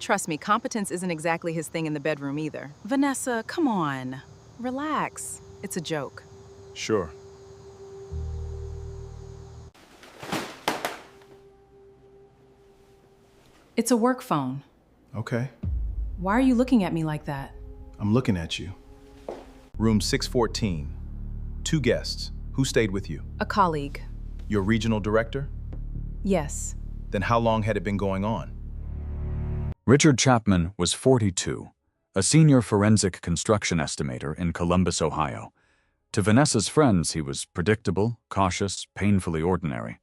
Trust me, competence isn't exactly his thing in the bedroom either. Vanessa, come on. Relax. It's a joke. Sure. It's a work phone. Okay. Why are you looking at me like that? I'm looking at you. Room 614. 2 guests. Who stayed with you? A colleague. Your regional director? Yes. Then how long had it been going on? Richard Chapman was 42, a senior forensic construction estimator in Columbus, Ohio. To Vanessa's friends, he was predictable, cautious, painfully ordinary.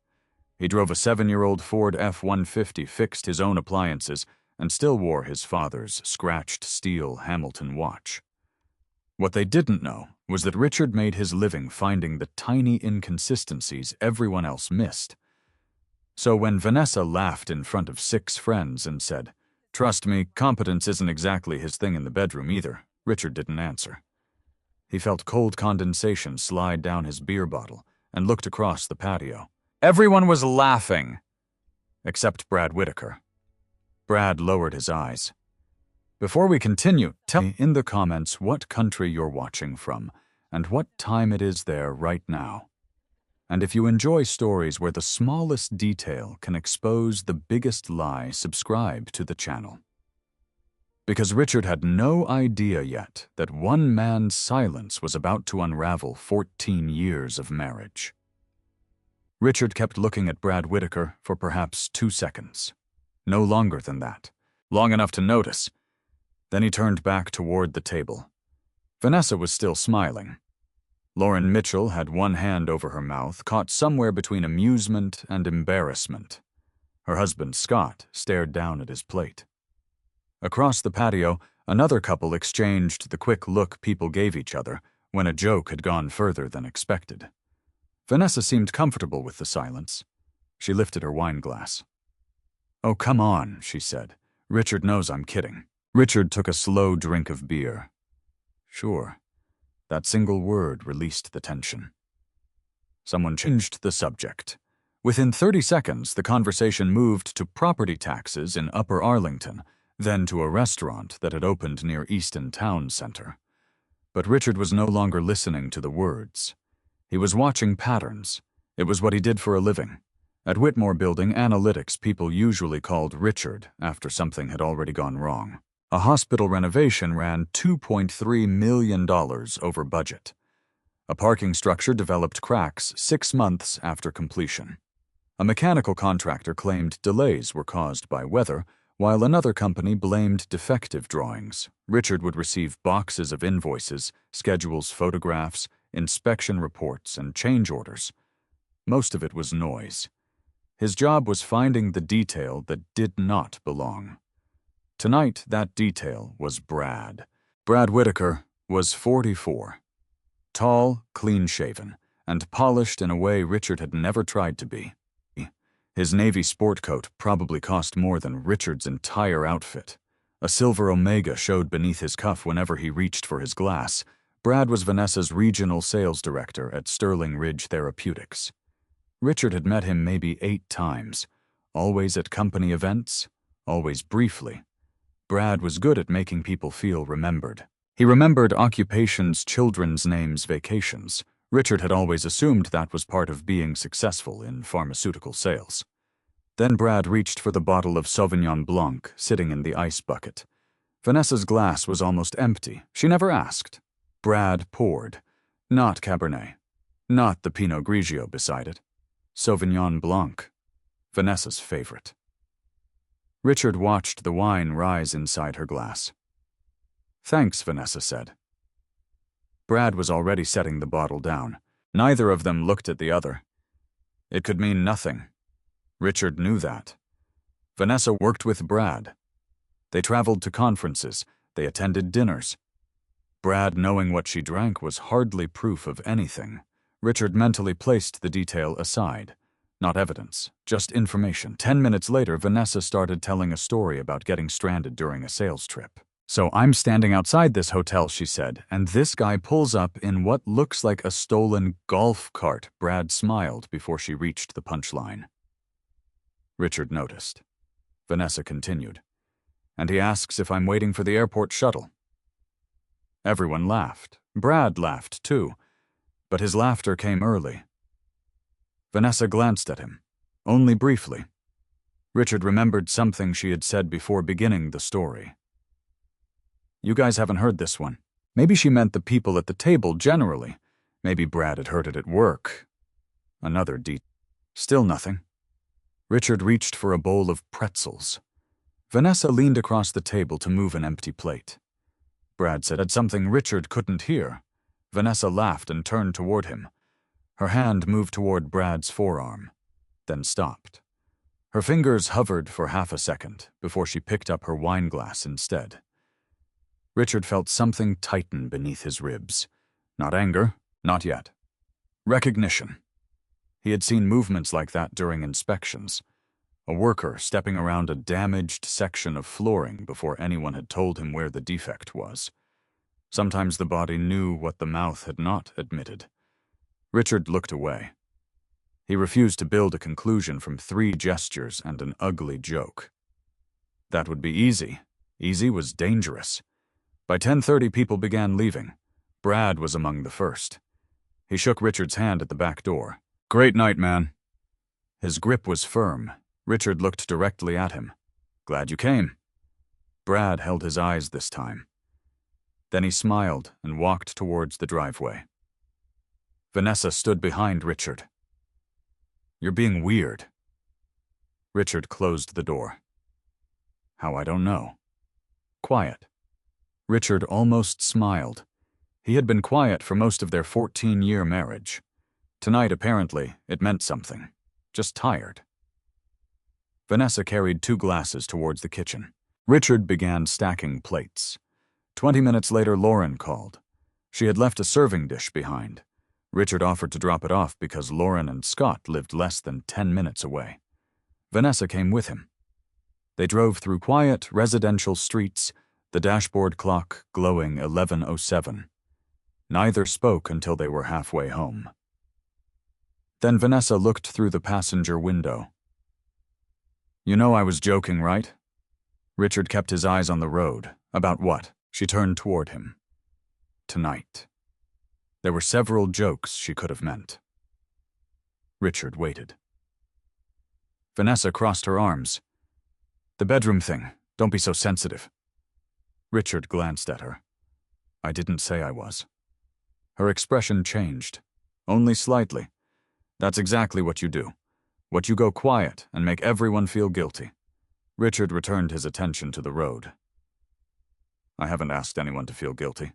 He drove a 7-year-old Ford F-150, fixed his own appliances, and still wore his father's scratched steel Hamilton watch. What they didn't know was that Richard made his living finding the tiny inconsistencies everyone else missed. So when Vanessa laughed in front of 6 friends and said, "Trust me, competence isn't exactly his thing in the bedroom either," Richard didn't answer. He felt cold condensation slide down his beer bottle and looked across the patio. Everyone was laughing, except Brad Whitaker. Brad lowered his eyes. Before we continue, tell me in the comments what country you're watching from and what time it is there right now. And if you enjoy stories where the smallest detail can expose the biggest lie, subscribe to the channel. Because Richard had no idea yet that one man's silence was about to unravel 14 years of marriage. Richard kept looking at Brad Whitaker for perhaps 2 seconds. No longer than that. Long enough to notice. Then he turned back toward the table. Vanessa was still smiling. Lauren Mitchell had one hand over her mouth, caught somewhere between amusement and embarrassment. Her husband, Scott, stared down at his plate. Across the patio, another couple exchanged the quick look people gave each other when a joke had gone further than expected. Vanessa seemed comfortable with the silence. She lifted her wine glass. "Oh, come on," she said. "Richard knows I'm kidding." Richard took a slow drink of beer. Sure. That single word released the tension. Someone changed the subject. Within 30 seconds, the conversation moved to property taxes in Upper Arlington, then to a restaurant that had opened near Easton Town Center. But Richard was no longer listening to the words. He was watching patterns. It was what he did for a living. At Whitmore Building Analytics, people usually called Richard after something had already gone wrong. A hospital renovation ran $2.3 million over budget. A parking structure developed cracks 6 months after completion. A mechanical contractor claimed delays were caused by weather, while another company blamed defective drawings. Richard would receive boxes of invoices, schedules, photographs, inspection reports, and change orders. Most of it was noise. His job was finding the detail that did not belong. Tonight, that detail was Brad. Brad Whitaker was 44. Tall, clean-shaven, and polished in a way Richard had never tried to be. His navy sport coat probably cost more than Richard's entire outfit. A silver Omega showed beneath his cuff whenever he reached for his glass. Brad was Vanessa's regional sales director at Sterling Ridge Therapeutics. Richard had met him maybe 8 times, always at company events, always briefly. Brad was good at making people feel remembered. He remembered occupations, children's names, vacations. Richard had always assumed that was part of being successful in pharmaceutical sales. Then Brad reached for the bottle of Sauvignon Blanc sitting in the ice bucket. Vanessa's glass was almost empty. She never asked. Brad poured. Not Cabernet. Not the Pinot Grigio beside it. Sauvignon Blanc. Vanessa's favorite. Richard watched the wine rise inside her glass. "Thanks," Vanessa said. Brad was already setting the bottle down. Neither of them looked at the other. It could mean nothing. Richard knew that. Vanessa worked with Brad. They traveled to conferences. They attended dinners. Brad knowing what she drank was hardly proof of anything. Richard mentally placed the detail aside. Not evidence, just information. 10 minutes later, Vanessa started telling a story about getting stranded during a sales trip. "So I'm standing outside this hotel," she said, "and this guy pulls up in what looks like a stolen golf cart." Brad smiled before she reached the punchline. Richard noticed. Vanessa continued. and he asks if I'm waiting for the airport shuttle. Everyone laughed. Brad laughed, too, but his laughter came early. Vanessa glanced at him, only briefly. Richard remembered something she had said before beginning the story. You guys haven't heard this one. Maybe she meant the people at the table generally. Maybe Brad had heard it at work. Another Still nothing. Richard reached for a bowl of pretzels. Vanessa leaned across the table to move an empty plate. Brad said something Richard couldn't hear. Vanessa laughed and turned toward him. Her hand moved toward Brad's forearm, then stopped. Her fingers hovered for half a second before she picked up her wine glass instead. Richard felt something tighten beneath his ribs. Not anger, not yet. Recognition. He had seen movements like that during inspections. A worker stepping around a damaged section of flooring before anyone had told him where the defect was. Sometimes the body knew what the mouth had not admitted. Richard looked away. He refused to build a conclusion from 3 gestures and an ugly joke. That would be easy. Easy was dangerous. By 10:30, people began leaving. Brad was among the first. He shook Richard's hand at the back door. Great night, man. His grip was firm. Richard looked directly at him. Glad you came. Brad held his eyes this time. Then he smiled and walked towards the driveway. Vanessa stood behind Richard. You're being weird. Richard closed the door. How, I don't know. Quiet. Richard almost smiled. He had been quiet for most of their 14-year marriage. Tonight, apparently, it meant something. Just tired. Vanessa carried 2 glasses towards the kitchen. Richard began stacking plates. 20 minutes later, Lauren called. She had left a serving dish behind. Richard offered to drop it off because Lauren and Scott lived less than 10 minutes away. Vanessa came with him. They drove through quiet, residential streets, the dashboard clock glowing 11:07. Neither spoke until they were halfway home. Then Vanessa looked through the passenger window. You know I was joking, right? Richard kept his eyes on the road. About what? She turned toward him. Tonight. There were several jokes she could have meant. Richard waited. Vanessa crossed her arms. The bedroom thing. Don't be so sensitive. Richard glanced at her. I didn't say I was. Her expression changed. Only slightly. That's exactly what you do. What you go quiet and make everyone feel guilty. Richard returned his attention to the road. I haven't asked anyone to feel guilty.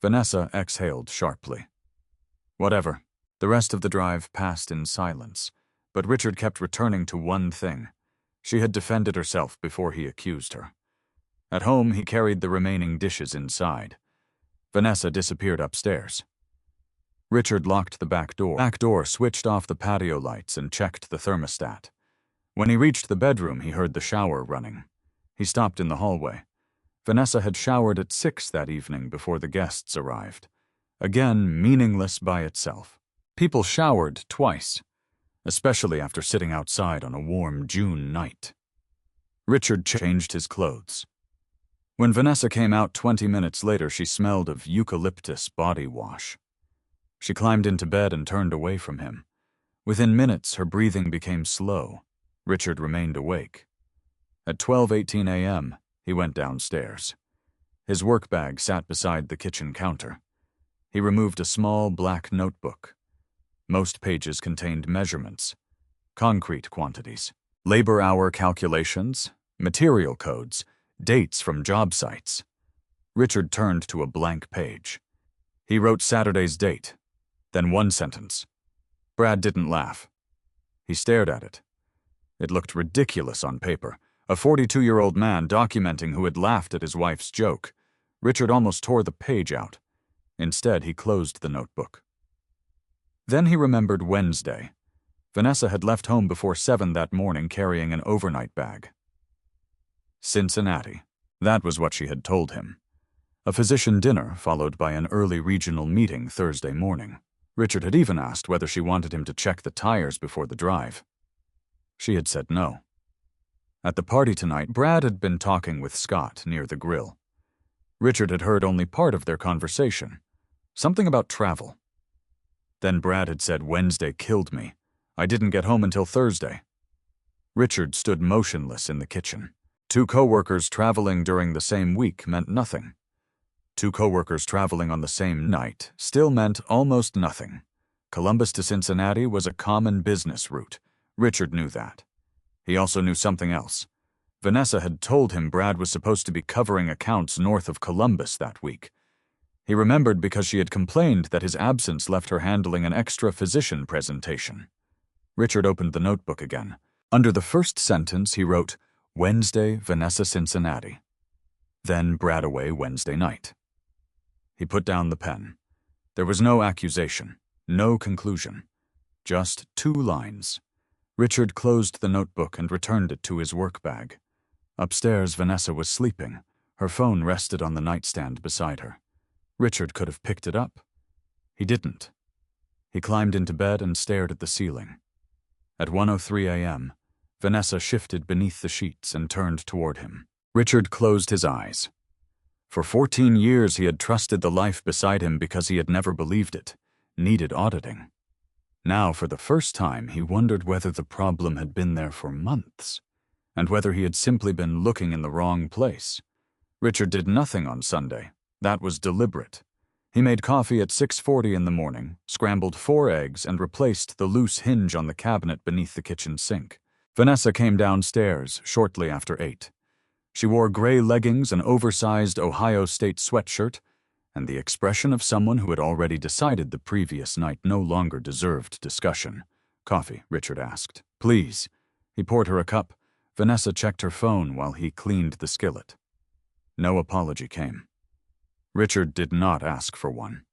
Vanessa exhaled sharply. Whatever. The rest of the drive passed in silence, but Richard kept returning to one thing. She had defended herself before he accused her. At home, he carried the remaining dishes inside. Vanessa disappeared upstairs. Richard locked the back door. Back door switched off the patio lights and checked the thermostat. When he reached the bedroom, he heard the shower running. He stopped in the hallway. Vanessa had showered at 6 that evening before the guests arrived. Again, meaningless by itself. People showered twice, especially after sitting outside on a warm June night. Richard changed his clothes. When Vanessa came out 20 minutes later, she smelled of eucalyptus body wash. She climbed into bed and turned away from him. Within minutes, her breathing became slow. Richard remained awake. At 12:18 a.m., he went downstairs. His work bag sat beside the kitchen counter. He removed a small black notebook. Most pages contained measurements, concrete quantities, labor hour calculations, material codes, dates from job sites. Richard turned to a blank page. He wrote Saturday's date, then one sentence. Brad didn't laugh. He stared at it. It looked ridiculous on paper. A 42-year-old man documenting who had laughed at his wife's joke. Richard almost tore the page out. Instead, he closed the notebook. Then he remembered Wednesday. Vanessa had left home before 7 that morning carrying an overnight bag. Cincinnati. That was what she had told him. A physician dinner followed by an early regional meeting Thursday morning. Richard had even asked whether she wanted him to check the tires before the drive. She had said no. At the party tonight, Brad had been talking with Scott near the grill. Richard had heard only part of their conversation. Something about travel. Then Brad had said, "Wednesday killed me. I didn't get home until Thursday." Richard stood motionless in the kitchen. 2 coworkers traveling during the same week meant nothing. 2 coworkers traveling on the same night still meant almost nothing. Columbus to Cincinnati was a common business route. Richard knew that. He also knew something else. Vanessa had told him Brad was supposed to be covering accounts north of Columbus that week. He remembered because she had complained that his absence left her handling an extra physician presentation. Richard opened the notebook again. Under the first sentence, he wrote, "Wednesday, Vanessa, Cincinnati." Then Brad away Wednesday night. He put down the pen. There was no accusation, no conclusion, just 2 lines. Richard closed the notebook and returned it to his work bag. Upstairs, Vanessa was sleeping. Her phone rested on the nightstand beside her. Richard could have picked it up. He didn't. He climbed into bed and stared at the ceiling. At 1:03 a.m., Vanessa shifted beneath the sheets and turned toward him. Richard closed his eyes. For 14 years he had trusted the life beside him because he had never believed it, needed auditing. Now, for the first time, he wondered whether the problem had been there for months, and whether he had simply been looking in the wrong place. Richard did nothing on Sunday. That was deliberate. He made coffee at 6:40 in the morning, scrambled 4 eggs, and replaced the loose hinge on the cabinet beneath the kitchen sink. Vanessa came downstairs shortly after 8. She wore gray leggings, an oversized Ohio State sweatshirt, and the expression of someone who had already decided the previous night no longer deserved discussion. "Coffee?" Richard asked. "Please." He poured her a cup. Vanessa checked her phone while he cleaned the skillet. No apology came. Richard did not ask for one.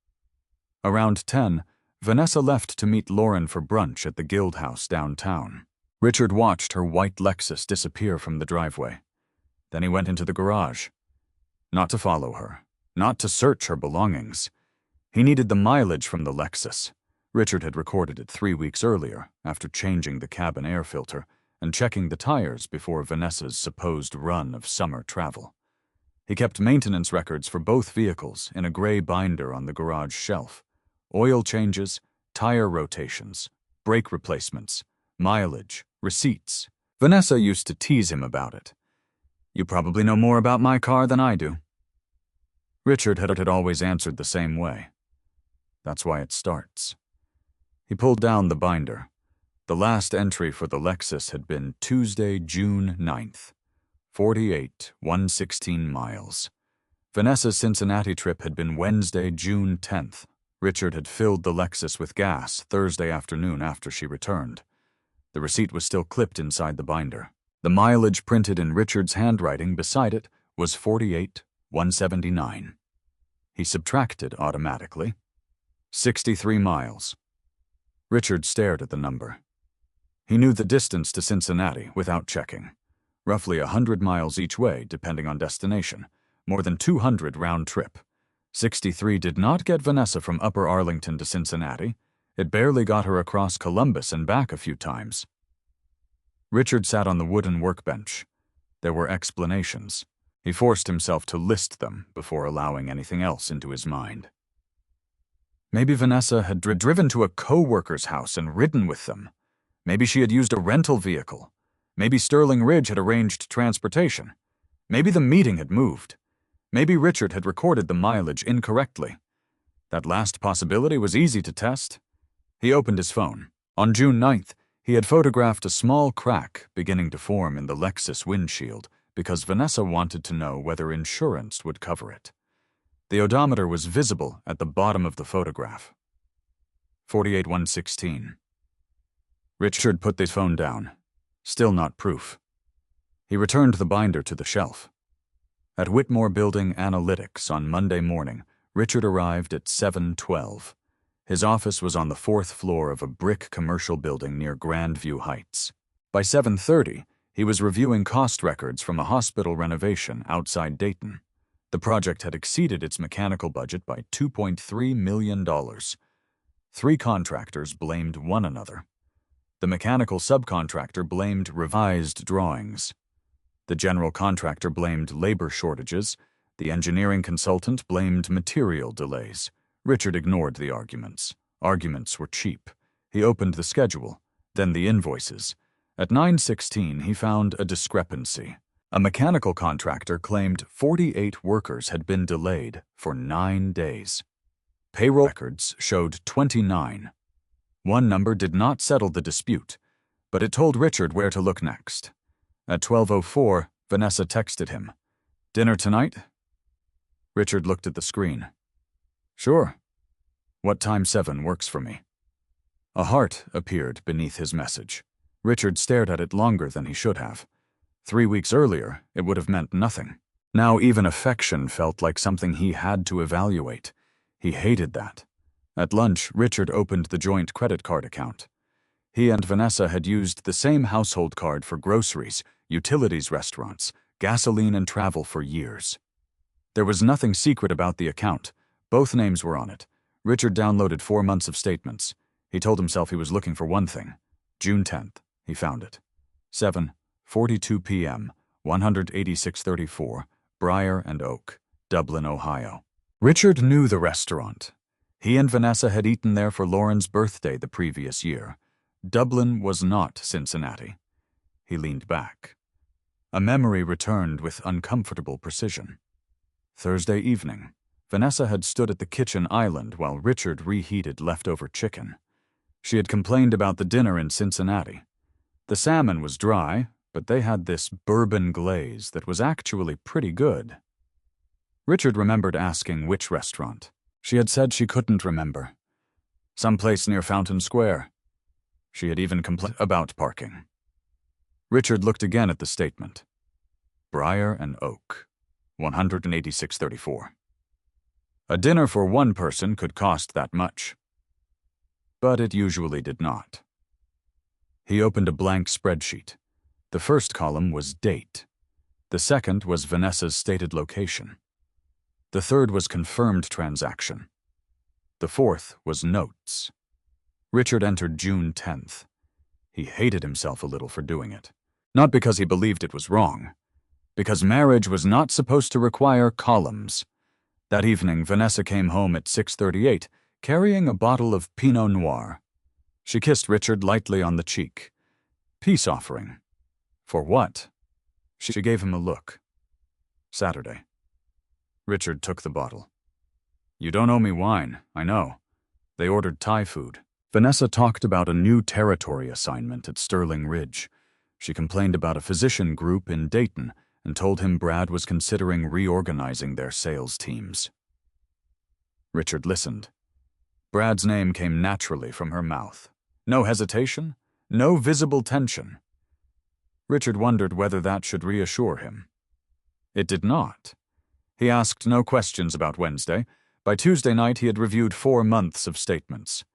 Around 10, Vanessa left to meet Lauren for brunch at the Guild House downtown. Richard watched her white Lexus disappear from the driveway. Then he went into the garage. Not to follow her. Not to search her belongings. He needed the mileage from the Lexus. Richard had recorded it 3 weeks earlier, after changing the cabin air filter and checking the tires before Vanessa's supposed run of summer travel. He kept maintenance records for both vehicles in a gray binder on the garage shelf. Oil changes, tire rotations, brake replacements, mileage, receipts. Vanessa used to tease him about it. "You probably know more about my car than I do." Richard had always answered the same way. That's why it starts. He pulled down the binder. The last entry for the Lexus had been Tuesday, June 9th. 116 miles. Vanessa's Cincinnati trip had been Wednesday, June 10th. Richard had filled the Lexus with gas Thursday afternoon after she returned. The receipt was still clipped inside the binder. The mileage printed in Richard's handwriting beside it was 179. He subtracted automatically. 63 miles. Richard stared at the number. He knew the distance to Cincinnati without checking. Roughly 100 miles each way, depending on destination. More than 200 round trip. 63 did not get Vanessa from Upper Arlington to Cincinnati. It barely got her across Columbus and back a few times. Richard sat on the wooden workbench. There were explanations. He forced himself to list them before allowing anything else into his mind. Maybe Vanessa had driven to a co-worker's house and ridden with them. Maybe she had used a rental vehicle. Maybe Sterling Ridge had arranged transportation. Maybe the meeting had moved. Maybe Richard had recorded the mileage incorrectly. That last possibility was easy to test. He opened his phone. On June 9th, he had photographed a small crack beginning to form in the Lexus windshield because Vanessa wanted to know whether insurance would cover it. The odometer was visible at the bottom of the photograph. 116. Richard put the phone down. Still not proof. He returned the binder to the shelf. At Whitmore Building Analytics on Monday morning, Richard arrived at 7:12. His office was on the 4th floor of a brick commercial building near Grandview Heights. By 7:30, he was reviewing cost records from a hospital renovation outside Dayton. The project had exceeded its mechanical budget by $2.3 million. 3 contractors blamed one another. The mechanical subcontractor blamed revised drawings. The general contractor blamed labor shortages. The engineering consultant blamed material delays. Richard ignored the arguments. Arguments were cheap. He opened the schedule, then the invoices. At 9:16, he found a discrepancy. A mechanical contractor claimed 48 workers had been delayed for 9 days. Payroll records showed 29. One number did not settle the dispute, but it told Richard where to look next. At 12:04, Vanessa texted him, "Dinner tonight?" Richard looked at the screen. "Sure. What time 7 works for me." A heart appeared beneath his message. Richard stared at it longer than he should have. 3 weeks earlier, it would have meant nothing. Now even affection felt like something he had to evaluate. He hated that. At lunch, Richard opened the joint credit card account. He and Vanessa had used the same household card for groceries, utilities, restaurants, gasoline, and travel for years. There was nothing secret about the account. Both names were on it. Richard downloaded 4 months of statements. He told himself he was looking for one thing. June 10th, he found it. 7:42 p.m., 18634, Briar and Oak, Dublin, Ohio. Richard knew the restaurant. He and Vanessa had eaten there for Lauren's birthday the previous year. Dublin was not Cincinnati. He leaned back. A memory returned with uncomfortable precision. Thursday evening, Vanessa had stood at the kitchen island while Richard reheated leftover chicken. She had complained about the dinner in Cincinnati. The salmon was dry, but they had this bourbon glaze that was actually pretty good. Richard remembered asking which restaurant. She had said she couldn't remember. Someplace near Fountain Square. She had even complained about parking. Richard looked again at the statement. Briar and Oak, 18634. A dinner for one person could cost that much. But it usually did not. He opened a blank spreadsheet. The first column was date. The second was Vanessa's stated location. The third was confirmed transaction. The fourth was notes. Richard entered June 10th. He hated himself a little for doing it. Not because he believed it was wrong. Because marriage was not supposed to require columns. That evening, Vanessa came home at 6:38, carrying a bottle of Pinot Noir. She kissed Richard lightly on the cheek. Peace offering. For what? She gave him a look. Saturday. Richard took the bottle. You don't owe me wine, I know. They ordered Thai food. Vanessa talked about a new territory assignment at Sterling Ridge. She complained about a physician group in Dayton and told him Brad was considering reorganizing their sales teams. Richard listened. Brad's name came naturally from her mouth. No hesitation, no visible tension. Richard wondered whether that should reassure him. It did not. He asked no questions about Wednesday. By Tuesday night, he had reviewed 4 months of statements.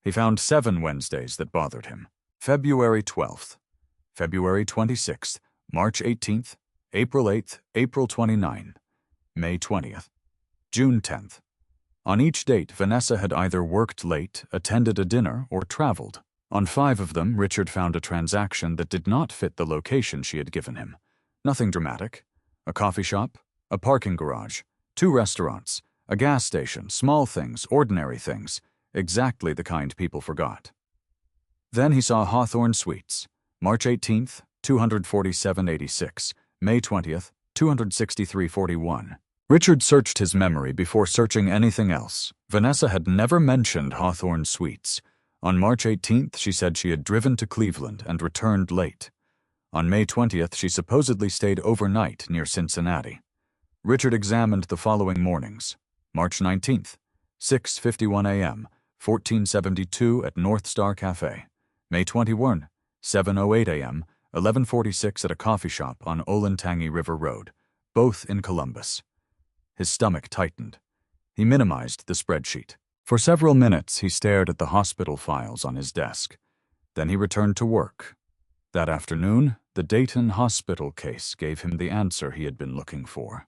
He found 7 Wednesdays that bothered him. February 12th, February 26th, March 18th, April 8th, April 29th, May 20th, June 10th. On each date, Vanessa had either worked late, attended a dinner, or traveled. On 5 of them, Richard found a transaction that did not fit the location she had given him. Nothing dramatic. A coffee shop, a parking garage, 2 restaurants, a gas station, small things, ordinary things, exactly the kind people forgot. Then he saw Hawthorne Suites, March 18th, 247.86, May 20th, 263.41. Richard searched his memory before searching anything else. Vanessa had never mentioned Hawthorne Suites. On March 18th, she said she had driven to Cleveland and returned late. On May 20th, she supposedly stayed overnight near Cincinnati. Richard examined the following mornings. March 19th, 6:51 a.m., 1472 at North Star Cafe. May 21, 7:08 a.m., 11:46 at a coffee shop on Olentangy River Road, both in Columbus. His stomach tightened. He minimized the spreadsheet. For several minutes, he stared at the hospital files on his desk. Then he returned to work. That afternoon, the Dayton hospital case gave him the answer he had been looking for.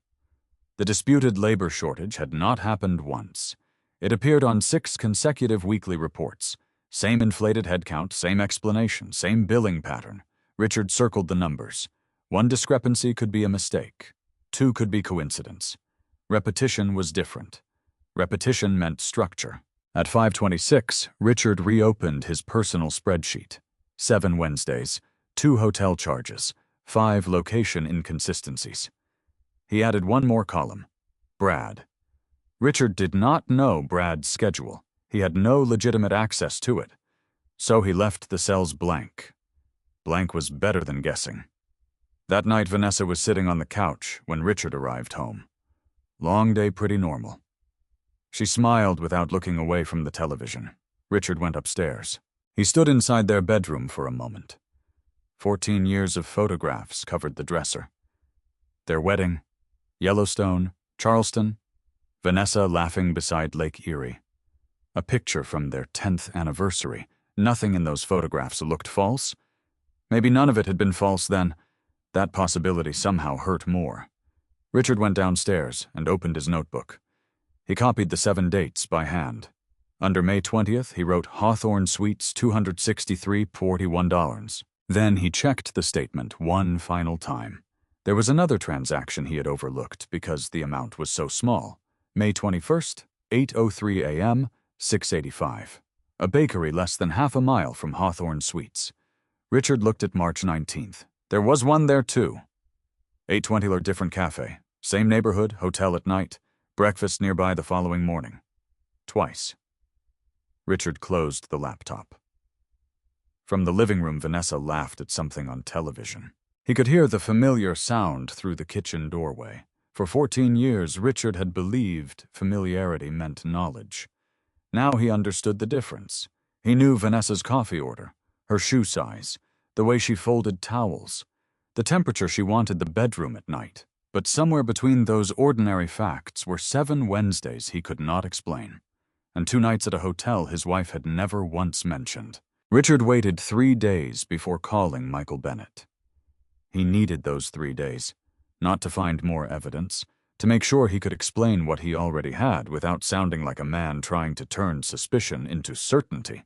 The disputed labor shortage had not happened once. It appeared on 6 consecutive weekly reports. Same inflated headcount, same explanation, same billing pattern. Richard circled the numbers. One discrepancy could be a mistake. Two could be coincidence. Repetition was different. Repetition meant structure. At 5:26, Richard reopened his personal spreadsheet. 7 Wednesdays, 2 hotel charges, 5 location inconsistencies. He added one more column. Brad. Richard did not know Brad's schedule. He had no legitimate access to it. So he left the cells blank. Blank was better than guessing. That night, Vanessa was sitting on the couch when Richard arrived home. Long day, pretty normal. She smiled without looking away from the television. Richard went upstairs. He stood inside their bedroom for a moment. 14 years of photographs covered the dresser. Their wedding, Yellowstone, Charleston, Vanessa laughing beside Lake Erie. A picture from their 10th anniversary. Nothing in those photographs looked false. Maybe none of it had been false then. That possibility somehow hurt more. Richard went downstairs and opened his notebook. He copied the 7 dates by hand. Under May 20th, he wrote Hawthorne Suites $263.41. Then he checked the statement one final time. There was another transaction he had overlooked because the amount was so small. May 21st, 8:03 a.m., 685. A bakery less than half a mile from Hawthorne Suites. Richard looked at March 19th. There was one there too. 820 different cafe. Same neighborhood, hotel at night. Breakfast nearby the following morning. Twice. Richard closed the laptop. From the living room, Vanessa laughed at something on television. He could hear the familiar sound through the kitchen doorway. For 14 years, Richard had believed familiarity meant knowledge. Now he understood the difference. He knew Vanessa's coffee order, her shoe size, the way she folded towels, the temperature she wanted the bedroom at night. But somewhere between those ordinary facts were 7 Wednesdays he could not explain, and 2 nights at a hotel his wife had never once mentioned. Richard waited 3 days before calling Michael Bennett. He needed those 3 days, not to find more evidence, to make sure he could explain what he already had without sounding like a man trying to turn suspicion into certainty.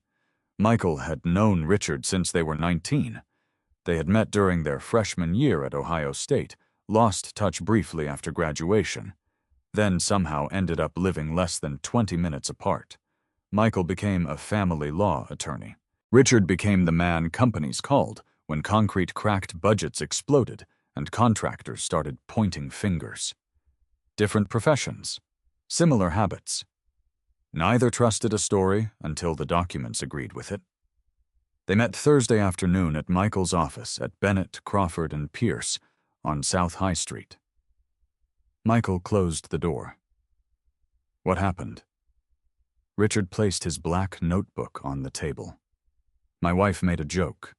Michael had known Richard since they were 19. They had met during their freshman year at Ohio State, lost touch briefly after graduation, then somehow ended up living less than 20 minutes apart. Michael became a family law attorney. Richard became the man companies called when concrete cracked budgets exploded and contractors started pointing fingers. Different professions, similar habits. Neither trusted a story until the documents agreed with it. They met Thursday afternoon at Michael's office at Bennett, Crawford, and Pierce on South High Street. Michael closed the door. What happened? Richard placed his black notebook on the table. My wife made a joke.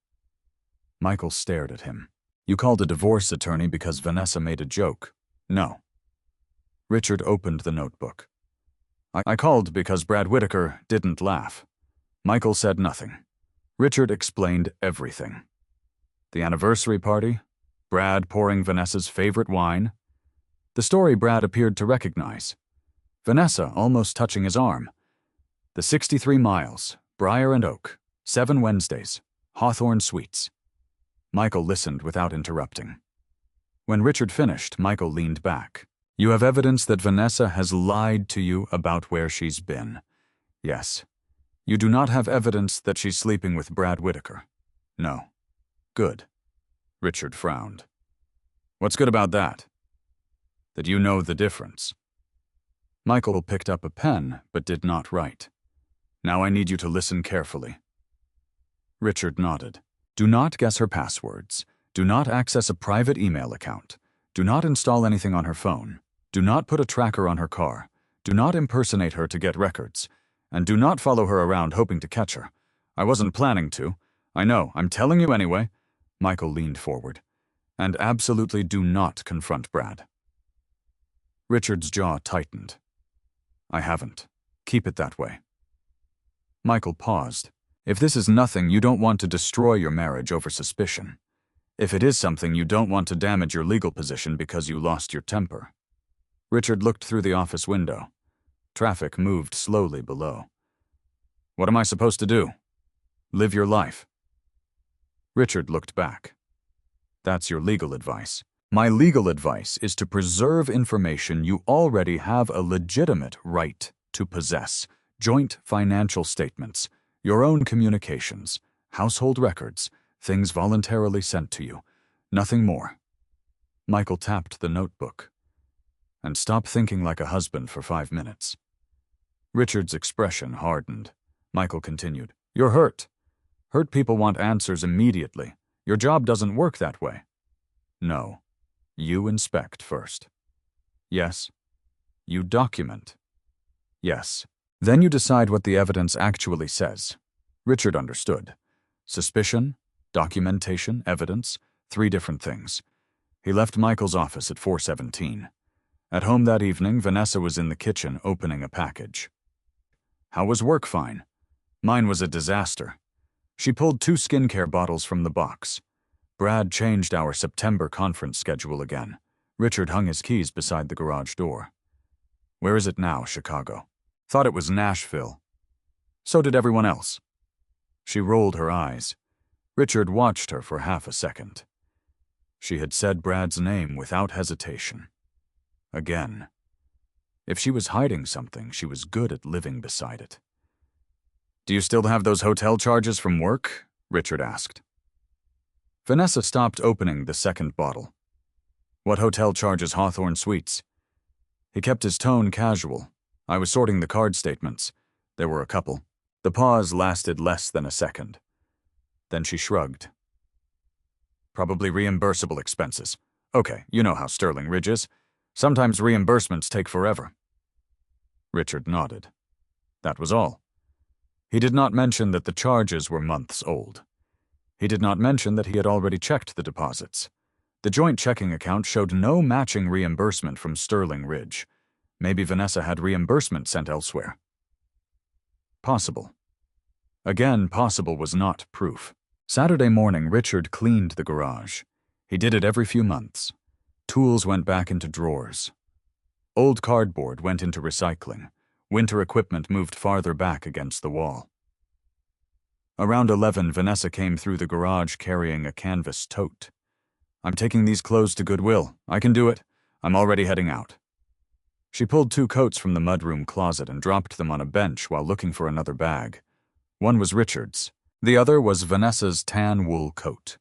Michael stared at him. You called a divorce attorney because Vanessa made a joke. No. Richard opened the notebook. I called because Brad Whitaker didn't laugh. Michael said nothing. Richard explained everything. The anniversary party, Brad pouring Vanessa's favorite wine, the story Brad appeared to recognize, Vanessa almost touching his arm, the 63 miles, Briar and Oak, 7 Wednesdays, Hawthorne Suites. Michael listened without interrupting. When Richard finished, Michael leaned back. You have evidence that Vanessa has lied to you about where she's been. Yes. You do not have evidence that she's sleeping with Brad Whitaker. No. Good. Richard frowned. What's good about that? That you know the difference. Michael picked up a pen, but did not write. Now I need you to listen carefully. Richard nodded. Do not guess her passwords. Do not access a private email account. Do not install anything on her phone. Do not put a tracker on her car. Do not impersonate her to get records. And do not follow her around hoping to catch her. I wasn't planning to. I know, I'm telling you anyway. Michael leaned forward. And absolutely do not confront Brad. Richard's jaw tightened. I haven't. Keep it that way. Michael paused. If this is nothing, you don't want to destroy your marriage over suspicion. If it is something, you don't want to damage your legal position because you lost your temper. Richard looked through the office window. Traffic moved slowly below. What am I supposed to do? Live your life. Richard looked back. That's your legal advice. My legal advice is to preserve information you already have a legitimate right to possess. Joint financial statements, your own communications, household records, things voluntarily sent to you. Nothing more. Michael tapped the notebook. And stop thinking like a husband for 5 minutes. Richard's expression hardened. Michael continued, You're hurt. Hurt people want answers immediately. Your job doesn't work that way. No. You inspect first. Yes. You document. Yes. Then you decide what the evidence actually says. Richard understood. Suspicion, documentation, evidence, 3 different things. He left Michael's office at 4:17. At home that evening, Vanessa was in the kitchen opening a package. How was work? Fine. Mine was a disaster. She pulled 2 skincare bottles from the box. Brad changed our September conference schedule again. Richard hung his keys beside the garage door. Where is it now, Chicago? Thought it was Nashville. So did everyone else. She rolled her eyes. Richard watched her for half a second. She had said Brad's name without hesitation. Again. If she was hiding something, she was good at living beside it. Do you still have those hotel charges from work? Richard asked. Vanessa stopped opening the second bottle. What hotel charges? Hawthorne Suites? He kept his tone casual. I was sorting the card statements. There were a couple. The pause lasted less than a second. Then she shrugged. Probably reimbursable expenses. Okay, you know how Sterling Ridge is. Sometimes reimbursements take forever. Richard nodded. That was all. He did not mention that the charges were months old. He did not mention that he had already checked the deposits. The joint checking account showed no matching reimbursement from Sterling Ridge. Maybe Vanessa had reimbursement sent elsewhere. Possible. Again, possible was not proof. Saturday morning, Richard cleaned the garage. He did it every few months. Tools went back into drawers. Old cardboard went into recycling. Winter equipment moved farther back against the wall. Around 11, Vanessa came through the garage carrying a canvas tote. I'm taking these clothes to Goodwill. I can do it. I'm already heading out. She pulled 2 coats from the mudroom closet and dropped them on a bench while looking for another bag. One was Richard's. The other was Vanessa's tan wool coat.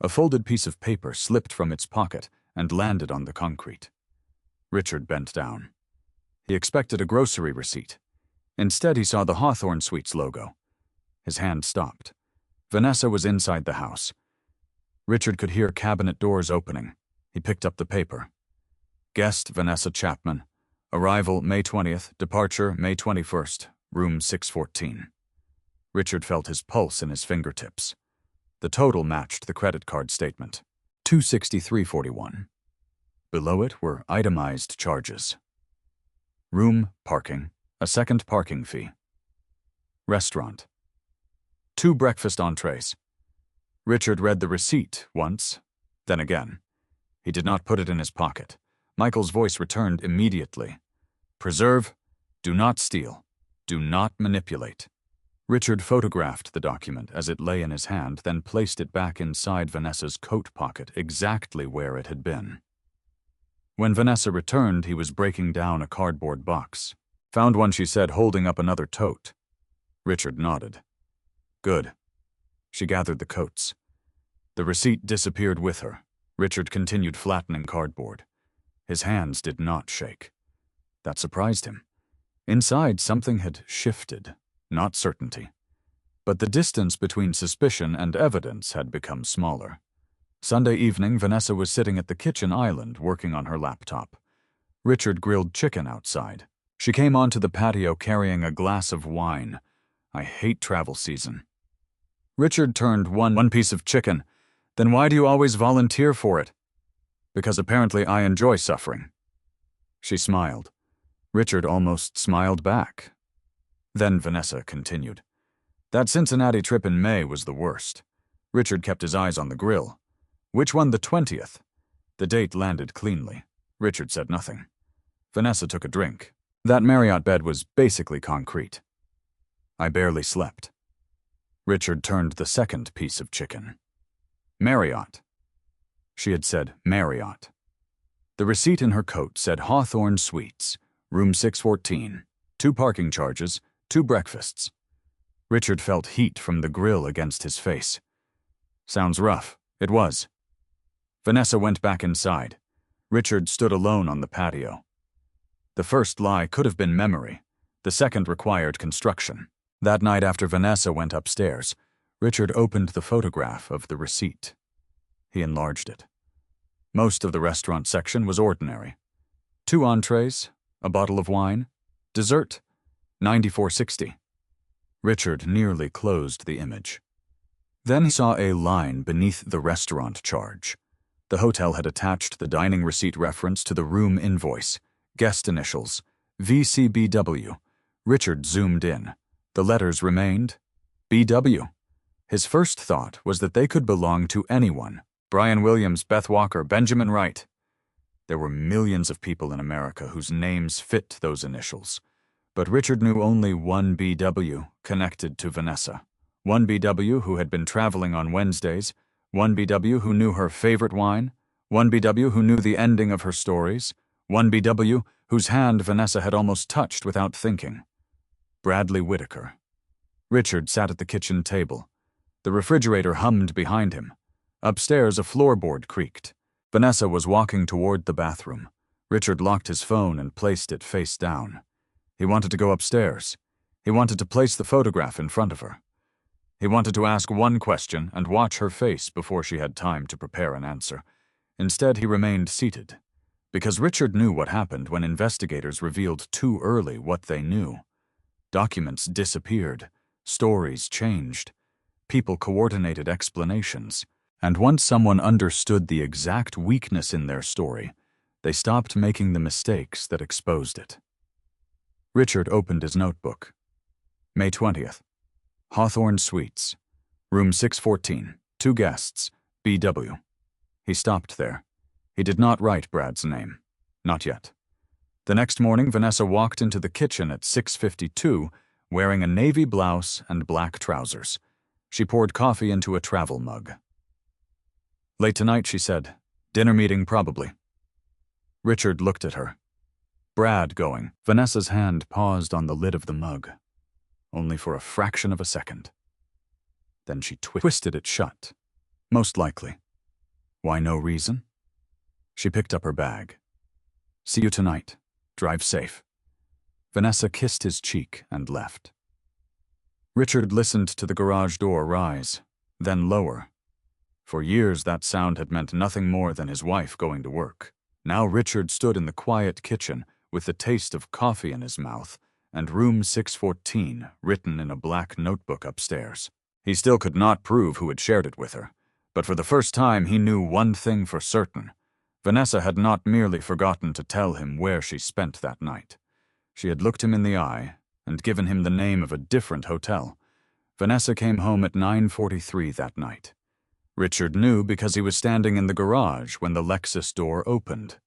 A folded piece of paper slipped from its pocket and landed on the concrete. Richard bent down. He expected a grocery receipt. Instead, he saw the Hawthorne Suites logo. His hand stopped. Vanessa was inside the house. Richard could hear cabinet doors opening. He picked up the paper. Guest Vanessa Chapman. Arrival May 20th, departure May 21st, room 614. Richard felt his pulse in his fingertips. The total matched the credit card statement. $263.41. Below it were itemized charges. Room, parking, a second parking fee. Restaurant. 2 breakfast entrees. Richard read the receipt once, then again. He did not put it in his pocket. Michael's voice returned immediately. Preserve, do not steal, do not manipulate. Richard photographed the document as it lay in his hand, then placed it back inside Vanessa's coat pocket, exactly where it had been. When Vanessa returned, he was breaking down a cardboard box. Found one, she said, holding up another tote. Richard nodded. Good. She gathered the coats. The receipt disappeared with her. Richard continued flattening cardboard. His hands did not shake. That surprised him. Inside, something had shifted, not certainty. But the distance between suspicion and evidence had become smaller. Sunday evening, Vanessa was sitting at the kitchen island working on her laptop. Richard grilled chicken outside. She came onto the patio carrying a glass of wine. I hate travel season. Richard turned one piece of chicken. Then why do you always volunteer for it? Because apparently I enjoy suffering. She smiled. Richard almost smiled back. Then Vanessa continued. That Cincinnati trip in May was the worst. Richard kept his eyes on the grill. Which one, the 20th? The date landed cleanly. Richard said nothing. Vanessa took a drink. That Marriott bed was basically concrete. I barely slept. Richard turned the second piece of chicken. Marriott. She had said Marriott. The receipt in her coat said Hawthorne Suites, room 614, 2 parking charges, 2 breakfasts. Richard felt heat from the grill against his face. Sounds rough. It was. Vanessa went back inside. Richard stood alone on the patio. The first lie could have been memory. The second required construction. That night after Vanessa went upstairs, Richard opened the photograph of the receipt. He enlarged it. Most of the restaurant section was ordinary. 2 entrees, a bottle of wine, dessert, $94.60. Richard nearly closed the image. Then he saw a line beneath the restaurant charge. The hotel had attached the dining receipt reference to the room invoice, guest initials, VCBW. Richard zoomed in. The letters remained BW. His first thought was that they could belong to anyone. Brian Williams, Beth Walker, Benjamin Wright. There were millions of people in America whose names fit those initials. But Richard knew only one BW connected to Vanessa. One BW who had been traveling on Wednesdays, one BW who knew her favorite wine, one BW who knew the ending of her stories, one BW whose hand Vanessa had almost touched without thinking. Bradley Whitaker. Richard sat at the kitchen table. The refrigerator hummed behind him. Upstairs, a floorboard creaked. Vanessa was walking toward the bathroom. Richard locked his phone and placed it face down. He wanted to go upstairs. He wanted to place the photograph in front of her. He wanted to ask one question and watch her face before she had time to prepare an answer. Instead, he remained seated, because Richard knew what happened when investigators revealed too early what they knew. Documents disappeared, stories changed, people coordinated explanations, and once someone understood the exact weakness in their story, they stopped making the mistakes that exposed it. Richard opened his notebook. May 20th. Hawthorne Suites, room 614, 2 guests, BW. He stopped there. He did not write Brad's name. Not yet. The next morning, Vanessa walked into the kitchen at 6:52, wearing a navy blouse and black trousers. She poured coffee into a travel mug. Late tonight, she said. Dinner meeting, probably. Richard looked at her. Brad going. Vanessa's hand paused on the lid of the mug, only for a fraction of a second. Then she twisted it shut. Most likely. Why no reason? She picked up her bag. See you tonight. Drive safe. Vanessa kissed his cheek and left. Richard listened to the garage door rise, then lower. For years that sound had meant nothing more than his wife going to work. Now Richard stood in the quiet kitchen with the taste of coffee in his mouth and room 614 written in a black notebook upstairs. He still could not prove who had shared it with her, but for the first time he knew one thing for certain. Vanessa had not merely forgotten to tell him where she spent that night. She had looked him in the eye and given him the name of a different hotel. Vanessa came home at 9:43 that night. Richard knew because he was standing in the garage when the Lexus door opened,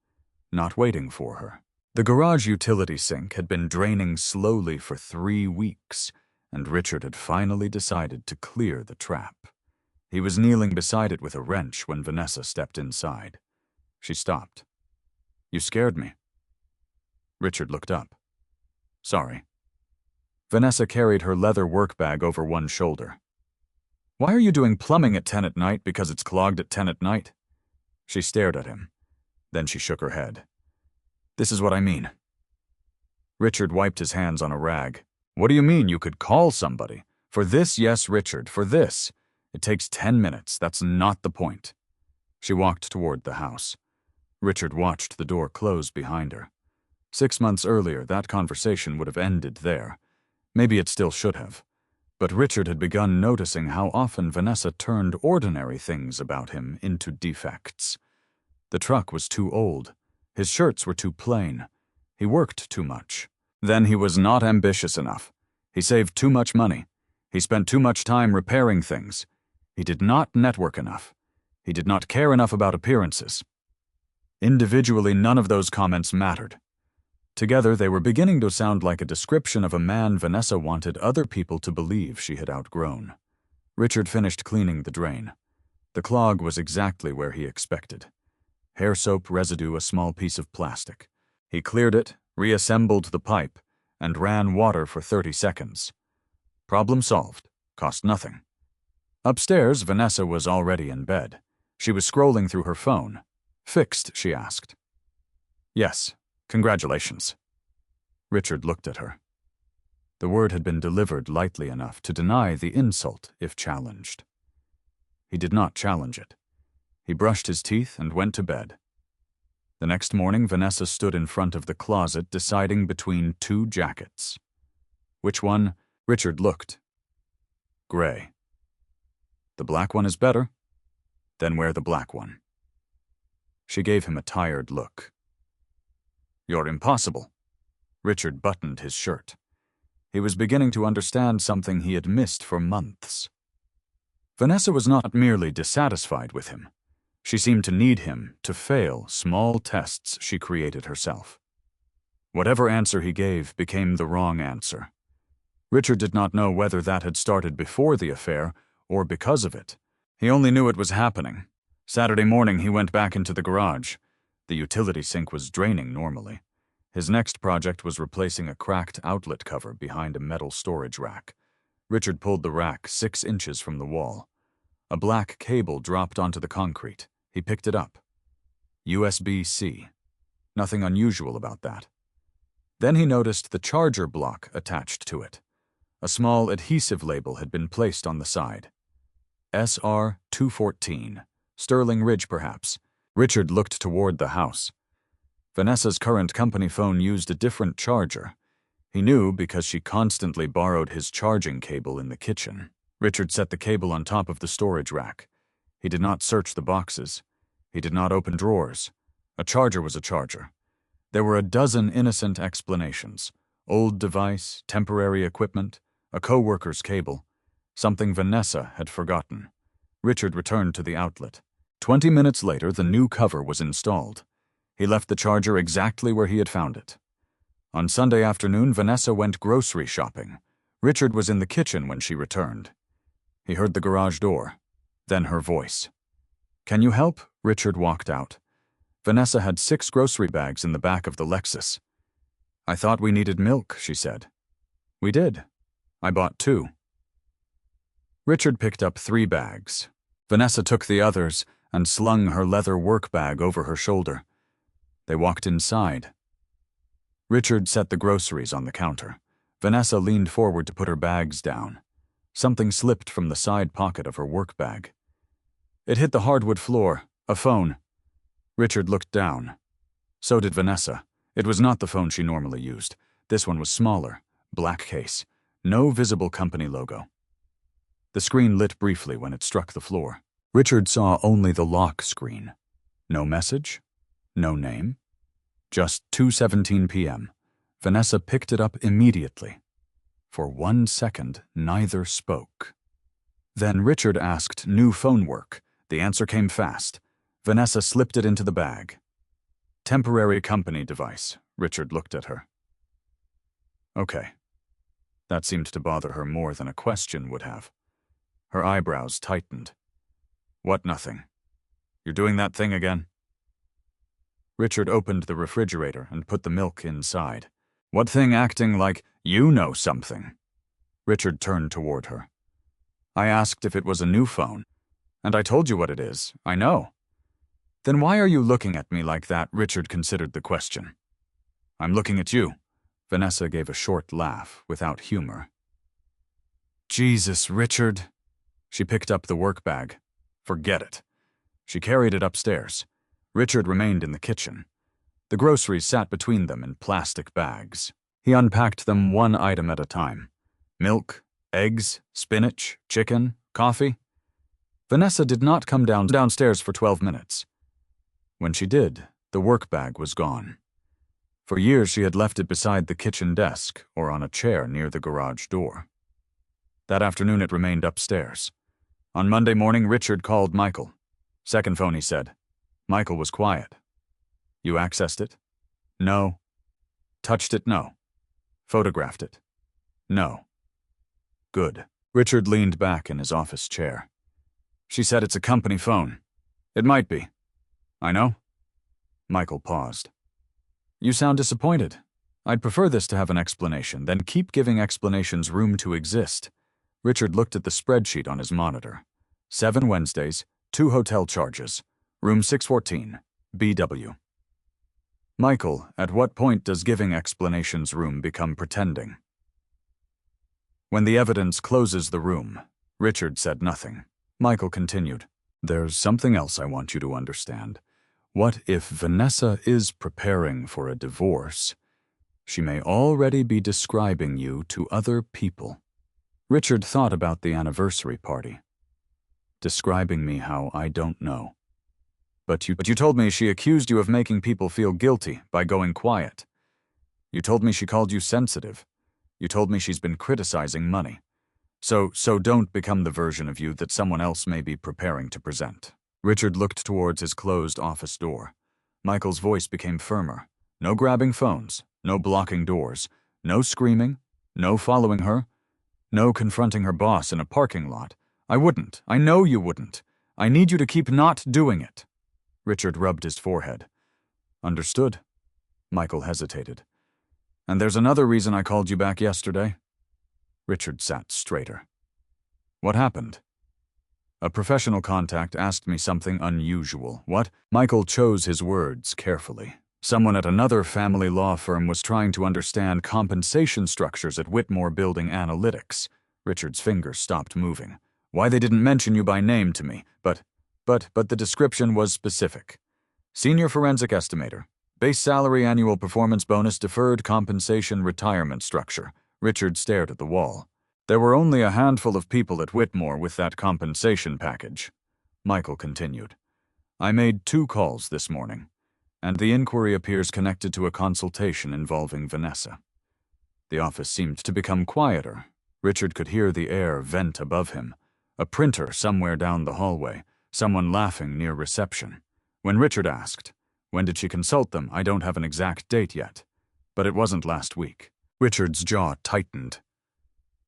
not waiting for her. The garage utility sink had been draining slowly for 3 weeks, and Richard had finally decided to clear the trap. He was kneeling beside it with a wrench when Vanessa stepped inside. She stopped. You scared me. Richard looked up. Sorry. Vanessa carried her leather work bag over one shoulder. Why are you doing plumbing at 10 at night because it's clogged at 10 at night? She stared at him. Then she shook her head. This is what I mean. Richard wiped his hands on a rag. What do you mean you could call somebody? For this, yes, Richard, for this. It takes 10 minutes. That's not the point. She walked toward the house. Richard watched the door close behind her. 6 months earlier, that conversation would have ended there. Maybe it still should have. But Richard had begun noticing how often Vanessa turned ordinary things about him into defects. The truck was too old. His shirts were too plain. He worked too much. Then he was not ambitious enough. He saved too much money. He spent too much time repairing things. He did not network enough. He did not care enough about appearances. Individually, none of those comments mattered. Together, they were beginning to sound like a description of a man Vanessa wanted other people to believe she had outgrown. Richard finished cleaning the drain. The clog was exactly where he expected. Hair soap residue, a small piece of plastic. He cleared it, reassembled the pipe, and ran water for 30 seconds. Problem solved. Cost nothing. Upstairs, Vanessa was already in bed. She was scrolling through her phone. Fixed, she asked. Yes, congratulations. Richard looked at her. The word had been delivered lightly enough to deny the insult if challenged. He did not challenge it. He brushed his teeth and went to bed. The next morning, Vanessa stood in front of the closet deciding between two jackets. Which one? Richard looked. Gray. The black one is better? Then wear the black one. She gave him a tired look. You're impossible. Richard buttoned his shirt. He was beginning to understand something he had missed for months. Vanessa was not merely dissatisfied with him. She seemed to need him to fail small tests she created herself. Whatever answer he gave became the wrong answer. Richard did not know whether that had started before the affair or because of it. He only knew it was happening. Saturday morning he went back into the garage. The utility sink was draining normally. His next project was replacing a cracked outlet cover behind a metal storage rack. Richard pulled the rack 6 inches from the wall. A black cable dropped onto the concrete. He picked it up. USB-C. Nothing unusual about that. Then he noticed the charger block attached to it. A small adhesive label had been placed on the side. SR-214. Sterling Ridge, perhaps. Richard looked toward the house. Vanessa's current company phone used a different charger. He knew because she constantly borrowed his charging cable in the kitchen. Richard set the cable on top of the storage rack. He did not search the boxes. He did not open drawers. A charger was a charger. There were a dozen innocent explanations. Old device, temporary equipment, a co-worker's cable. Something Vanessa had forgotten. Richard returned to the outlet. 20 minutes later, the new cover was installed. He left the charger exactly where he had found it. On Sunday afternoon, Vanessa went grocery shopping. Richard was in the kitchen when she returned. He heard the garage door, then her voice. Can you help? Richard walked out. Vanessa had 6 grocery bags in the back of the Lexus. I thought we needed milk, she said. We did. I bought 2. Richard picked up 3 bags. Vanessa took the others and slung her leather work bag over her shoulder. They walked inside. Richard set the groceries on the counter. Vanessa leaned forward to put her bags down. Something slipped from the side pocket of her work bag. It hit the hardwood floor, a phone. Richard looked down. So did Vanessa. It was not the phone she normally used. This one was smaller, black case, no visible company logo. The screen lit briefly when it struck the floor. Richard saw only the lock screen. No message, no name. Just 2:17 p.m. Vanessa picked it up immediately. For 1 second, neither spoke. Then Richard asked new phone work. The answer came fast. Vanessa slipped it into the bag. Temporary company device. Richard looked at her. Okay. That seemed to bother her more than a question would have. Her eyebrows tightened. What nothing? You're doing that thing again? Richard opened the refrigerator and put the milk inside. What thing acting like you know something? Richard turned toward her. I asked if it was a new phone. And I told you what it is. I know. Then why are you looking at me like that? Richard considered the question. I'm looking at you. Vanessa gave a short laugh without humor. Jesus, Richard. She picked up the work bag. Forget it. She carried it upstairs. Richard remained in the kitchen. The groceries sat between them in plastic bags. He unpacked them one item at a time. Milk, eggs, spinach, chicken, coffee. Vanessa did not come downstairs for 12 minutes. When she did, the work bag was gone. For years she had left it beside the kitchen desk or on a chair near the garage door. That afternoon it remained upstairs. On Monday morning, Richard called Michael. Second phone, he said. Michael was quiet. You accessed it? No. Touched it? No. Photographed it? No. Good. Richard leaned back in his office chair. She said it's a company phone. It might be. I know. Michael paused. You sound disappointed. I'd prefer this to have an explanation, then keep giving explanations room to exist. Richard looked at the spreadsheet on his monitor. 7 Wednesdays, 2 hotel charges. Room 614, BW. Michael, at what point does giving explanations room become pretending? When the evidence closes the room, Richard said nothing. Michael continued. There's something else I want you to understand. What if Vanessa is preparing for a divorce? She may already be describing you to other people. Richard thought about the anniversary party. Describing me how I don't know. But you told me she accused you of making people feel guilty by going quiet. You told me she called you sensitive. You told me she's been criticizing money. So don't become the version of you that someone else may be preparing to present. Richard looked towards his closed office door. Michael's voice became firmer. No grabbing phones, no blocking doors, no screaming, no following her, no confronting her boss in a parking lot. I wouldn't. I know you wouldn't. I need you to keep not doing it. Richard rubbed his forehead. Understood. Michael hesitated. And there's another reason I called you back yesterday. Richard sat straighter. What happened? A professional contact asked me something unusual. What? Michael chose his words carefully. Someone at another family law firm was trying to understand compensation structures at Whitmore Building Analytics. Richard's fingers stopped moving. Why they didn't mention you by name to me, but the description was specific. Senior forensic estimator. Base salary, annual performance bonus, deferred compensation, retirement structure. Richard stared at the wall. There were only a handful of people at Whitmore with that compensation package. Michael continued. I made 2 calls this morning, and the inquiry appears connected to a consultation involving Vanessa. The office seemed to become quieter. Richard could hear the air vent above him. A printer somewhere down the hallway, someone laughing near reception. When Richard asked, when did she consult them? I don't have an exact date yet, but it wasn't last week. Richard's jaw tightened.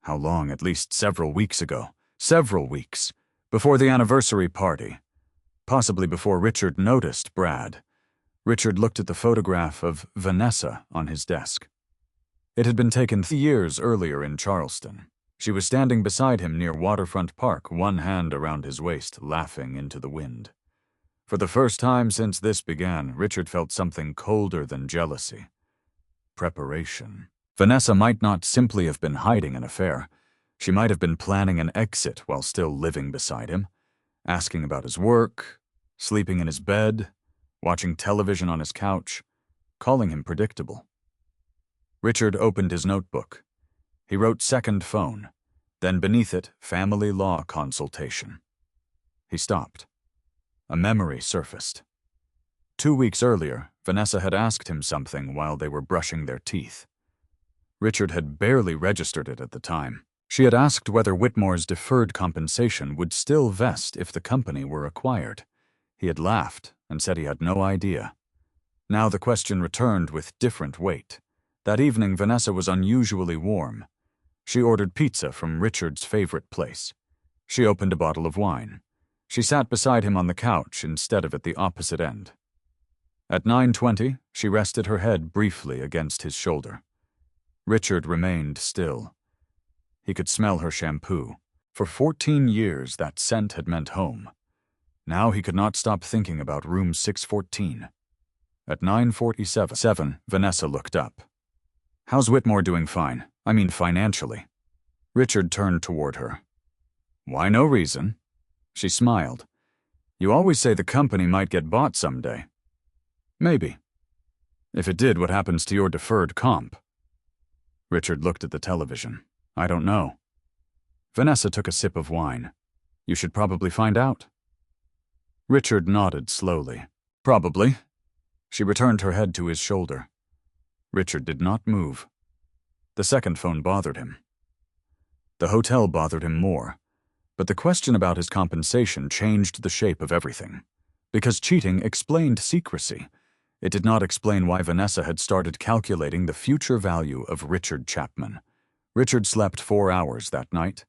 How long? At least several weeks ago. Several weeks. Before the anniversary party. Possibly before Richard noticed Brad. Richard looked at the photograph of Vanessa on his desk. It had been taken 3 years earlier in Charleston. She was standing beside him near Waterfront Park, one hand around his waist, laughing into the wind. For the first time since this began, Richard felt something colder than jealousy. Preparation. Vanessa might not simply have been hiding an affair. She might have been planning an exit while still living beside him, asking about his work, sleeping in his bed, watching television on his couch, calling him predictable. Richard opened his notebook. He wrote second phone, then beneath it, family law consultation. He stopped. A memory surfaced. 2 weeks earlier, Vanessa had asked him something while they were brushing their teeth. Richard had barely registered it at the time. She had asked whether Whitmore's deferred compensation would still vest if the company were acquired. He had laughed and said he had no idea. Now the question returned with different weight. That evening, Vanessa was unusually warm. She ordered pizza from Richard's favorite place. She opened a bottle of wine. She sat beside him on the couch instead of at the opposite end. At 9:20, she rested her head briefly against his shoulder. Richard remained still. He could smell her shampoo. For 14 years, that scent had meant home. Now he could not stop thinking about room 614. At 9:47, Vanessa looked up. How's Whitmore doing? Fine. I mean financially. Richard turned toward her. Why no reason? She smiled. You always say the company might get bought someday. Maybe. If it did, what happens to your deferred comp? Richard looked at the television. I don't know. Vanessa took a sip of wine. You should probably find out. Richard nodded slowly. Probably. She returned her head to his shoulder. Richard did not move. The second phone bothered him. The hotel bothered him more. But the question about his compensation changed the shape of everything. Because cheating explained secrecy. It did not explain why Vanessa had started calculating the future value of Richard Chapman. Richard slept 4 hours that night.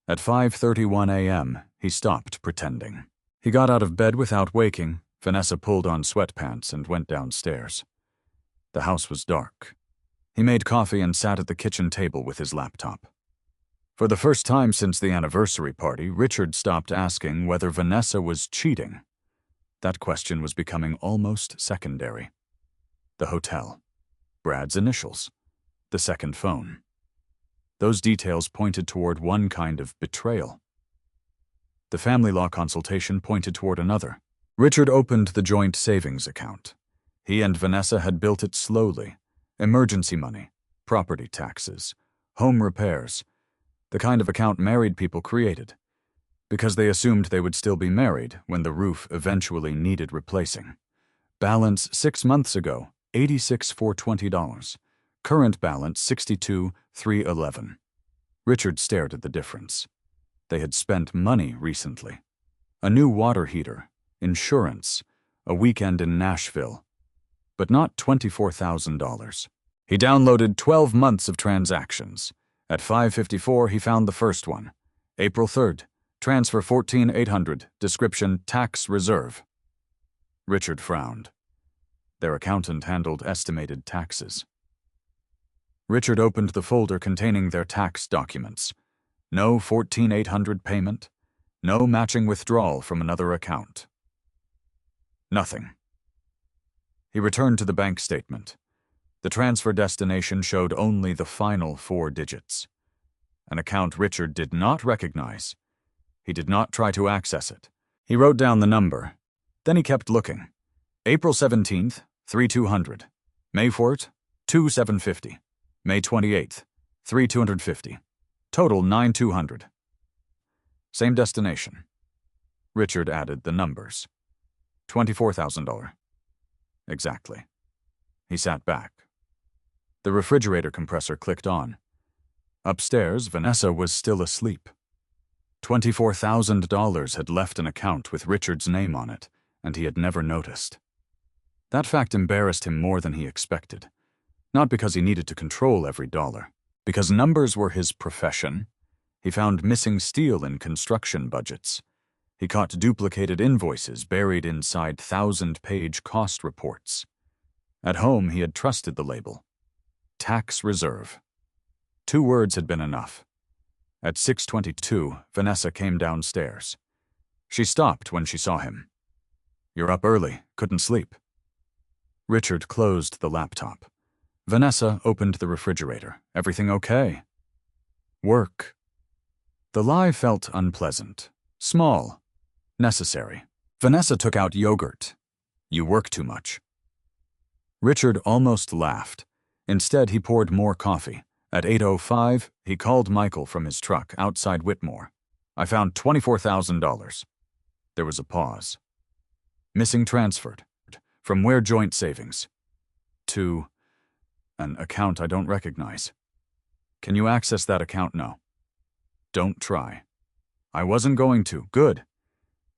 At 5:31 a.m., He stopped pretending. He got out of bed without waking. Vanessa pulled on sweatpants and went downstairs. The house was dark. He made coffee and sat at the kitchen table with his laptop. For the first time since the anniversary party, Richard stopped asking whether Vanessa was cheating. That question was becoming almost secondary. The hotel. Brad's initials. The second phone. Those details pointed toward one kind of betrayal. The family law consultation pointed toward another. Richard opened the joint savings account. He and Vanessa had built it slowly. Emergency money, property taxes, home repairs, the kind of account married people created, because they assumed they would still be married when the roof eventually needed replacing. Balance 6 months ago, $86,420. Current balance, $62,311. Richard stared at the difference. They had spent money recently. A new water heater, insurance, a weekend in Nashville. But not $24,000. He downloaded 12 months of transactions. At 5:54, he found the first one. April 3rd, transfer $14,800, description tax reserve. Richard frowned. Their accountant handled estimated taxes. Richard opened the folder containing their tax documents. No $14,800 payment. No matching withdrawal from another account. Nothing. He returned to the bank statement. The transfer destination showed only the final 4 digits. An account Richard did not recognize. He did not try to access it. He wrote down the number. Then he kept looking. April 17th, 3,200. May 4th, 2,750. May 28th, 3,250. Total 9,200. Same destination. Richard added the numbers. $24,000. Exactly. He sat back. The refrigerator compressor clicked on. Upstairs, Vanessa was still asleep. $24,000 had left an account with Richard's name on it, and he had never noticed. That fact embarrassed him more than he expected. Not because he needed to control every dollar. Because numbers were his profession. He found missing steel in construction budgets. He caught duplicated invoices buried inside 1,000-page cost reports. At home, he had trusted the label. Tax reserve. 2 words had been enough. At 6:22, Vanessa came downstairs. She stopped when she saw him. "You're up early. Couldn't sleep." Richard closed the laptop. Vanessa opened the refrigerator. "Everything okay?" "Work." The lie felt unpleasant. Small. Necessary. Vanessa took out yogurt. "You work too much." Richard almost laughed. Instead, he poured more coffee. At 8:05, he called Michael from his truck outside Whitmore. "I found $24,000. There was a pause. "Missing transferred. From where joint savings?" "To an account I don't recognize." "Can you access that account now?" "Don't try." "I wasn't going to." "Good.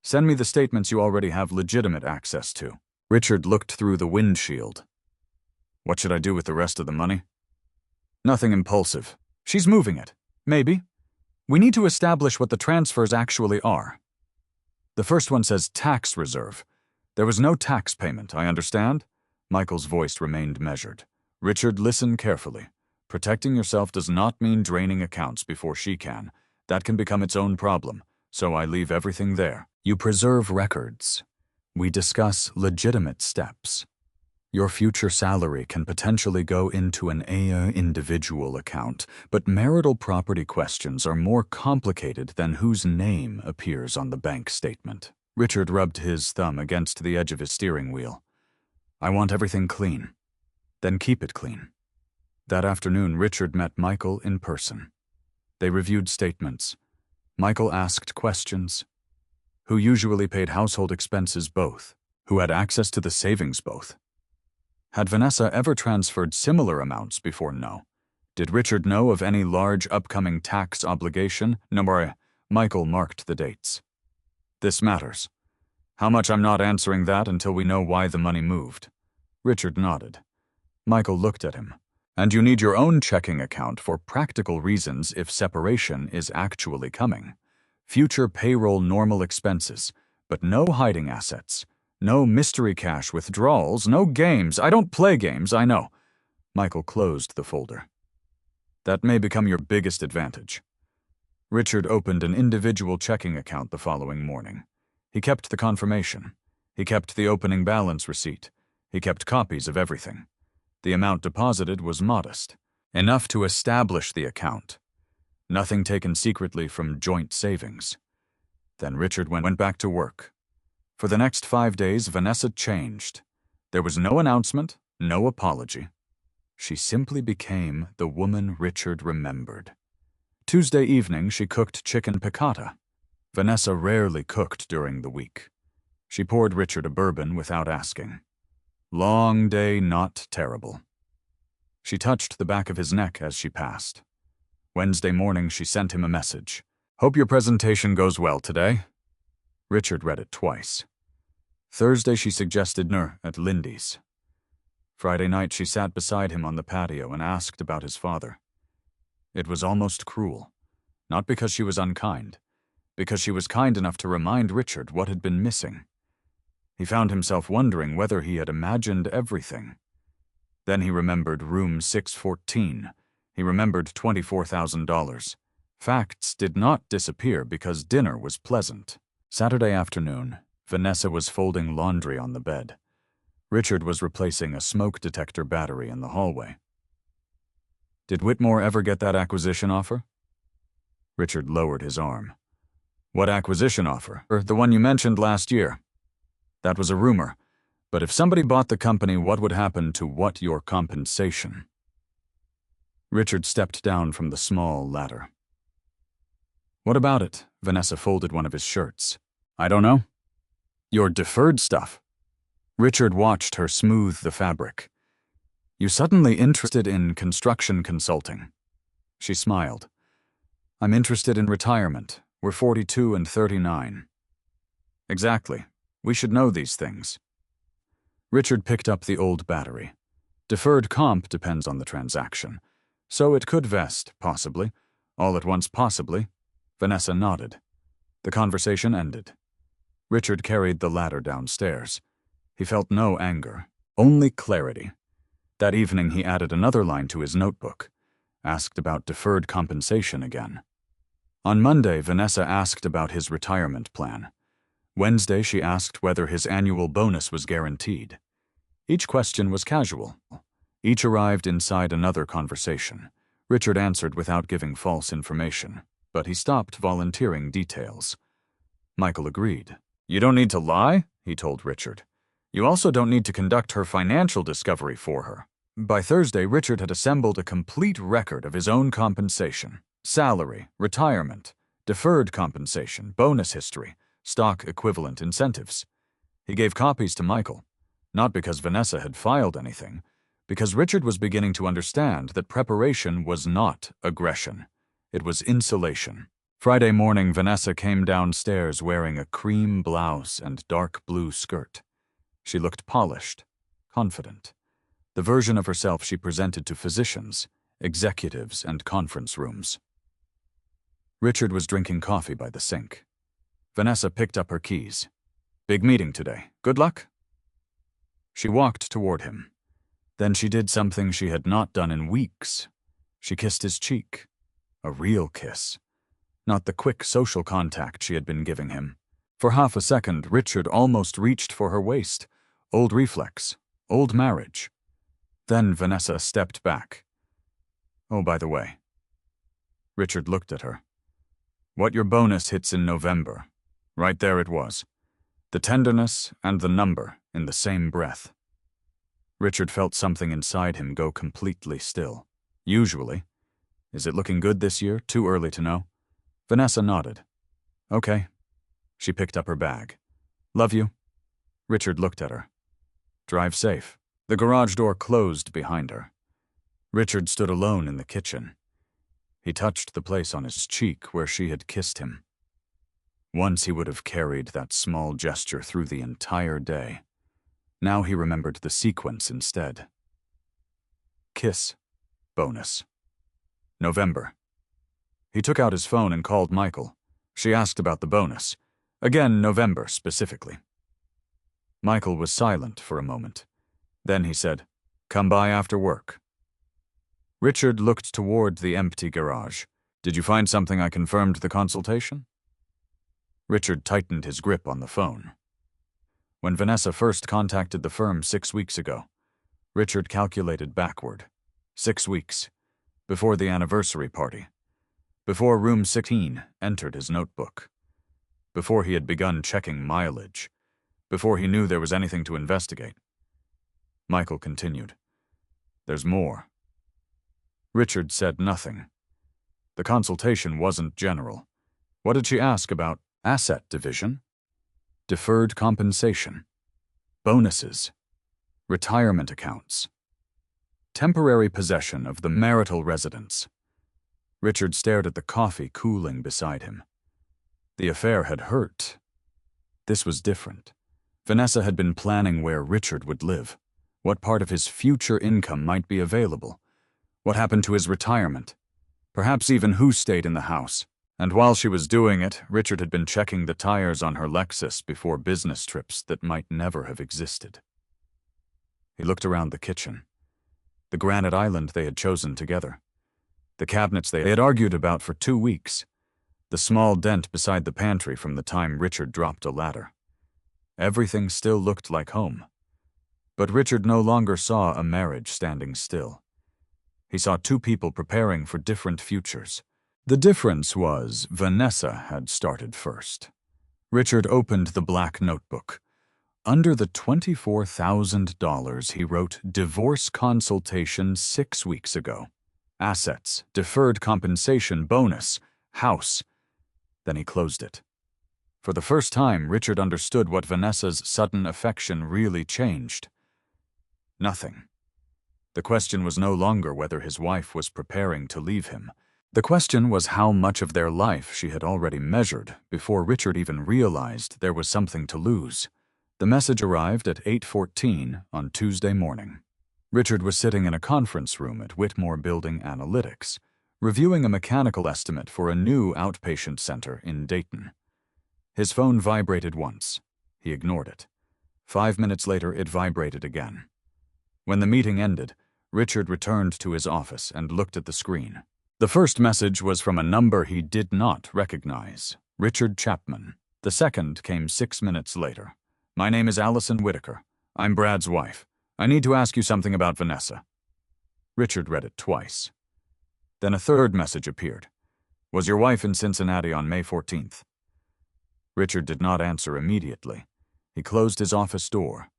Send me the statements you already have legitimate access to." Richard looked through the windshield. "What should I do with the rest of the money?" "Nothing impulsive. She's moving it. Maybe. We need to establish what the transfers actually are. The first one says tax reserve. There was no tax payment, I understand?" Michael's voice remained measured. "Richard, listen carefully. Protecting yourself does not mean draining accounts before she can. That can become its own problem, so I leave everything there. You preserve records. We discuss legitimate steps. Your future salary can potentially go into an individual account, but marital property questions are more complicated than whose name appears on the bank statement." Richard rubbed his thumb against the edge of his steering wheel. "I want everything clean." "Then keep it clean." That afternoon, Richard met Michael in person. They reviewed statements. Michael asked questions. Who usually paid household expenses both? Who had access to the savings both? Had Vanessa ever transferred similar amounts before? No. Did Richard know of any large upcoming tax obligation? No. Michael marked the dates. "This matters. How much? I'm not answering that until we know why the money moved." Richard nodded. Michael looked at him. "And you need your own checking account for practical reasons if separation is actually coming. Future payroll normal expenses, but no hiding assets. No mystery cash withdrawals, no games. I don't play games, I know. Michael closed the folder. That may become your biggest advantage. Richard opened an individual checking account the following morning. He kept the confirmation. He kept the opening balance receipt. He kept copies of everything. The amount deposited was modest, enough to establish the account. Nothing taken secretly from joint savings. Then Richard went back to work. For the next 5 days, Vanessa changed. There was no announcement, no apology. She simply became the woman Richard remembered. Tuesday evening, she cooked chicken piccata. Vanessa rarely cooked during the week. She poured Richard a bourbon without asking. Long day, not terrible. She touched the back of his neck as she passed. Wednesday morning, she sent him a message. Hope your presentation goes well today. Richard read it twice. Thursday, she suggested dinner at Lindy's. Friday night, she sat beside him on the patio and asked about his father. It was almost cruel. Not because she was unkind, because she was kind enough to remind Richard what had been missing. He found himself wondering whether he had imagined everything. Then he remembered room 614. He remembered $24,000. Facts did not disappear because dinner was pleasant. Saturday afternoon, Vanessa was folding laundry on the bed. Richard was replacing a smoke detector battery in the hallway. Did Whitmore ever get that acquisition offer? Richard lowered his arm. What acquisition offer? The one you mentioned last year. That was a rumor. But if somebody bought the company, what would happen to your compensation? Richard stepped down from the small ladder. What about it? Vanessa folded one of his shirts. I don't know. Your deferred stuff. Richard watched her smooth the fabric. You suddenly interested in construction consulting. She smiled. I'm interested in retirement. We're 42 and 39. Exactly. We should know these things. Richard picked up the old battery. Deferred comp depends on the transaction. So it could vest, possibly. All at once, possibly. Vanessa nodded. The conversation ended. Richard carried the ladder downstairs. He felt no anger, only clarity. That evening he added another line to his notebook, asked about deferred compensation again. On Monday, Vanessa asked about his retirement plan. Wednesday, she asked whether his annual bonus was guaranteed. Each question was casual. Each arrived inside another conversation. Richard answered without giving false information, but he stopped volunteering details. Michael agreed. You don't need to lie, he told Richard. You also don't need to conduct her financial discovery for her. By Thursday, Richard had assembled a complete record of his own compensation, salary, retirement, deferred compensation, bonus history, stock equivalent incentives. He gave copies to Michael, not because Vanessa had filed anything, because Richard was beginning to understand that preparation was not aggression. It was insulation. Friday morning, Vanessa came downstairs wearing a cream blouse and dark blue skirt. She looked polished, confident, the version of herself she presented to physicians, executives, and conference rooms. Richard was drinking coffee by the sink. Vanessa picked up her keys. Big meeting today. Good luck? She walked toward him. Then she did something she had not done in weeks. She kissed his cheek. A real kiss. Not the quick social contact she had been giving him. For half a second, Richard almost reached for her waist. Old reflex. Old marriage. Then Vanessa stepped back. Oh, by the way. Richard looked at her. What your bonus hits in November. Right there it was. The tenderness and the number in the same breath. Richard felt something inside him go completely still. Usually. Is it looking good this year? Too early to know. Vanessa nodded. Okay. She picked up her bag. Love you. Richard looked at her. Drive safe. The garage door closed behind her. Richard stood alone in the kitchen. He touched the place on his cheek where she had kissed him. Once he would have carried that small gesture through the entire day. Now he remembered the sequence instead. Kiss. Bonus. November. He took out his phone and called Michael. She asked about the bonus. Again, November specifically. Michael was silent for a moment. Then he said, "Come by after work." Richard looked toward the empty garage. "Did you find something I confirmed the consultation?" Richard tightened his grip on the phone. When Vanessa first contacted the firm 6 weeks ago, Richard calculated backward. 6 weeks. Before the anniversary party. Before room 16 entered his notebook. Before he had begun checking mileage. Before he knew there was anything to investigate. Michael continued, "There's more." Richard said nothing. The consultation wasn't general. What did she ask about? Asset division? Deferred compensation? Bonuses? Retirement accounts? Temporary possession of the marital residence? Richard stared at the coffee cooling beside him. The affair had hurt. This was different. Vanessa had been planning where Richard would live, what part of his future income might be available, what happened to his retirement, perhaps even who stayed in the house. And while she was doing it, Richard had been checking the tires on her Lexus before business trips that might never have existed. He looked around the kitchen. The granite island they had chosen together. The cabinets they had argued about for 2 weeks. The small dent beside the pantry from the time Richard dropped a ladder. Everything still looked like home. But Richard no longer saw a marriage standing still. He saw 2 people preparing for different futures. The difference was Vanessa had started first. Richard opened the black notebook. Under the $24,000, he wrote divorce consultation 6 weeks ago. Assets, deferred compensation, bonus, house. Then he closed it. For the first time, Richard understood what Vanessa's sudden affection really changed. Nothing. The question was no longer whether his wife was preparing to leave him. The question was how much of their life she had already measured before Richard even realized there was something to lose. The message arrived at 8:14 on Tuesday morning. Richard was sitting in a conference room at Whitmore Building Analytics, reviewing a mechanical estimate for a new outpatient center in Dayton. His phone vibrated once. He ignored it. 5 minutes later, it vibrated again. When the meeting ended, Richard returned to his office and looked at the screen. The first message was from a number he did not recognize, Richard Chapman. The second came 6 minutes later. "My name is Allison Whitaker. I'm Brad's wife. I need to ask you something about Vanessa." Richard read it twice. Then a third message appeared. "Was your wife in Cincinnati on May 14th? Richard did not answer immediately. He closed his office door.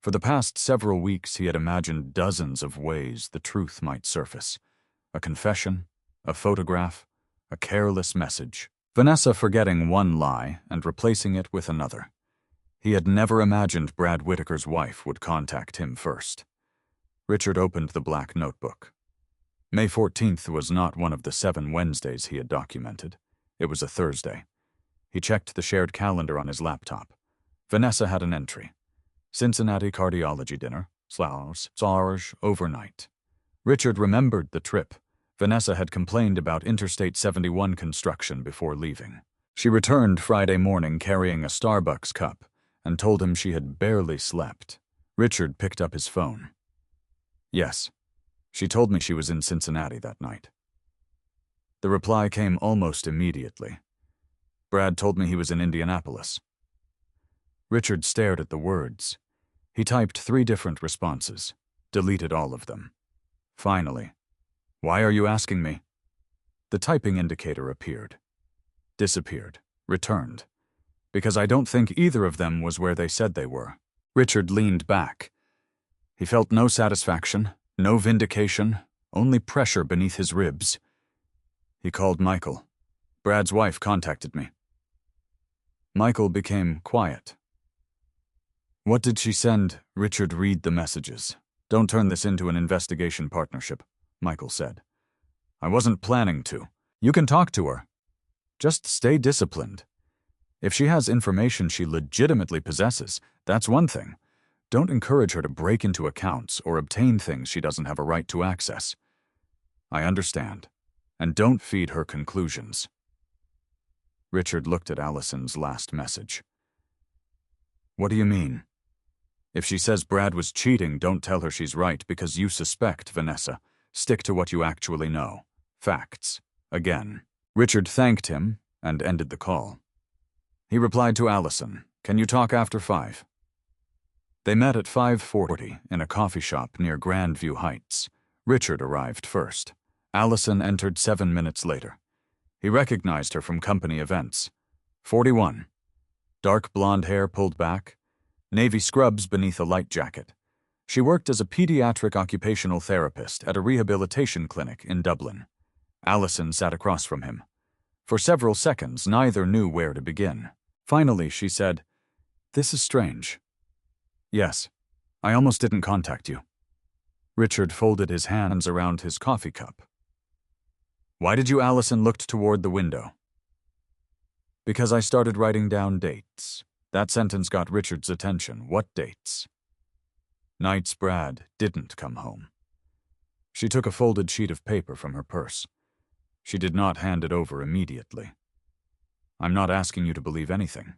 For the past several weeks, he had imagined dozens of ways the truth might surface. A confession, a photograph, a careless message. Vanessa forgetting one lie and replacing it with another. He had never imagined Brad Whitaker's wife would contact him first. Richard opened the black notebook. May 14th was not one of the 7 Wednesdays he had documented. It was a Thursday. He checked the shared calendar on his laptop. Vanessa had an entry. Cincinnati cardiology dinner, / overnight. Richard remembered the trip. Vanessa had complained about Interstate 71 construction before leaving. She returned Friday morning carrying a Starbucks cup and told him she had barely slept. Richard picked up his phone. "Yes, she told me she was in Cincinnati that night." The reply came almost immediately. "Brad told me he was in Indianapolis." Richard stared at the words. He typed 3 different responses, deleted all of them. Finally, "Why are you asking me?" The typing indicator appeared, disappeared, returned. "Because I don't think either of them was where they said they were." Richard leaned back. He felt no satisfaction, no vindication, only pressure beneath his ribs. He called Michael. "Brad's wife contacted me." Michael became quiet. "What did she send?" Richard read the messages. "Don't turn this into an investigation partnership," Michael said. "I wasn't planning to. You can talk to her. Just stay disciplined. If she has information she legitimately possesses, that's one thing. Don't encourage her to break into accounts or obtain things she doesn't have a right to access. I understand. And don't feed her conclusions." Richard looked at Allison's last message. What do you mean? If she says Brad was cheating, don't tell her she's right because you suspect, Vanessa. Stick to what you actually know. Facts. Again. Richard thanked him and ended the call. He replied to Allison, "Can you talk after 5?" They met at 5:40 in a coffee shop near Grandview Heights. Richard arrived first. Allison entered 7 minutes later. He recognized her from company events. 41. Dark blonde hair pulled back, navy scrubs beneath a light jacket. She worked as a pediatric occupational therapist at a rehabilitation clinic in Dublin. Allison sat across from him. For several seconds, neither knew where to begin. Finally, she said, "This is strange." "Yes, I almost didn't contact you." Richard folded his hands around his coffee cup. "Why did you?" Allison looked toward the window. "Because I started writing down dates." That sentence got Richard's attention. What dates? Nights Brad didn't come home. She took a folded sheet of paper from her purse. She did not hand it over immediately. "I'm not asking you to believe anything."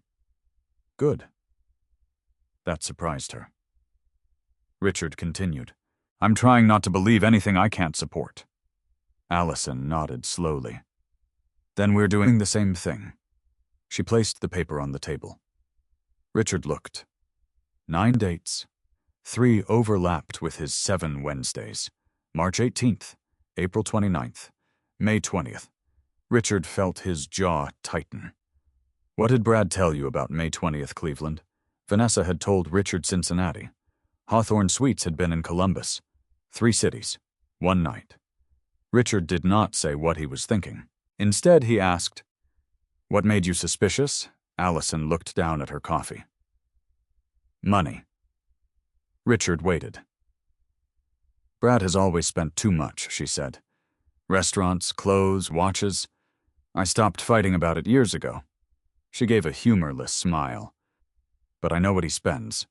"Good." That surprised her. Richard continued, "I'm trying not to believe anything I can't support." Allison nodded slowly. "Then we're doing the same thing." She placed the paper on the table. Richard looked. 9 dates. 3 overlapped with his 7 Wednesdays. March 18th, April 29th, May 20th. Richard felt his jaw tighten. "What did Brad tell you about May 20th, Cleveland?" Vanessa had told Richard Cincinnati. Hawthorne Suites had been in Columbus. 3 cities, 1 night. Richard did not say what he was thinking. Instead, he asked, "What made you suspicious?" Allison looked down at her coffee. "Money." Richard waited. "Brad has always spent too much," she said. "Restaurants, clothes, watches. I stopped fighting about it years ago." She gave a humorless smile. "But I know what he spends."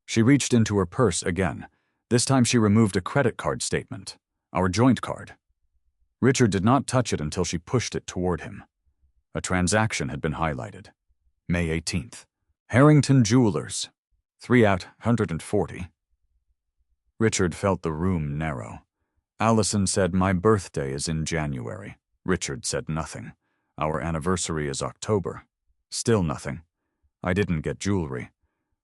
She reached into her purse again. This time she removed a credit card statement, our joint card. Richard did not touch it until she pushed it toward him. A transaction had been highlighted. May 18th. Harrington Jewelers, 3 out 140. Richard felt the room narrow. Allison said, "My birthday is in January." Richard said nothing. "Our anniversary is October." Still nothing. "I didn't get jewelry."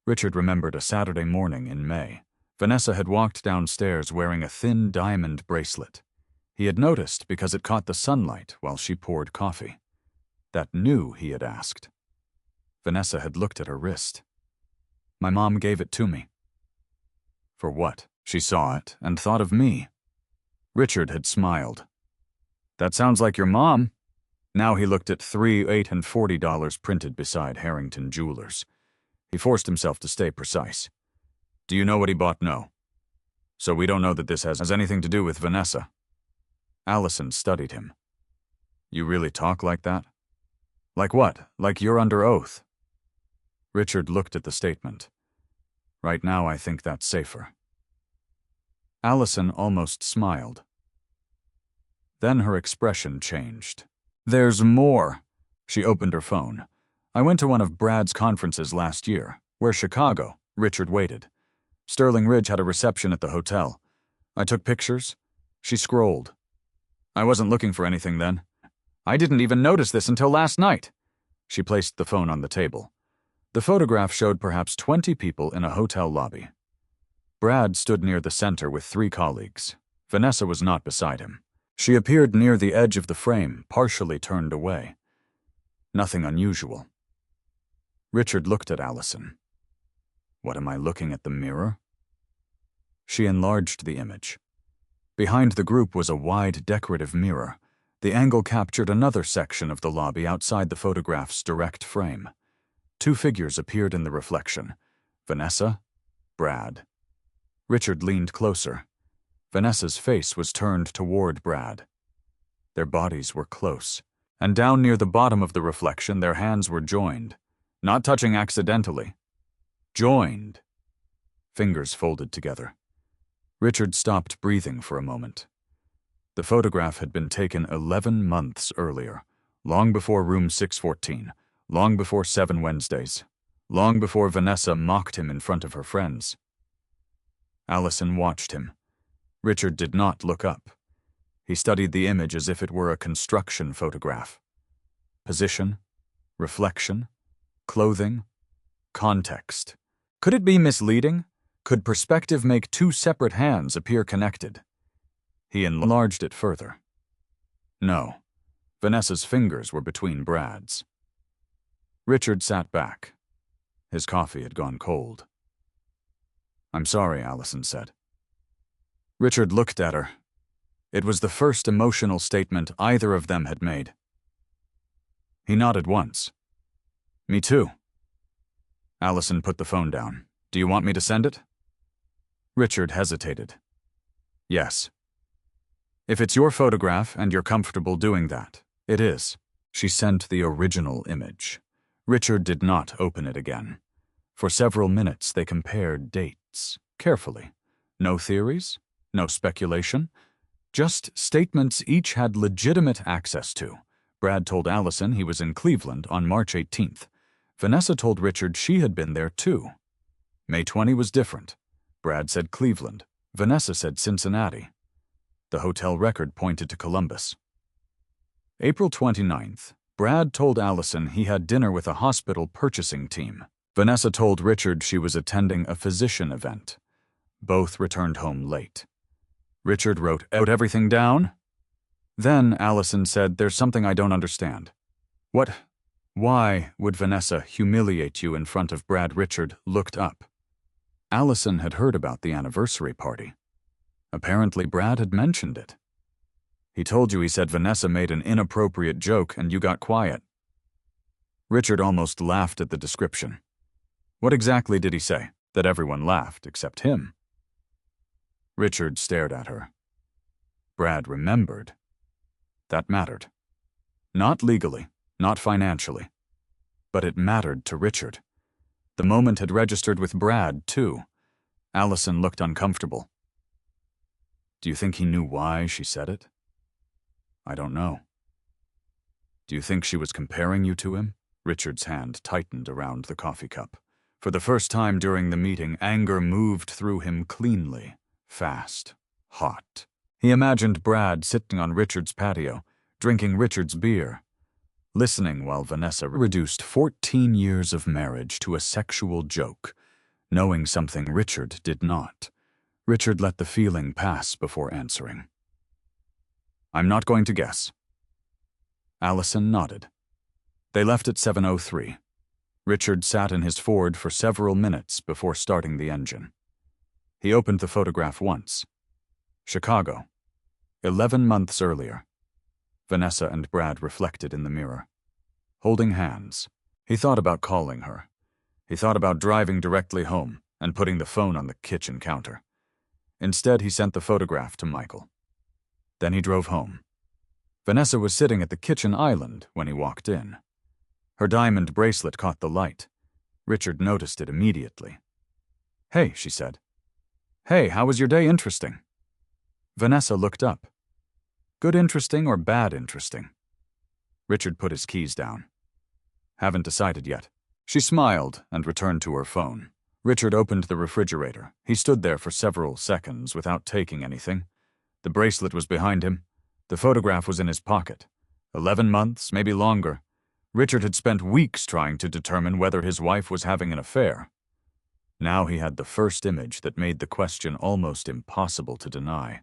Richard remembered a Saturday morning in May. Vanessa had walked downstairs wearing a thin diamond bracelet. He had noticed because it caught the sunlight while she poured coffee. "That new?" he had asked. Vanessa had looked at her wrist. "My mom gave it to me." For what? She saw it and thought of me. Richard had smiled. "That sounds like your mom." Now he looked at $3, $8, and $40 printed beside Harrington Jewelers. He forced himself to stay precise. "Do you know what he bought?" "No." "So we don't know that this has anything to do with Vanessa." Allison studied him. "You really talk like that?" "Like what? Like you're under oath." Richard looked at the statement. "Right now I think that's safer." Allison almost smiled. Then her expression changed. "There's more." She opened her phone. "I went to one of Brad's conferences last year. Where's Chicago?" Richard waited. "Sterling Ridge had a reception at the hotel. I took pictures." She scrolled. "I wasn't looking for anything then. I didn't even notice this until last night." She placed the phone on the table. The photograph showed perhaps 20 people in a hotel lobby. Brad stood near the center with 3 colleagues. Vanessa was not beside him. She appeared near the edge of the frame, partially turned away. Nothing unusual. Richard looked at Allison. "What am I looking at, the mirror?" She enlarged the image. Behind the group was a wide decorative mirror. The angle captured another section of the lobby outside the photograph's direct frame. 2 figures appeared in the reflection. Vanessa, Brad. Richard leaned closer. Vanessa's face was turned toward Brad. Their bodies were close, and down near the bottom of the reflection their hands were joined, not touching accidentally. Joined. Fingers folded together. Richard stopped breathing for a moment. The photograph had been taken 11 months earlier, long before room 614, long before 7 Wednesdays, long before Vanessa mocked him in front of her friends. Allison watched him. Richard did not look up. He studied the image as if it were a construction photograph. Position, reflection, clothing, context. Could it be misleading? Could perspective make two separate hands appear connected? He enlarged it further. No. Vanessa's fingers were between Brad's. Richard sat back. His coffee had gone cold. "I'm sorry," Allison said. Richard looked at her. It was the first emotional statement either of them had made. He nodded once. "Me too." Allison put the phone down. "Do you want me to send it?" Richard hesitated. "Yes." "If it's your photograph and you're comfortable doing that, it is." She sent the original image. Richard did not open it again. For several minutes they compared dates, carefully. No theories, no speculation, just statements each had legitimate access to. Brad told Allison he was in Cleveland on March 18th. Vanessa told Richard she had been there too. May 20 was different. Brad said Cleveland. Vanessa said Cincinnati. The hotel record pointed to Columbus. April 29th, Brad told Allison he had dinner with a hospital purchasing team. Vanessa told Richard she was attending a physician event. Both returned home late. Richard wrote out everything down. Then Allison said, "There's something I don't understand." "What? Why would Vanessa humiliate you in front of Brad?" Richard looked up. Allison had heard about the anniversary party. Apparently Brad had mentioned it. "He told you he said Vanessa made an inappropriate joke and you got quiet." Richard almost laughed at the description. "What exactly did he say?" "That everyone laughed except him." Richard stared at her. Brad remembered. That mattered. Not legally, not financially. But it mattered to Richard. The moment had registered with Brad, too. Allison looked uncomfortable. "Do you think he knew why she said it?" "I don't know." "Do you think she was comparing you to him?" Richard's hand tightened around the coffee cup. For the first time during the meeting, anger moved through him cleanly, fast, hot. He imagined Brad sitting on Richard's patio, drinking Richard's beer, listening while Vanessa reduced 14 years of marriage to a sexual joke, knowing something Richard did not. Richard let the feeling pass before answering. "I'm not going to guess." Allison nodded. They left at 7:03. Richard sat in his Ford for several minutes before starting the engine. He opened the photograph once. Chicago. 11 months earlier. Vanessa and Brad reflected in the mirror. Holding hands. He thought about calling her. He thought about driving directly home and putting the phone on the kitchen counter. Instead, he sent the photograph to Michael. Then he drove home. Vanessa was sitting at the kitchen island when he walked in. Her diamond bracelet caught the light. Richard noticed it immediately. "Hey," she said. "Hey, how was your day? Interesting." Vanessa looked up. "Good interesting or bad interesting?" Richard put his keys down. "Haven't decided yet." She smiled and returned to her phone. Richard opened the refrigerator. He stood there for several seconds without taking anything. The bracelet was behind him. The photograph was in his pocket. 11 months, maybe longer. Richard had spent weeks trying to determine whether his wife was having an affair. Now he had the first image that made the question almost impossible to deny.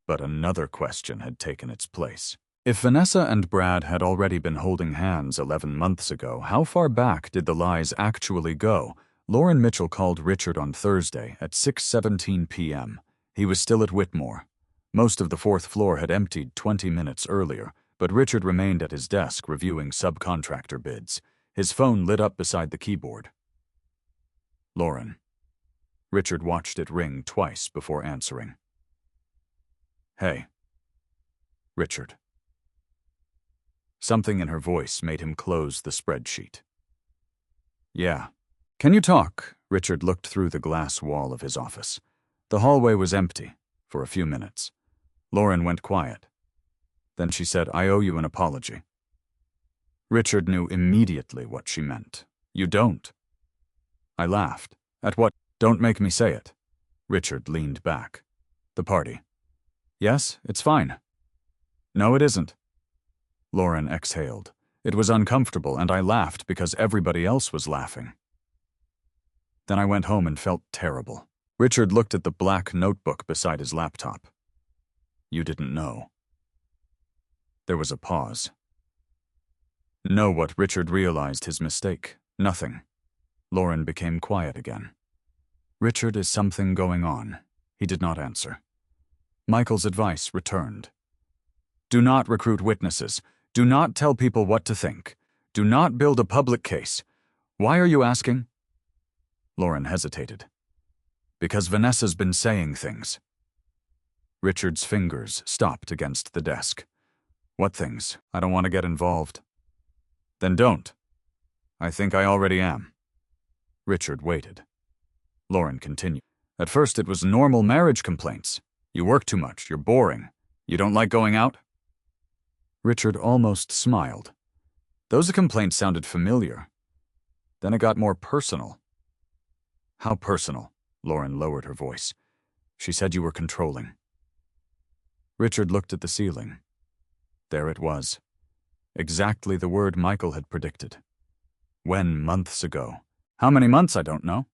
But another question had taken its place. If Vanessa and Brad had already been holding hands 11 months ago, how far back did the lies actually go? Lauren Mitchell called Richard on Thursday at 6:17 p.m. He was still at Whitmore. Most of the fourth floor had emptied 20 minutes earlier, but Richard remained at his desk reviewing subcontractor bids. His phone lit up beside the keyboard. Lauren. Richard watched it ring twice before answering. "Hey." Richard. Something in her voice made him close the spreadsheet. "Yeah." "Can you talk?" Richard looked through the glass wall of his office. The hallway was empty for a few minutes. Lauren went quiet. Then she said, "I owe you an apology." Richard knew immediately what she meant. You don't. I laughed. At what? Don't make me say it. Richard leaned back. The party. Yes, it's fine. No, it isn't. Lauren exhaled. It was uncomfortable, and I laughed because everybody else was laughing. Then I went home and felt terrible. Richard looked at the black notebook beside his laptop. You didn't know. There was a pause. Know what Richard realized his mistake? Nothing. Lauren became quiet again. Richard, is something going on? He did not answer. Michael's advice returned. Do not recruit witnesses. Do not tell people what to think. Do not build a public case. Why are you asking? Lauren hesitated. Because Vanessa's been saying things. Richard's fingers stopped against the desk. What things? I don't want to get involved. Then don't. I think I already am. Richard waited. Lauren continued. At first it was normal marriage complaints. You work too much, you're boring. You don't like going out? Richard almost smiled. Those complaints sounded familiar. Then it got more personal. How personal? Lauren lowered her voice. She said you were controlling. Richard looked at the ceiling. There it was. Exactly the word Michael had predicted. When months ago. How many months, I don't know.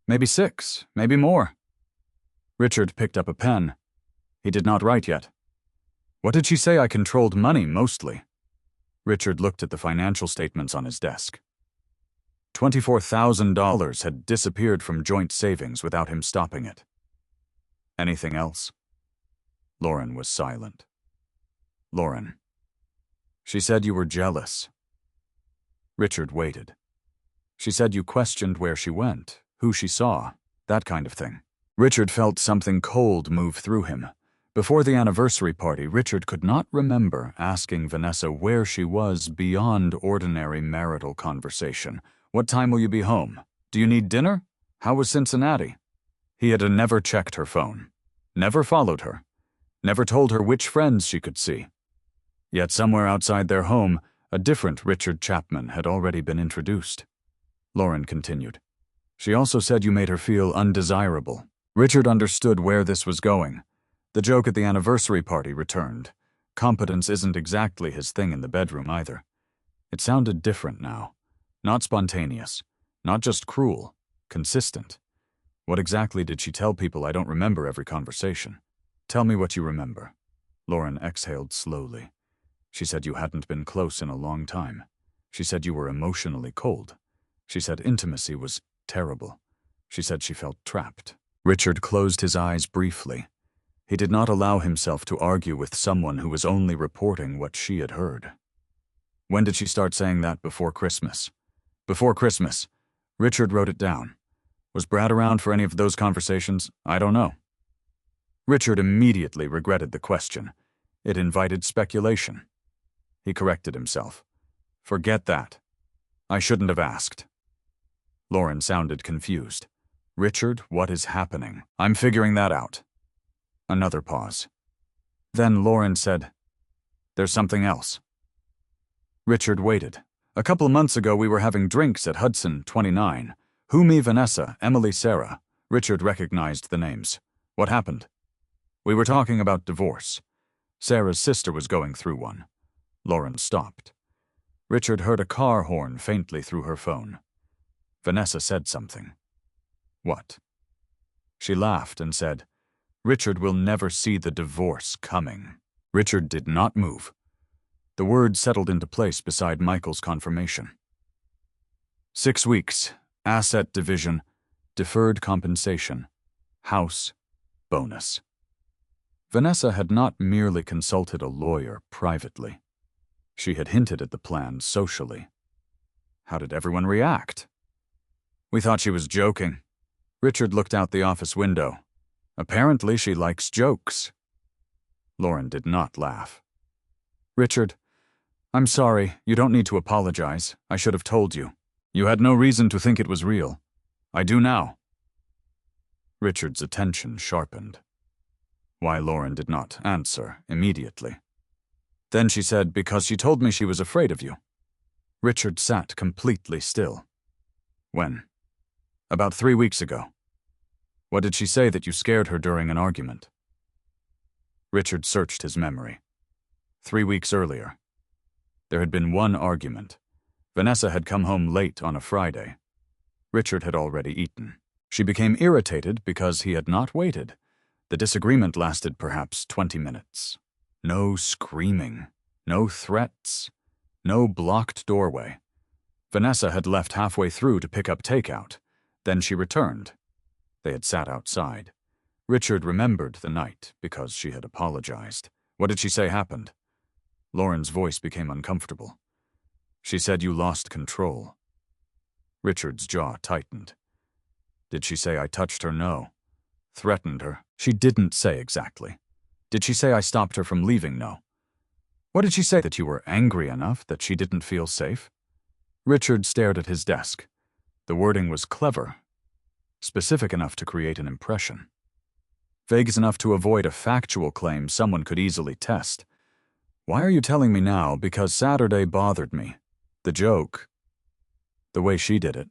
Maybe 6, maybe more. Richard picked up a pen. He did not write yet. What did she say? I controlled money, mostly. Richard looked at the financial statements on his desk. $24,000 had disappeared from joint savings without him stopping it. Anything else? Lauren was silent. Lauren. She said you were jealous. Richard waited. She said you questioned where she went, who she saw, that kind of thing. Richard felt something cold move through him. Before the anniversary party, Richard could not remember asking Vanessa where she was beyond ordinary marital conversation. What time will you be home? Do you need dinner? How was Cincinnati? He had never checked her phone, never followed her, never told her which friends she could see. Yet somewhere outside their home, a different Richard Chapman had already been introduced. Lauren continued. She also said you made her feel undesirable. Richard understood where this was going. The joke at the anniversary party returned. Competence isn't exactly his thing in the bedroom either. It sounded different now. Not spontaneous. Not just cruel. Consistent. What exactly did she tell people? I don't remember every conversation. Tell me what you remember. Lauren exhaled slowly. She said you hadn't been close in a long time. She said you were emotionally cold. She said intimacy was terrible. She said she felt trapped. Richard closed his eyes briefly. He did not allow himself to argue with someone who was only reporting what she had heard. When did she start saying that? Before Christmas? Before Christmas. Richard wrote it down. Was Brad around for any of those conversations? I don't know. Richard immediately regretted the question. It invited speculation. He corrected himself. Forget that. I shouldn't have asked. Lauren sounded confused. Richard, what is happening? I'm figuring that out. Another pause. Then Lauren said, There's something else. Richard waited. A couple months ago we were having drinks at Hudson 29. Who, me, Vanessa, Emily, Sarah. Richard recognized the names. What happened? We were talking about divorce. Sarah's sister was going through one. Lauren stopped. Richard heard a car horn faintly through her phone. Vanessa said something. What? She laughed and said, Richard will never see the divorce coming. Richard did not move. The words settled into place beside Michael's confirmation. 6 weeks, asset division, deferred compensation, house, bonus. Vanessa had not merely consulted a lawyer privately. She had hinted at the plan socially. How did everyone react? We thought she was joking. Richard looked out the office window. Apparently she likes jokes. Lauren did not laugh. Richard, I'm sorry. You don't need to apologize. I should have told you. You had no reason to think it was real. I do now. Richard's attention sharpened. Why Lauren did not answer immediately. Then she said, because she told me she was afraid of you. Richard sat completely still. When? About 3 weeks ago. What did she say that you scared her during an argument? Richard searched his memory. 3 weeks earlier. There had been one argument. Vanessa had come home late on a Friday. Richard had already eaten. She became irritated because he had not waited. The disagreement lasted perhaps 20 minutes. No screaming, no threats, no blocked doorway. Vanessa had left halfway through to pick up takeout. Then she returned. They had sat outside. Richard remembered the night because she had apologized. What did she say happened? Lauren's voice became uncomfortable. She said you lost control. Richard's jaw tightened. Did she say I touched her? No. Threatened her? She didn't say exactly. Did she say I stopped her from leaving? No. What did she say? That you were angry enough that she didn't feel safe? Richard stared at his desk. The wording was clever, specific enough to create an impression, vague enough to avoid a factual claim someone could easily test. Why are you telling me now? Because Saturday bothered me. The joke. The way she did it.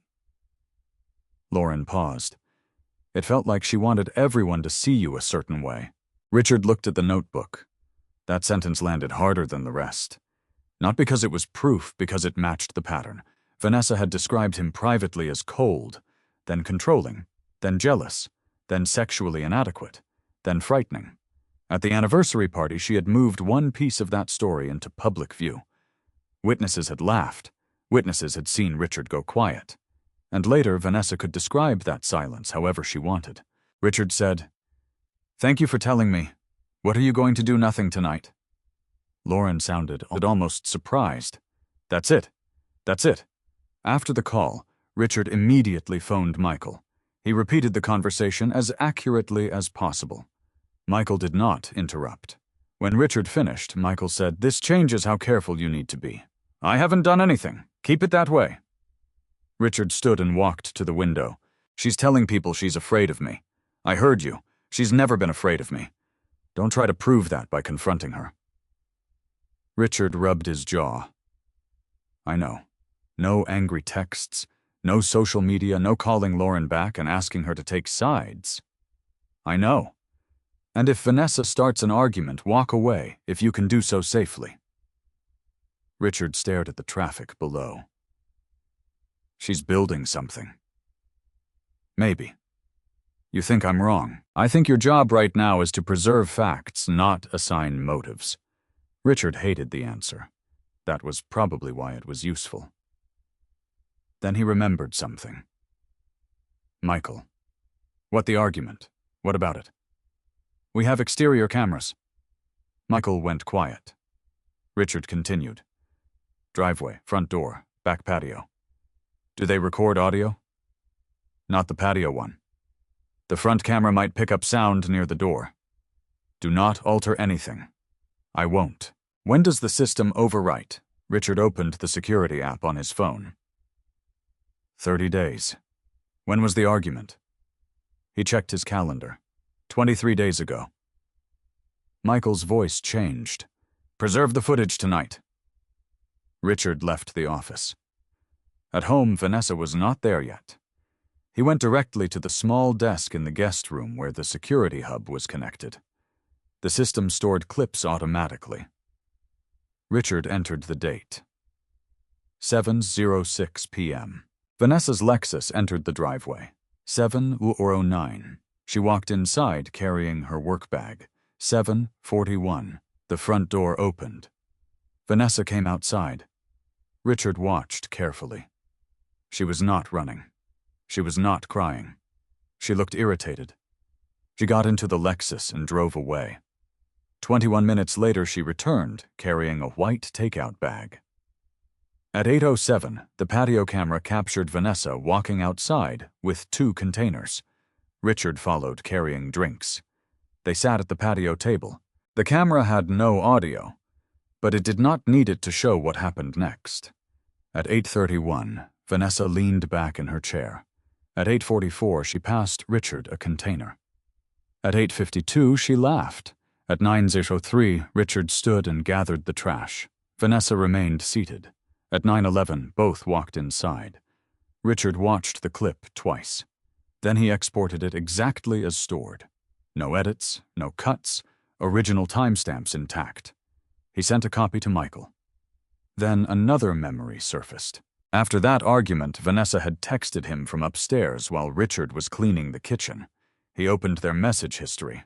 Lauren paused. It felt like she wanted everyone to see you a certain way. Richard looked at the notebook. That sentence landed harder than the rest. Not because it was proof, because it matched the pattern. Vanessa had described him privately as cold, then controlling, then jealous, then sexually inadequate, then frightening. At the anniversary party, she had moved one piece of that story into public view. Witnesses had laughed. Witnesses had seen Richard go quiet. And later, Vanessa could describe that silence however she wanted. Richard said, "Thank you for telling me. What are you going to do? Nothing tonight?" Lauren sounded almost surprised. That's it. That's it. After the call, Richard immediately phoned Michael. He repeated the conversation as accurately as possible. Michael did not interrupt. When Richard finished, Michael said, "This changes how careful you need to be. I haven't done anything. Keep it that way." Richard stood and walked to the window. "She's telling people she's afraid of me. I heard you. She's never been afraid of me. Don't try to prove that by confronting her." Richard rubbed his jaw. "I know. No angry texts, no social media, no calling Lauren back and asking her to take sides. I know. And if Vanessa starts an argument, walk away if you can do so safely." Richard stared at the traffic below. "She's building something." "Maybe. You think I'm wrong. I think your job right now is to preserve facts, not assign motives." Richard hated the answer. That was probably why it was useful. Then he remembered something. "Michael. What the argument? What about it?" "We have exterior cameras." Michael went quiet. Richard continued. "Driveway, front door, back patio. Do they record audio?" "Not the patio one. The front camera might pick up sound near the door. Do not alter anything." "I won't." "When does the system overwrite?" Richard opened the security app on his phone. 30 days. When was the argument? He checked his calendar. 23 days ago. Michael's voice changed. "Preserve the footage tonight." Richard left the office. At home, Vanessa was not there yet. He went directly to the small desk in the guest room where the security hub was connected. The system stored clips automatically. Richard entered the date. 7:06 p.m. Vanessa's Lexus entered the driveway. 7:09. She walked inside carrying her work bag. 7:41. The front door opened. Vanessa came outside. Richard watched carefully. She was not running. She was not crying. She looked irritated. She got into the Lexus and drove away. 21 minutes later, she returned, carrying a white takeout bag. At 8:07, the patio camera captured Vanessa walking outside with 2 containers. Richard followed, carrying drinks. They sat at the patio table. The camera had no audio, but it did not need it to show what happened next. At 8:31, Vanessa leaned back in her chair. At 8:44, she passed Richard a container. At 8:52, she laughed. At 9:03, Richard stood and gathered the trash. Vanessa remained seated. At 9:11, both walked inside. Richard watched the clip twice. Then he exported it exactly as stored. No edits, no cuts, original timestamps intact. He sent a copy to Michael. Then another memory surfaced. After that argument, Vanessa had texted him from upstairs while Richard was cleaning the kitchen. He opened their message history.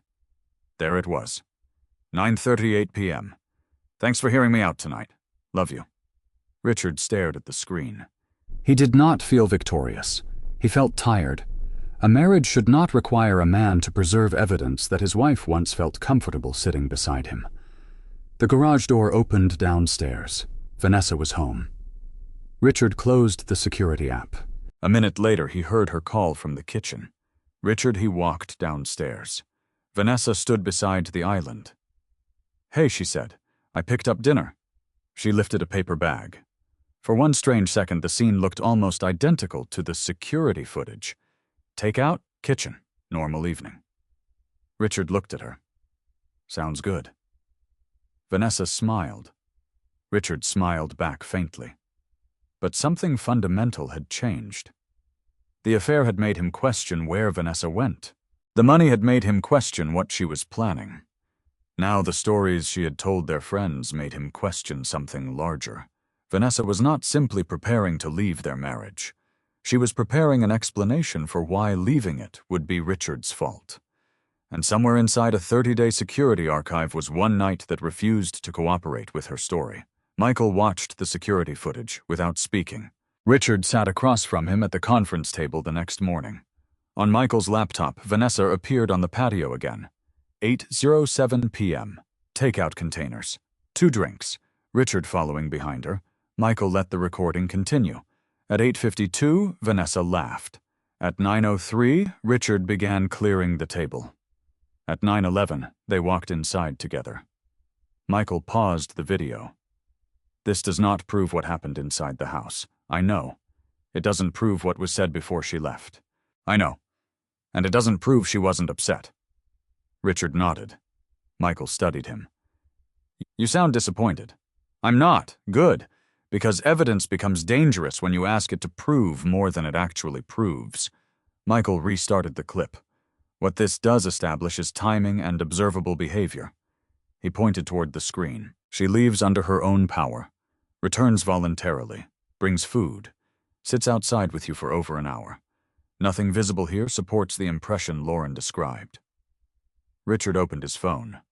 There it was. 9:38 p.m. Thanks for hearing me out tonight. Love you. Richard stared at the screen. He did not feel victorious. He felt tired. A marriage should not require a man to preserve evidence that his wife once felt comfortable sitting beside him. The garage door opened downstairs. Vanessa was home. Richard closed the security app. A minute later, he heard her call from the kitchen. Richard, he walked downstairs. Vanessa stood beside the island. "Hey," she said. "I picked up dinner." She lifted a paper bag. For one strange second, the scene looked almost identical to the security footage. Takeout, kitchen, normal evening. Richard looked at her. "Sounds good." Vanessa smiled. Richard smiled back faintly. But something fundamental had changed. The affair had made him question where Vanessa went. The money had made him question what she was planning. Now the stories she had told their friends made him question something larger. Vanessa was not simply preparing to leave their marriage. She was preparing an explanation for why leaving it would be Richard's fault. And somewhere inside a 30-day security archive was one night that refused to cooperate with her story. Michael watched the security footage without speaking. Richard sat across from him at the conference table the next morning. On Michael's laptop, Vanessa appeared on the patio again. 8:07 p.m. Takeout containers. 2 drinks. Richard following behind her. Michael let the recording continue. At 8:52, Vanessa laughed. At 9:03, Richard began clearing the table. At 9:11, they walked inside together. Michael paused the video. "This does not prove what happened inside the house. I know. It doesn't prove what was said before she left. I know. And it doesn't prove she wasn't upset." Richard nodded. Michael studied him. "You sound disappointed." "I'm not. Good. Because evidence becomes dangerous when you ask it to prove more than it actually proves." Michael restarted the clip. "What this does establish is timing and observable behavior." He pointed toward the screen. "She leaves under her own power, returns voluntarily, brings food, sits outside with you for over an hour. Nothing visible here supports the impression Lauren described." Richard opened his phone.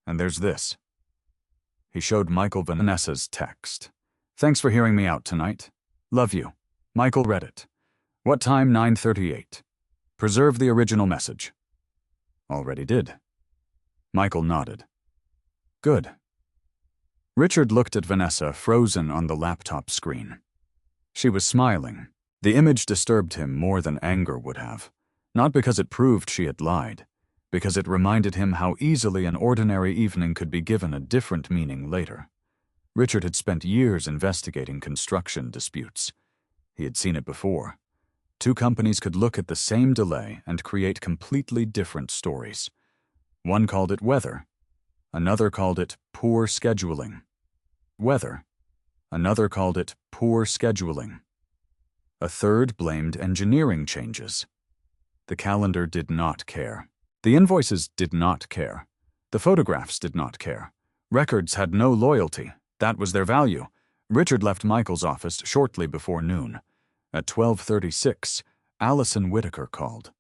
"And there's this." He showed Michael Vanessa's text. "Thanks for hearing me out tonight. Love you." Michael read it. "What time? 9:38. Preserve the original message." "Already did." Michael nodded. "Good." Richard looked at Vanessa, frozen on the laptop screen. She was smiling. The image disturbed him more than anger would have. Not because it proved she had lied, because it reminded him how easily an ordinary evening could be given a different meaning later. Richard had spent years investigating construction disputes. He had seen it before. 2 companies could look at the same delay and create completely different stories. One called it weather. Another called it poor scheduling. Weather. Another called it poor scheduling. A third blamed engineering changes. The calendar did not care. The invoices did not care. The photographs did not care. Records had no loyalty. That was their value. Richard left Michael's office shortly before noon. At 12:36, Allison Whitaker called.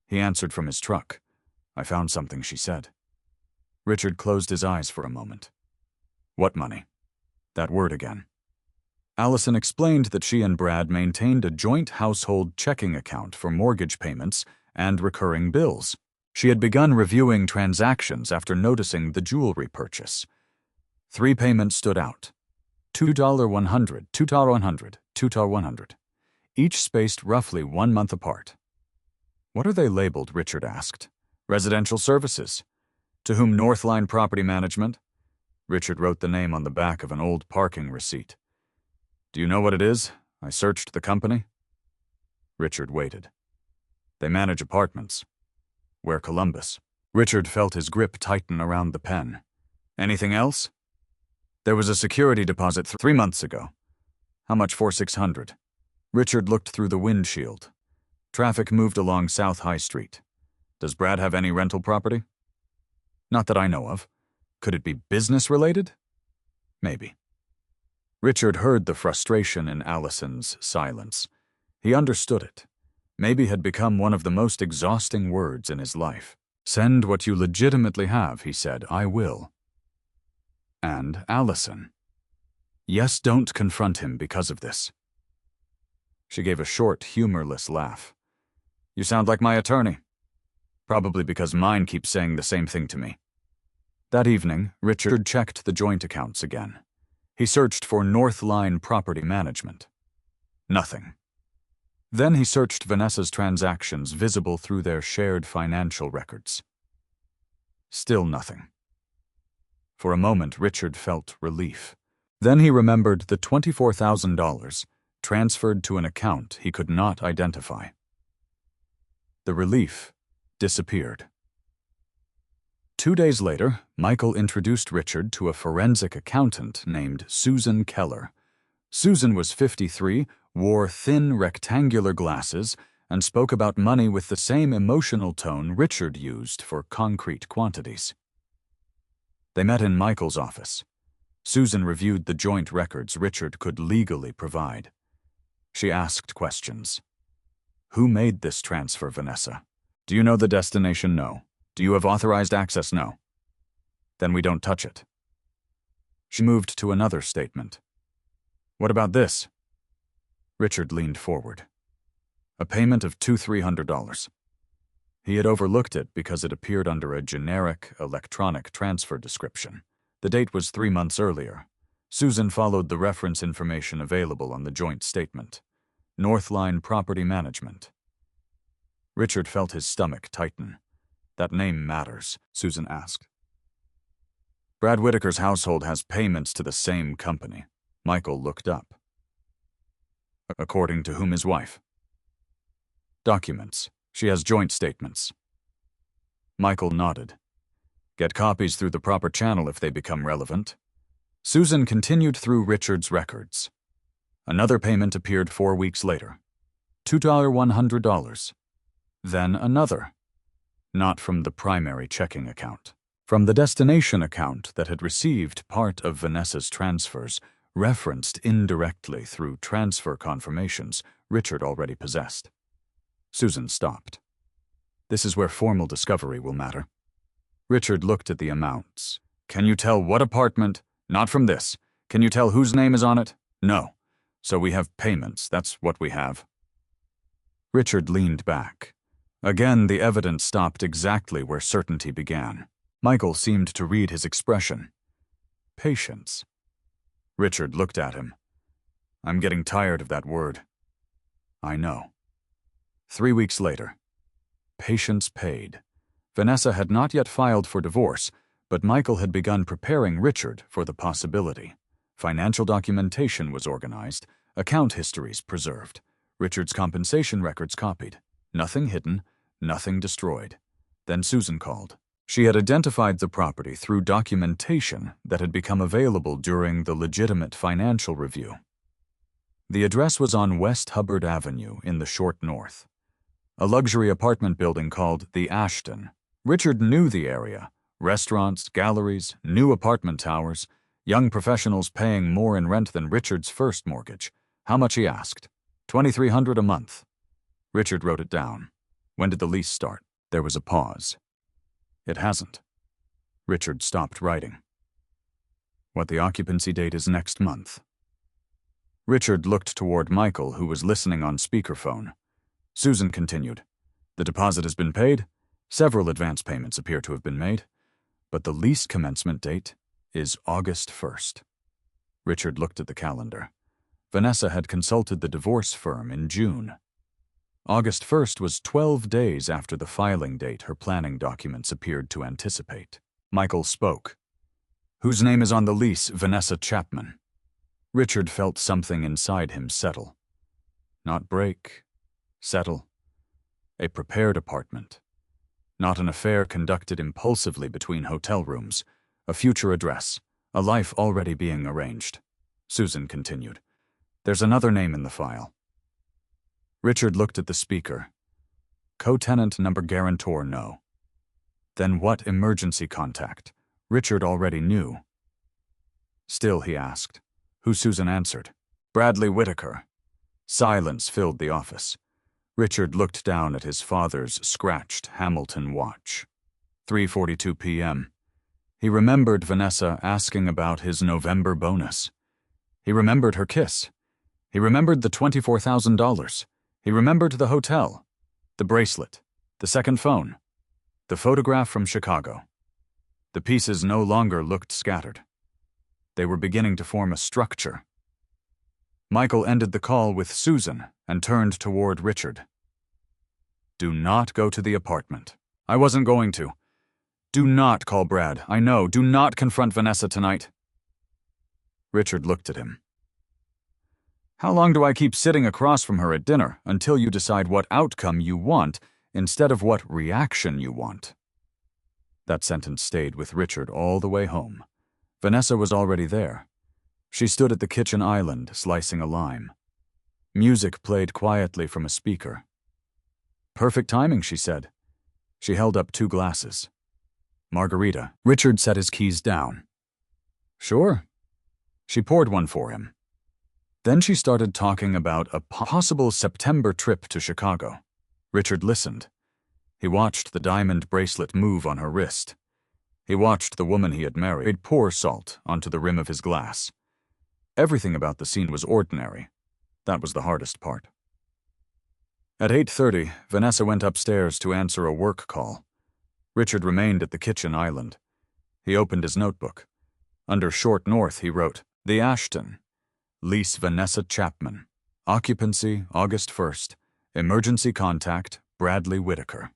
He answered from his truck. "I found something," she said. Richard closed his eyes for a moment. "What money?" That word again. Allison explained that she and Brad maintained a joint household checking account for mortgage payments and recurring bills. She had begun reviewing transactions after noticing the jewelry purchase. 3 payments stood out. $2.100, $2.100, $2.100. Each spaced roughly 1 month apart. "What are they labeled?" Richard asked. "Residential services." "To whom Northline Property Management?" Richard wrote the name on the back of an old parking receipt. "Do you know what it is? I searched the company." Richard waited. "They manage apartments. We're Columbus." Richard felt his grip tighten around the pen. "Anything else?" "There was a security deposit 3 months ago. How much for 600? Richard looked through the windshield. Traffic moved along South High Street. Does Brad have any rental property? Not that I know of. Could it be business-related? Maybe. Richard heard the frustration in Allison's silence. He understood it. Maybe had become one of the most exhausting words in his life. Send what you legitimately have, he said. I will. And Allison. Yes, don't confront him because of this. She gave a short, humorless laugh. You sound like my attorney. Probably because mine keeps saying the same thing to me. That evening, Richard checked the joint accounts again. He searched for Northline Property Management. Nothing. Then he searched Vanessa's transactions visible through their shared financial records. Still nothing. For a moment, Richard felt relief. Then he remembered the $24,000 transferred to an account he could not identify. The relief disappeared. 2 days later, Michael introduced Richard to a forensic accountant named Susan Keller. Susan was 53, wore thin rectangular glasses, and spoke about money with the same emotional tone Richard used for concrete quantities. They met in Michael's office. Susan reviewed the joint records Richard could legally provide. She asked questions. Who made this transfer, Vanessa? Do you know the destination? No. Do you have authorized access? No. Then we don't touch it. She moved to another statement. What about this? Richard leaned forward. A payment of $200-300. He had overlooked it because it appeared under a generic electronic transfer description. The date was 3 months earlier. Susan followed the reference information available on the joint statement. Northline Property Management. Richard felt his stomach tighten. That name matters, Susan asked. Brad Whitaker's household has payments to the same company. Michael looked up. According to whom, his wife? Documents. She has joint statements. Michael nodded. Get copies through the proper channel if they become relevant. Susan continued through Richard's records. Another payment appeared 4 weeks later. $100. Then another. Not from the primary checking account. From the destination account that had received part of Vanessa's transfers, referenced indirectly through transfer confirmations Richard already possessed. Susan stopped. This is where formal discovery will matter. Richard looked at the amounts. Can you tell what apartment? Not from this. Can you tell whose name is on it? No. So we have payments. That's what we have. Richard leaned back. Again, the evidence stopped exactly where certainty began. Michael seemed to read his expression. Patience. Richard looked at him. I'm getting tired of that word. I know. 3 weeks later. Patience paid. Vanessa had not yet filed for divorce, but Michael had begun preparing Richard for the possibility. Financial documentation was organized, account histories preserved, Richard's compensation records copied. Nothing hidden, nothing destroyed. Then Susan called. She had identified the property through documentation that had become available during the legitimate financial review. The address was on West Hubbard Avenue in the short north. A luxury apartment building called the Ashton. Richard knew the area. Restaurants, galleries, new apartment towers, young professionals paying more in rent than Richard's first mortgage. How much he asked? $2,300 a month. Richard wrote it down. When did the lease start? There was a pause. It hasn't. Richard stopped writing. What the occupancy date is next month. Richard looked toward Michael, who was listening on speakerphone. Susan continued. The deposit has been paid. Several advance payments appear to have been made. But the lease commencement date is August 1st. Richard looked at the calendar. Vanessa had consulted the divorce firm in June. August 1st was 12 days after the filing date her planning documents appeared to anticipate. Michael spoke. Whose name is on the lease? Vanessa Chapman. Richard felt something inside him settle. Not break. Settle. A prepared apartment. Not an affair conducted impulsively between hotel rooms. A future address. A life already being arranged. Susan continued. There's another name in the file. Richard looked at the speaker. Co-tenant number guarantor, no. Then what emergency contact? Richard already knew. Still, he asked. Who Susan answered. Bradley Whitaker. Silence filled the office. Richard looked down at his father's scratched Hamilton watch. 3:42 p.m. He remembered Vanessa asking about his November bonus. He remembered her kiss. He remembered the $24,000. He remembered the hotel, the bracelet, the second phone, the photograph from Chicago. The pieces no longer looked scattered. They were beginning to form a structure. Michael ended the call with Susan and turned toward Richard. Do not go to the apartment. I wasn't going to. Do not call Brad. I know. Do not confront Vanessa tonight. Richard looked at him. How long do I keep sitting across from her at dinner until you decide what outcome you want instead of what reaction you want? That sentence stayed with Richard all the way home. Vanessa was already there. She stood at the kitchen island, slicing a lime. Music played quietly from a speaker. Perfect timing, she said. She held up 2 glasses. Margarita. Richard set his keys down. Sure. She poured one for him. Then she started talking about a possible September trip to Chicago. Richard listened. He watched the diamond bracelet move on her wrist. He watched the woman he had married pour salt onto the rim of his glass. Everything about the scene was ordinary. That was the hardest part. At 8:30, Vanessa went upstairs to answer a work call. Richard remained at the kitchen island. He opened his notebook. Under Short North, he wrote, The Ashton. Lease Vanessa Chapman. Occupancy, August 1st. Emergency contact, Bradley Whitaker.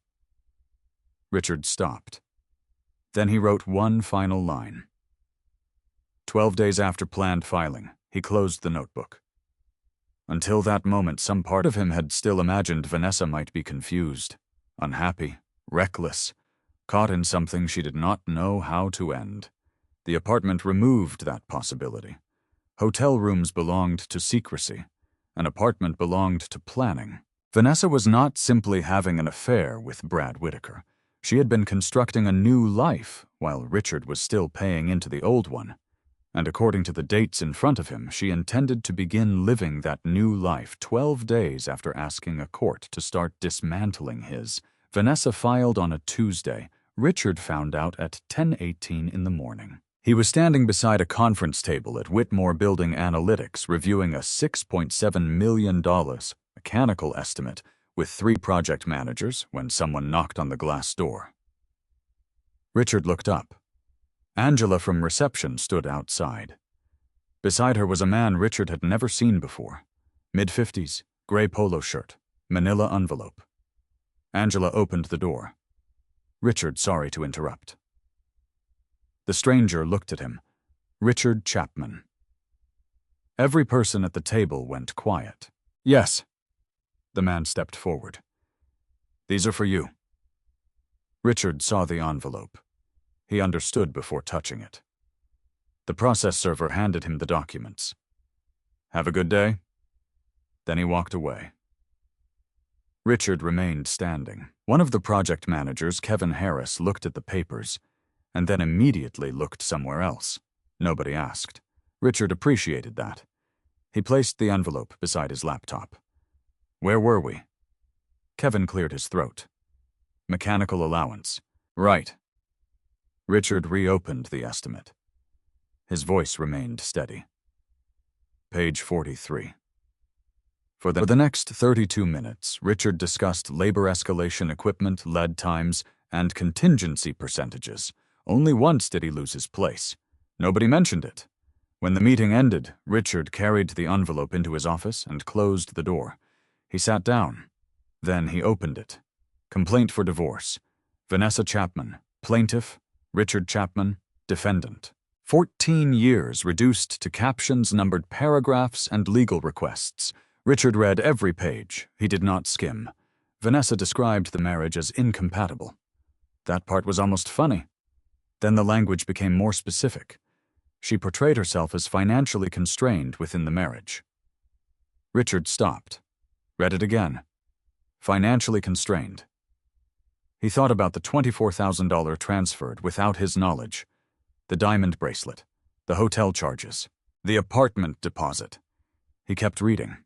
Richard stopped. Then he wrote one final line. 12 days after planned filing, he closed the notebook. Until that moment, some part of him had still imagined Vanessa might be confused, unhappy, reckless, caught in something she did not know how to end. The apartment removed that possibility. Hotel rooms belonged to secrecy. An apartment belonged to planning. Vanessa was not simply having an affair with Brad Whitaker. She had been constructing a new life while Richard was still paying into the old one. And according to the dates in front of him, she intended to begin living that new life 12 days after asking a court to start dismantling his. Vanessa filed on a Tuesday. Richard found out at 10:18 in the morning. He was standing beside a conference table at Whitmore Building Analytics reviewing a $6.7 million mechanical estimate with 3 project managers when someone knocked on the glass door. Richard looked up. Angela from reception stood outside. Beside her was a man Richard had never seen before. Mid-50s, gray polo shirt, manila envelope. Angela opened the door. Richard, sorry to interrupt. The stranger looked at him. Richard Chapman. Every person at the table went quiet. Yes. The man stepped forward. These are for you. Richard saw the envelope. He understood before touching it. The process server handed him the documents. Have a good day. Then he walked away. Richard remained standing. One of the project managers, Kevin Harris, looked at the papers and then immediately looked somewhere else. Nobody asked. Richard appreciated that. He placed the envelope beside his laptop. Where were we? Kevin cleared his throat. Mechanical allowance. Right. Richard reopened the estimate. His voice remained steady. Page 43. For the next 32 minutes, Richard discussed labor escalation equipment, lead times, and contingency percentages. Only once did he lose his place. Nobody mentioned it. When the meeting ended, Richard carried the envelope into his office and closed the door. He sat down. Then he opened it. Complaint for divorce. Vanessa Chapman, plaintiff. Richard Chapman, defendant. 14 years reduced to captions, numbered paragraphs, and legal requests. Richard read every page. He did not skim. Vanessa described the marriage as incompatible. That part was almost funny. Then the language became more specific. She portrayed herself as financially constrained within the marriage. Richard stopped, read it again. Financially constrained. He thought about the $24,000 transferred without his knowledge, the diamond bracelet, the hotel charges, the apartment deposit. He kept reading.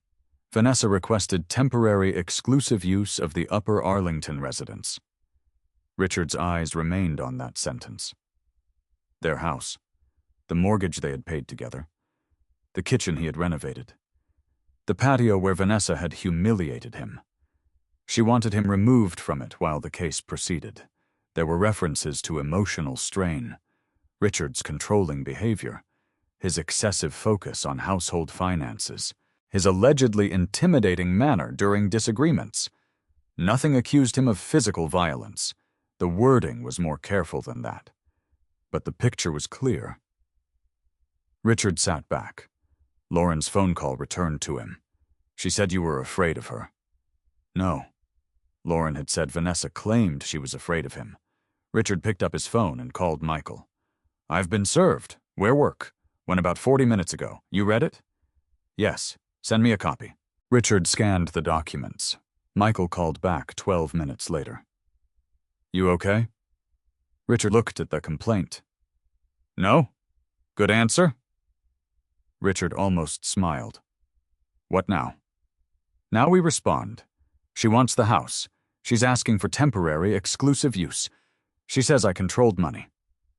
Vanessa requested temporary exclusive use of the Upper Arlington residence. Richard's eyes remained on that sentence. Their house, the mortgage they had paid together, the kitchen he had renovated, the patio where Vanessa had humiliated him. She wanted him removed from it while the case proceeded. There were references to emotional strain, Richard's controlling behavior, his excessive focus on household finances, his allegedly intimidating manner during disagreements. Nothing accused him of physical violence. The wording was more careful than that. But the picture was clear. Richard sat back. Lauren's phone call returned to him. She said you were afraid of her. No. Lauren had said Vanessa claimed she was afraid of him. Richard picked up his phone and called Michael. I've been served. Where work? When about 40 minutes ago. You read it? Yes. Send me a copy. Richard scanned the documents. Michael called back 12 minutes later. You okay? Richard looked at the complaint. No? Good answer? Richard almost smiled. What now? Now we respond. She wants the house. She's asking for temporary, exclusive use. She says I controlled money.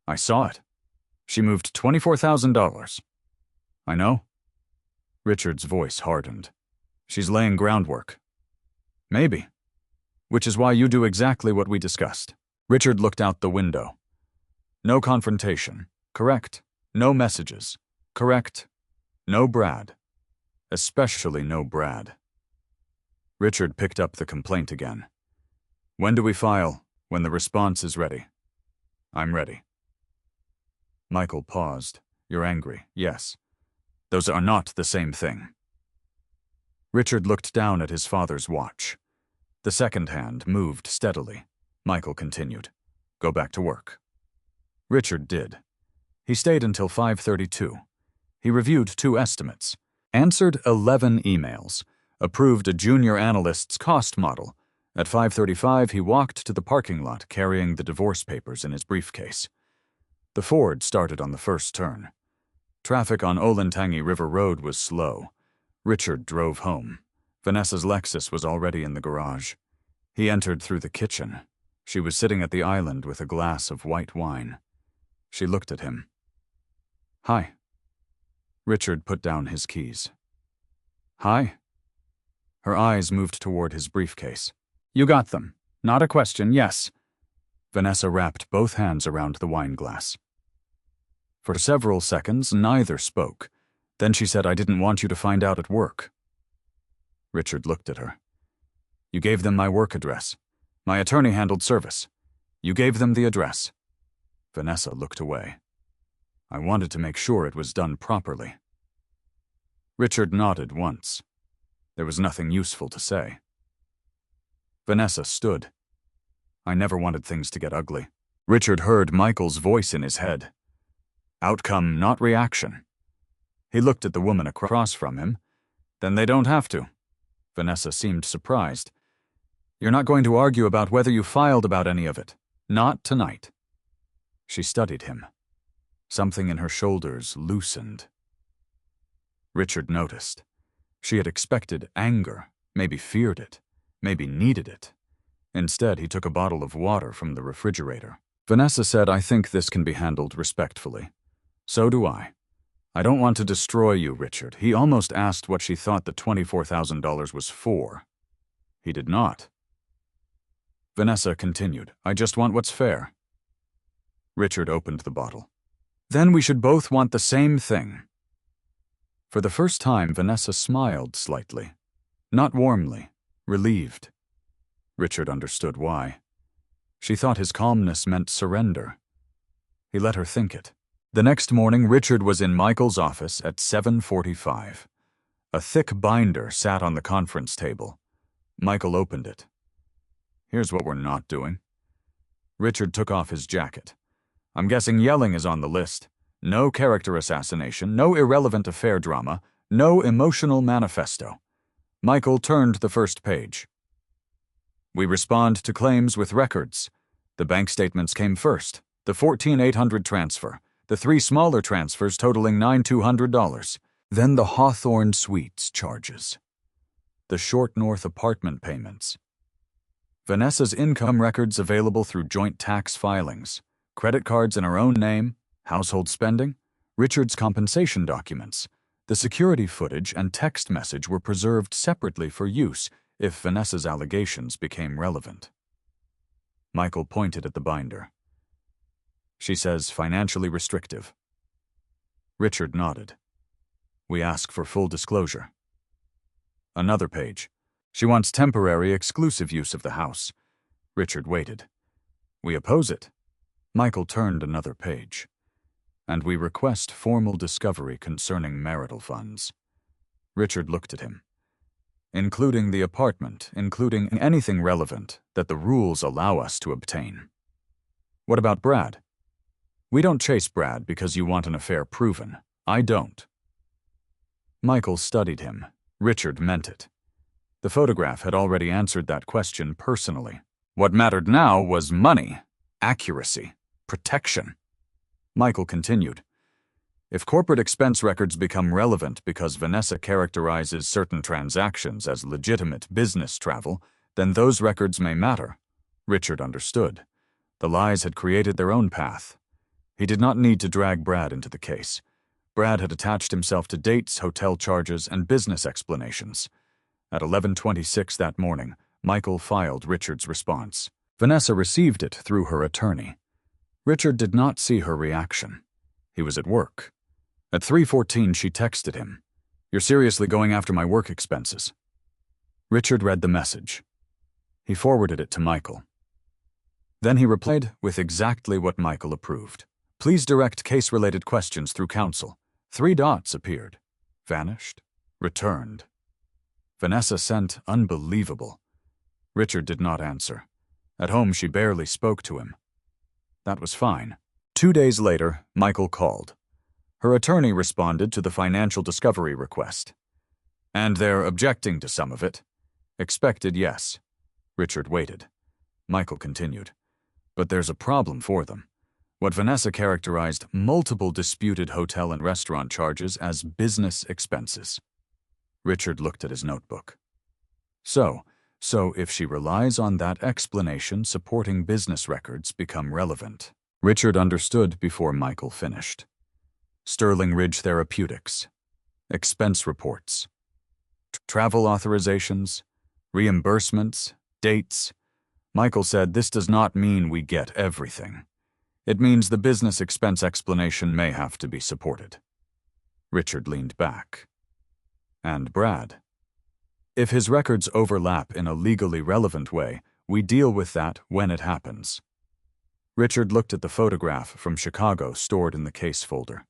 I saw it. She moved $24,000. I know. Richard's voice hardened. She's laying groundwork. Maybe. Which is why you do exactly what we discussed. Richard looked out the window. No confrontation. Correct. No messages. Correct. No Brad. Especially no Brad. Richard picked up the complaint again. When do we file? When the response is ready. I'm ready. Michael paused. You're angry. Yes. Those are not the same thing. Richard looked down at his father's watch. The second hand moved steadily. Michael continued. Go back to work. Richard did. He stayed until 5:32. He reviewed 2 estimates, answered 11 emails, approved a junior analyst's cost model. At 5:35, he walked to the parking lot carrying the divorce papers in his briefcase. The Ford started on the first turn. Traffic on Olentangy River Road was slow. Richard drove home. Vanessa's Lexus was already in the garage. He entered through the kitchen. She was sitting at the island with a glass of white wine. She looked at him. Hi. Richard put down his keys. Hi. Her eyes moved toward his briefcase. You got them. Not a question, yes. Vanessa wrapped both hands around the wine glass. For several seconds, neither spoke. Then she said, I didn't want you to find out at work. Richard looked at her. You gave them my work address. My attorney handled service. You gave them the address. Vanessa looked away. I wanted to make sure it was done properly. Richard nodded once. There was nothing useful to say. Vanessa stood. I never wanted things to get ugly. Richard heard Michael's voice in his head. Outcome, not reaction. He looked at the woman across from him. Then they don't have to. Vanessa seemed surprised. You're not going to argue about whether you filed about any of it. Not tonight. She studied him. Something in her shoulders loosened. Richard noticed. She had expected anger, maybe feared it, maybe needed it. Instead, he took a bottle of water from the refrigerator. Vanessa said, I think this can be handled respectfully. So do I. I don't want to destroy you, Richard. He almost asked what she thought the $24,000 was for. He did not. Vanessa continued, I just want what's fair. Richard opened the bottle. Then we should both want the same thing. For the first time, Vanessa smiled slightly. Not warmly, relieved. Richard understood why. She thought his calmness meant surrender. He let her think it. The next morning, Richard was in Michael's office at 7:45. A thick binder sat on the conference table. Michael opened it. Here's what we're not doing. Richard took off his jacket. I'm guessing yelling is on the list. No character assassination, no irrelevant affair drama, no emotional manifesto. Michael turned the first page. We respond to claims with records. The bank statements came first. The $14,800 transfer. The 3 smaller transfers totaling $9,200. Then the Hawthorne Suites charges. The Short North apartment payments. Vanessa's income records available through joint tax filings. Credit cards in her own name. Household spending. Richard's compensation documents. The security footage and text message were preserved separately for use if Vanessa's allegations became relevant. Michael pointed at the binder. She says financially restrictive. Richard nodded. We ask for full disclosure. Another page. She wants temporary exclusive use of the house. Richard waited. We oppose it. Michael turned another page. And we request formal discovery concerning marital funds. Richard looked at him. Including the apartment, including anything relevant that the rules allow us to obtain. What about Brad? We don't chase Brad because you want an affair proven. I don't. Michael studied him. Richard meant it. The photograph had already answered that question personally. What mattered now was money, accuracy, protection. Michael continued. If corporate expense records become relevant because Vanessa characterizes certain transactions as legitimate business travel, then those records may matter. Richard understood. The lies had created their own path. He did not need to drag Brad into the case. Brad had attached himself to dates, hotel charges, and business explanations. At 11:26 that morning, Michael filed Richard's response. Vanessa received it through her attorney. Richard did not see her reaction. He was at work. At 3:14, she texted him, "You're seriously going after my work expenses." Richard read the message. He forwarded it to Michael. Then he replied with exactly what Michael approved. Please direct case-related questions through counsel. 3 dots appeared. Vanished. Returned. Vanessa sent unbelievable. Richard did not answer. At home, she barely spoke to him. That was fine. 2 days later, Michael called. Her attorney responded to the financial discovery request. And they're objecting to some of it. Expected, yes. Richard waited. Michael continued. But there's a problem for them. What Vanessa characterized multiple disputed hotel and restaurant charges as business expenses. Richard looked at his notebook. So if she relies on that explanation, supporting business records become relevant. Richard understood before Michael finished. Sterling Ridge Therapeutics. Expense reports. Travel authorizations. Reimbursements. Dates. Michael said this does not mean we get everything. It means the business expense explanation may have to be supported. Richard leaned back. And Brad. If his records overlap in a legally relevant way, we deal with that when it happens. Richard looked at the photograph from Chicago stored in the case folder.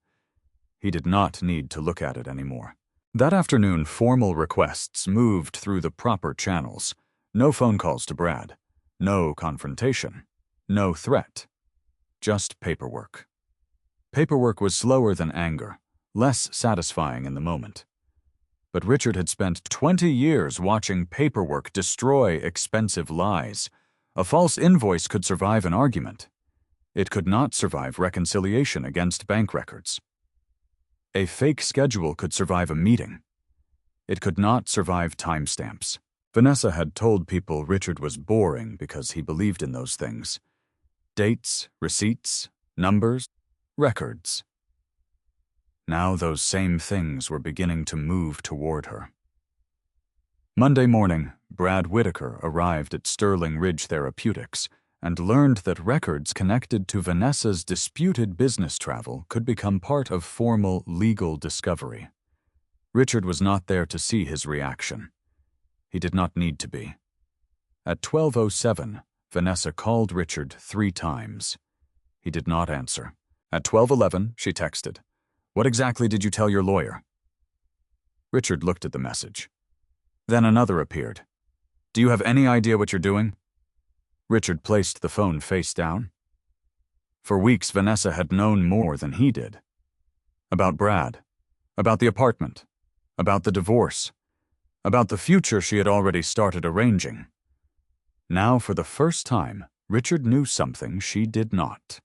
He did not need to look at it anymore. That afternoon, formal requests moved through the proper channels. No phone calls to Brad. No confrontation. No threat. Just paperwork. Paperwork was slower than anger, less satisfying in the moment. But Richard had spent 20 years watching paperwork destroy expensive lies. A false invoice could survive an argument. It could not survive reconciliation against bank records. A fake schedule could survive a meeting. It could not survive timestamps. Vanessa had told people Richard was boring because he believed in those things. Dates, receipts, numbers, records. Now those same things were beginning to move toward her. Monday morning, Brad Whitaker arrived at Sterling Ridge Therapeutics and learned that records connected to Vanessa's disputed business travel could become part of formal legal discovery. Richard was not there to see his reaction. He did not need to be. At 12:07, Vanessa called Richard 3 times. He did not answer. At 12:11, she texted, "What exactly did you tell your lawyer?" Richard looked at the message. Then another appeared. "Do you have any idea what you're doing?" Richard placed the phone face down. For weeks, Vanessa had known more than he did. About Brad. About the apartment. About the divorce. About the future she had already started arranging. Now, for the first time, Richard knew something she did not.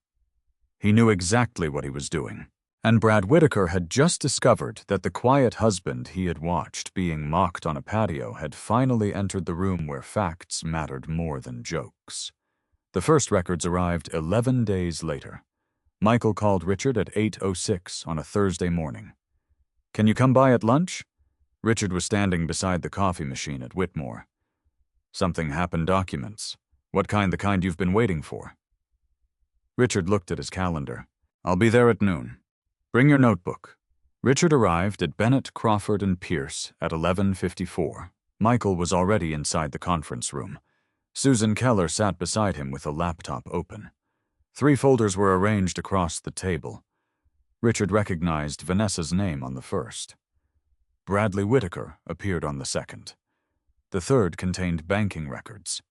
He knew exactly what he was doing, and Brad Whitaker had just discovered that the quiet husband he had watched being mocked on a patio had finally entered the room where facts mattered more than jokes. The first records arrived 11 days later. Michael called Richard at 8:06 on a Thursday morning. "Can you come by at lunch?" Richard was standing beside the coffee machine at Whitmore. "Something happened documents. What kind? The kind you've been waiting for?" Richard looked at his calendar. "I'll be there at noon. Bring your notebook." Richard arrived at Bennett, Crawford & Pierce at 11:54. Michael was already inside the conference room. Susan Keller sat beside him with a laptop open. 3 folders were arranged across the table. Richard recognized Vanessa's name on the first. Bradley Whitaker appeared on the second. The third contained banking records.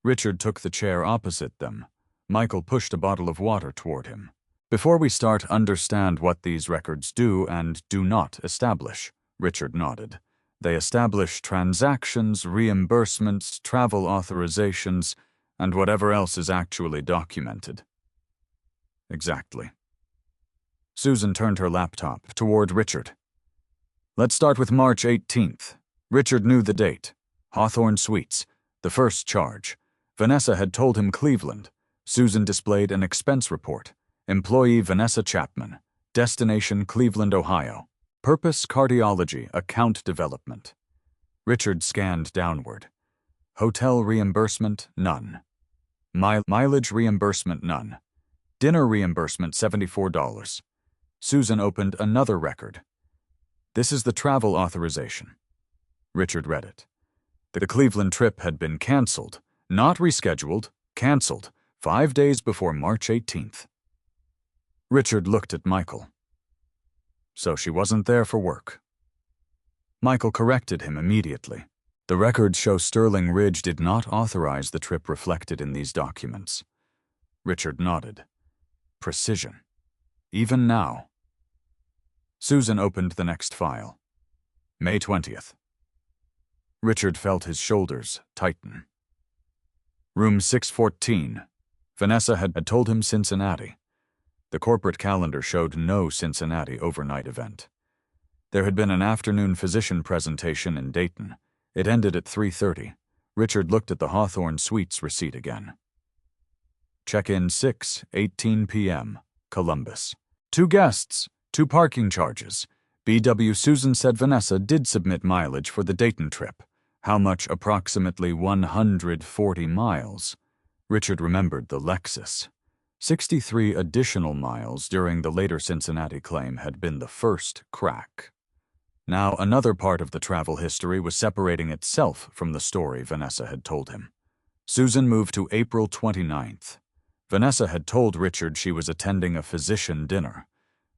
Richard took the chair opposite them. Michael pushed a bottle of water toward him. "Before we start, understand what these records do and do not establish," Richard nodded. "They establish transactions, reimbursements, travel authorizations, and whatever else is actually documented." "Exactly." Susan turned her laptop toward Richard. "Let's start with March 18th. Richard knew the date. Hawthorne Suites. The first charge. Vanessa had told him Cleveland. Susan displayed an expense report. Employee Vanessa Chapman. Destination Cleveland, Ohio. Purpose cardiology, account development. Richard scanned downward. Hotel reimbursement, none. Mileage reimbursement, none. Dinner reimbursement, $74. Susan opened another record. "This is the travel authorization." Richard read it. The Cleveland trip had been canceled, not rescheduled, canceled, 5 days before March 18th. Richard looked at Michael. "So she wasn't there for work." Michael corrected him immediately. "The records show Sterling Ridge did not authorize the trip reflected in these documents." Richard nodded. Precision. Even now. Susan opened the next file. May 20th. Richard felt his shoulders tighten. Room 614. Vanessa had told him Cincinnati. The corporate calendar showed no Cincinnati overnight event. There had been an afternoon physician presentation in Dayton. It ended at 3:30. Richard looked at the Hawthorne Suites receipt again. Check-in 6:18 p.m. Columbus. 2 guests, 2 parking charges. BW Susan said Vanessa did submit mileage for the Dayton trip. How much? Approximately 140 miles. Richard remembered the Lexus. 63 additional miles during the later Cincinnati claim had been the first crack. Now another part of the travel history was separating itself from the story Vanessa had told him. Susan moved to April 29th. Vanessa had told Richard she was attending a physician dinner.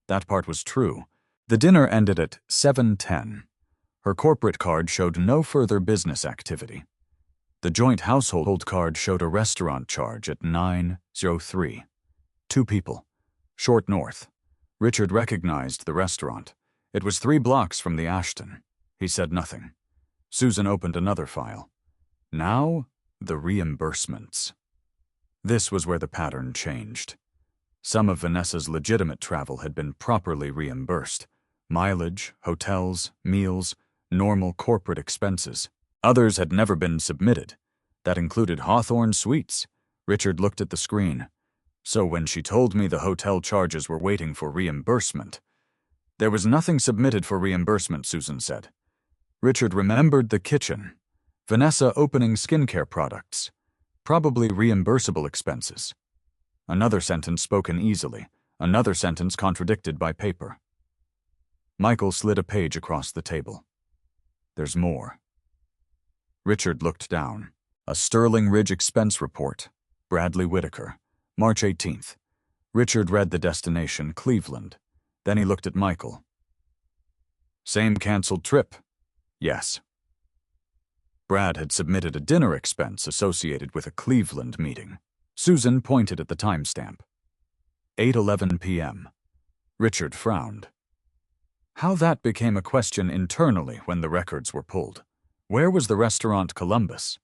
That part was true. The dinner ended at 7:10. Her corporate card showed no further business activity. The joint household card showed a restaurant charge at 9:03. 2 people. Short North. Richard recognized the restaurant. It was 3 blocks from the Ashton. He said nothing. Susan opened another file. Now, the reimbursements. This was where the pattern changed. Some of Vanessa's legitimate travel had been properly reimbursed. Mileage, hotels, meals, normal corporate expenses. Others had never been submitted. That included Hawthorne Suites. Richard looked at the screen. So when she told me the hotel charges were waiting for reimbursement, there was nothing submitted for reimbursement, Susan said. Richard remembered the kitchen. Vanessa opening skincare products. Probably reimbursable expenses. Another sentence spoken easily. Another sentence contradicted by paper. Michael slid a page across the table. There's more. Richard looked down. A Sterling Ridge expense report. Bradley Whitaker. March 18th. Richard read the destination, Cleveland. Then he looked at Michael. Same canceled trip? Yes. Brad had submitted a dinner expense associated with a Cleveland meeting. Susan pointed at the timestamp. 8:11 p.m. Richard frowned. How that became a question internally when the records were pulled. Where was the restaurant Columbus?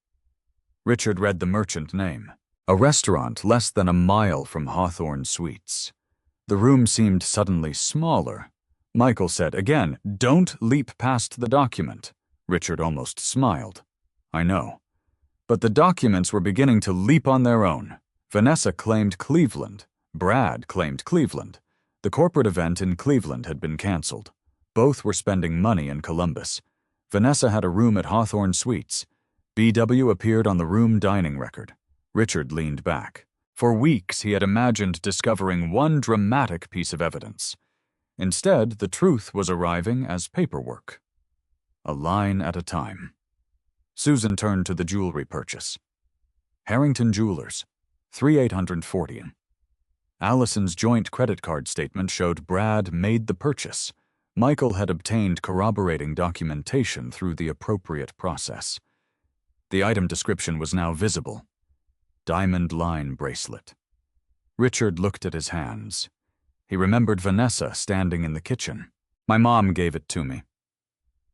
Richard read the merchant name. A restaurant less than a mile from Hawthorne Suites. The room seemed suddenly smaller. Michael said again, "Don't leap past the document." Richard almost smiled. "I know." But the documents were beginning to leap on their own. Vanessa claimed Cleveland. Brad claimed Cleveland. The corporate event in Cleveland had been canceled. Both were spending money in Columbus. Vanessa had a room at Hawthorne Suites. BW appeared on the room dining record. Richard leaned back. For weeks he had imagined discovering one dramatic piece of evidence. Instead, the truth was arriving as paperwork. A line at a time. Susan turned to the jewelry purchase. Harrington Jewelers, 3840. Allison's joint credit card statement showed Brad made the purchase. Michael had obtained corroborating documentation through the appropriate process. The item description was now visible. Diamond line bracelet. Richard looked at his hands. He remembered Vanessa standing in the kitchen. "My mom gave it to me."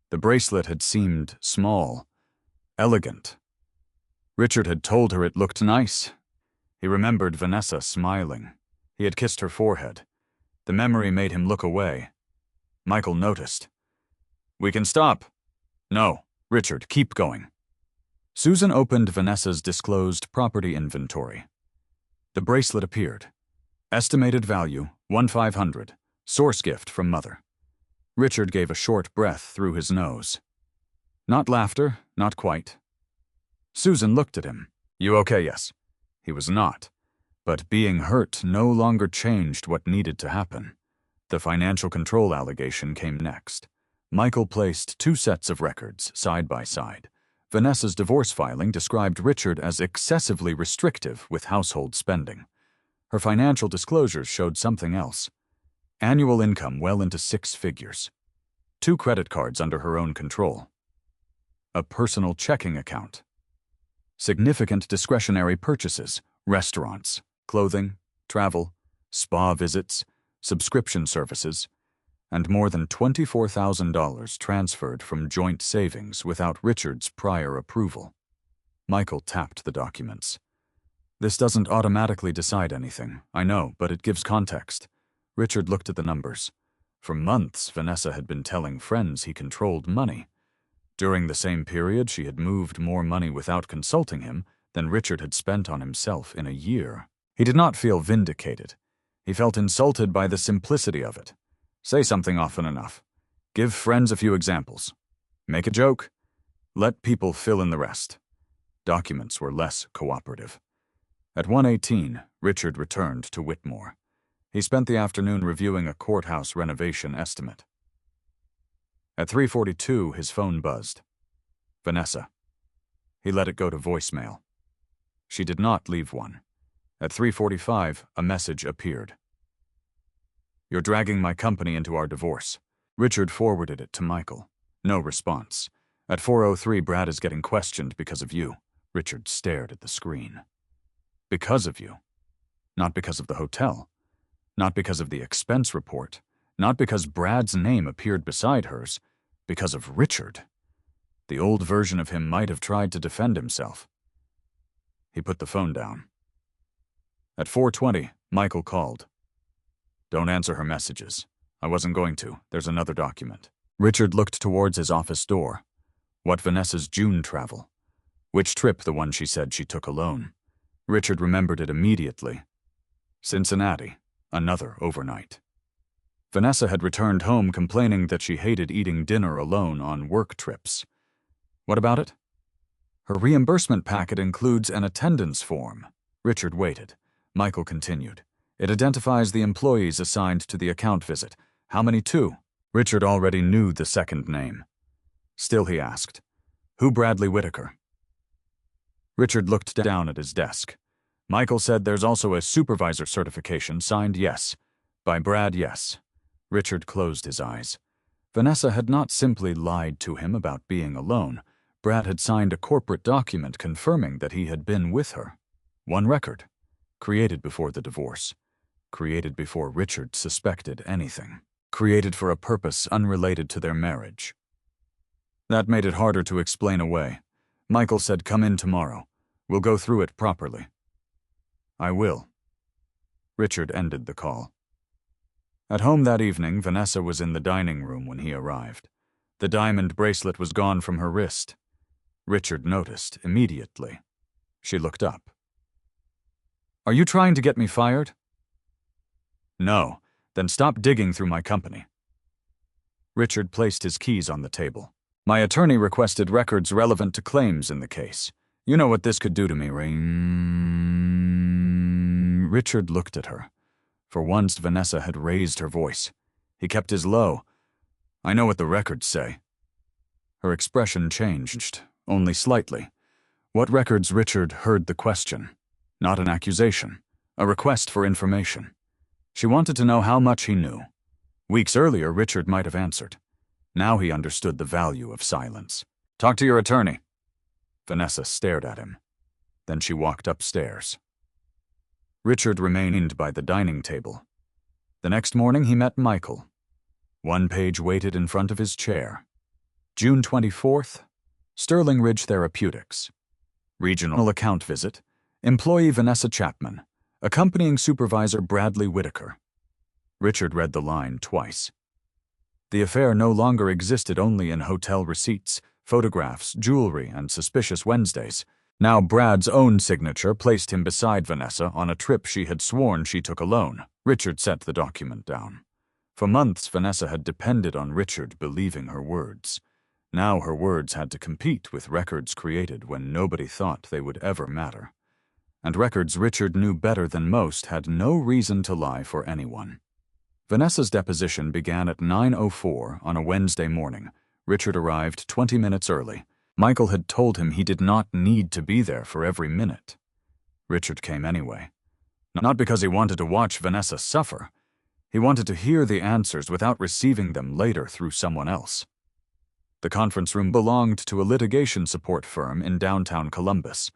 The bracelet had seemed small, elegant. Richard had told her it looked nice. He remembered Vanessa smiling. He had kissed her forehead. The memory made him look away. Michael noticed. "We can stop." "No, Richard, keep going." Susan opened Vanessa's disclosed property inventory. The bracelet appeared. Estimated value, $1,500. Source gift from mother. Richard gave a short breath through his nose. Not laughter, not quite. Susan looked at him. "You okay, yes?" He was not. But being hurt no longer changed what needed to happen. The financial control allegation came next. Michael placed two sets of records side by side. Vanessa's divorce filing described Richard as excessively restrictive with household spending. Her financial disclosures showed something else. Annual income well into 6 figures. 2 credit cards under her own control. A personal checking account. Significant discretionary purchases, restaurants, clothing, travel, spa visits, subscription services, and more than $24,000 transferred from joint savings without Richard's prior approval. Michael tapped the documents. "This doesn't automatically decide anything, I know, but it gives context." Richard looked at the numbers. For months, Vanessa had been telling friends he controlled money. During the same period, she had moved more money without consulting him than Richard had spent on himself in a year. He did not feel vindicated. He felt insulted by the simplicity of it. Say something often enough. Give friends a few examples. Make a joke. Let people fill in the rest. Documents were less cooperative. At 1:18, Richard returned to Whitmore. He spent the afternoon reviewing a courthouse renovation estimate. At 3:42, his phone buzzed. Vanessa. He let it go to voicemail. She did not leave one. At 3:45, a message appeared. "You're dragging my company into our divorce." Richard forwarded it to Michael. No response. At 4:03, "Brad is getting questioned because of you." Richard stared at the screen. Because of you. Not because of the hotel. Not because of the expense report. Not because Brad's name appeared beside hers. Because of Richard. The old version of him might have tried to defend himself. He put the phone down. At 4:20, Michael called. "Don't answer her messages." "I wasn't going to. There's another document." Richard looked towards his office door. What Vanessa's June travel? Which trip, the one she said she took alone? Richard remembered it immediately. Cincinnati, another overnight. Vanessa had returned home complaining that she hated eating dinner alone on work trips. What about it? Her reimbursement packet includes an attendance form. Richard waited. Michael continued. It identifies the employees assigned to the account visit. How many to? Richard already knew the second name. Still he asked, "Who Bradley Whitaker?" Richard looked down at his desk. Michael said there's also a supervisor certification signed yes. By Brad, yes. Richard closed his eyes. Vanessa had not simply lied to him about being alone. Brad had signed a corporate document confirming that he had been with her. One record. Created before the divorce. Created before Richard suspected anything. created for a purpose unrelated to their marriage. That made it harder to explain away. Michael said, "Come in tomorrow. We'll go through it properly." "I will." Richard ended the call. At home that evening, Vanessa was in the dining room when he arrived. The diamond bracelet was gone from her wrist. Richard noticed immediately. She looked up. "Are you trying to get me fired?" "No. Then stop digging through my company." Richard placed his keys on the table. "My attorney requested records relevant to claims in the case. You know what this could do to me, Rain." Richard looked at her. For once, Vanessa had raised her voice. He kept his low. "I know what the records say." Her expression changed, only slightly. What records? Richard heard the question. Not an accusation, a request for information. She wanted to know how much he knew. Weeks earlier, Richard might have answered. Now he understood the value of silence. "Talk to your attorney." Vanessa stared at him. Then she walked upstairs. Richard remained by the dining table. The next morning he met Michael. One page waited in front of his chair. June 24th, Sterling Ridge Therapeutics. Regional account visit. Employee Vanessa Chapman. Accompanying supervisor Bradley Whitaker. Richard read the line twice. The affair no longer existed only in hotel receipts, photographs, jewelry, and suspicious Wednesdays. Now Brad's own signature placed him beside Vanessa on a trip she had sworn she took alone. Richard set the document down. For months, Vanessa had depended on Richard believing her words. Now her words had to compete with records created when nobody thought they would ever matter. And records Richard knew better than most had no reason to lie for anyone. Vanessa's deposition began at 9:04 on a Wednesday morning. Richard arrived 20 minutes early. Michael had told him he did not need to be there for every minute. Richard came anyway. Not because he wanted to watch Vanessa suffer. He wanted to hear the answers without receiving them later through someone else. The conference room belonged to a litigation support firm in downtown Columbus.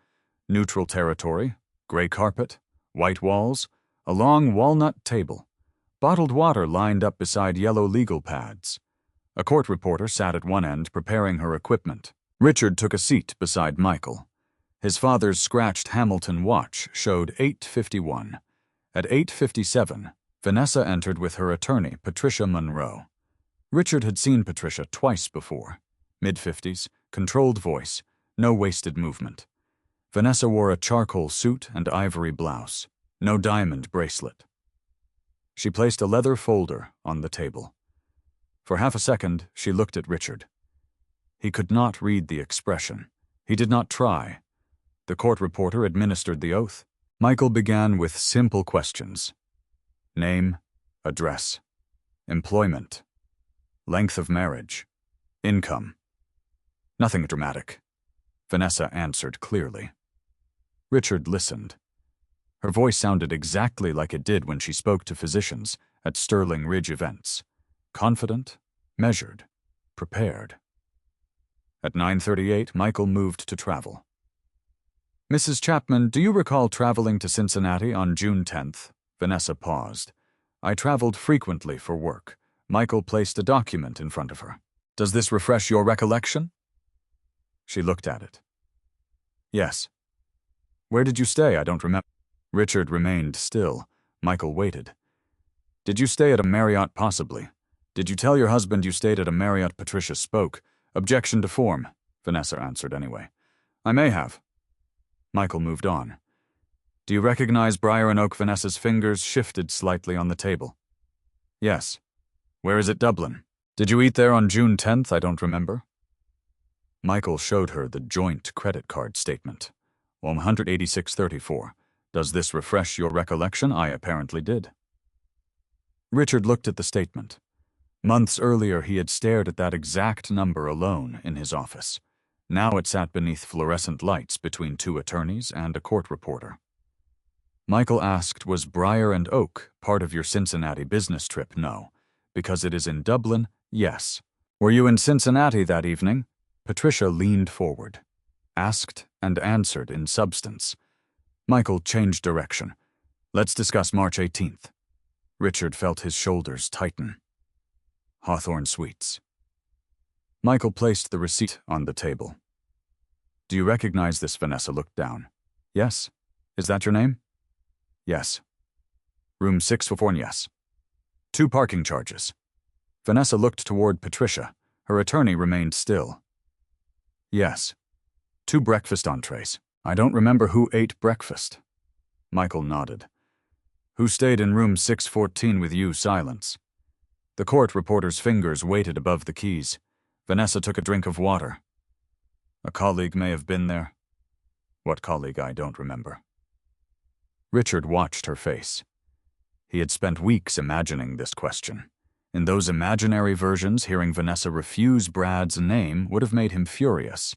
Neutral territory, gray carpet, white walls, a long walnut table. Bottled water lined up beside yellow legal pads. A court reporter sat at one end preparing her equipment. Richard took a seat beside Michael. His father's scratched Hamilton watch showed 8:51. At 8:57, Vanessa entered with her attorney, Patricia Monroe. Richard had seen Patricia twice before. Mid-50s, controlled voice, no wasted movement. Vanessa wore a charcoal suit and ivory blouse, no diamond bracelet. She placed a leather folder on the table. For half a second, she looked at Richard. He could not read the expression. He did not try. The court reporter administered the oath. Michael began with simple questions. Name, address, employment, length of marriage, income. Nothing dramatic. Vanessa answered clearly. Richard listened. Her voice sounded exactly like it did when she spoke to physicians at Sterling Ridge events. Confident, measured, prepared. At 9:38, Michael moved to travel. "Mrs. Chapman, do you recall traveling to Cincinnati on June 10th? Vanessa paused. "I traveled frequently for work." Michael placed a document in front of her. "Does this refresh your recollection?" She looked at it. "Yes." "Where did you stay? I don't remember." Richard remained still. Michael waited. "Did you stay at a Marriott possibly? Did you tell your husband you stayed at a Marriott?" Patricia spoke. "Objection to form," Vanessa answered anyway. "I may have." Michael moved on. "Do you recognize Briar and Oak?" Vanessa's fingers shifted slightly on the table. "Yes." "Where is it, Dublin?" "Did you eat there on June 10th? I don't remember." Michael showed her the joint credit card statement. 186.34. "Does this refresh your recollection?" "I apparently did." Richard looked at the statement. Months earlier, he had stared at that exact number alone in his office. Now it sat beneath fluorescent lights between two attorneys and a court reporter. Michael asked, "Was Briar and Oak part of your Cincinnati business trip?" "No." "Because it is in Dublin?" "Yes." "Were you in Cincinnati that evening?" Patricia leaned forward, asked and answered in substance. Michael changed direction. "Let's discuss March 18th. Richard felt his shoulders tighten. Hawthorne Suites. Michael placed the receipt on the table. Do you recognize this? Vanessa looked down. Yes. Is that your name? Yes. Room 604, yes. 2 parking charges. Vanessa looked toward Patricia. Her attorney remained still. Yes. 2 breakfast entrees. I don't remember who ate breakfast. Michael nodded. Who stayed in room 614 with you? Silence. The court reporter's fingers weighted above the keys. Vanessa took a drink of water. A colleague may have been there. What colleague? I don't remember. Richard watched her face. He had spent weeks imagining this question. In those imaginary versions, hearing Vanessa refuse Brad's name would have made him furious.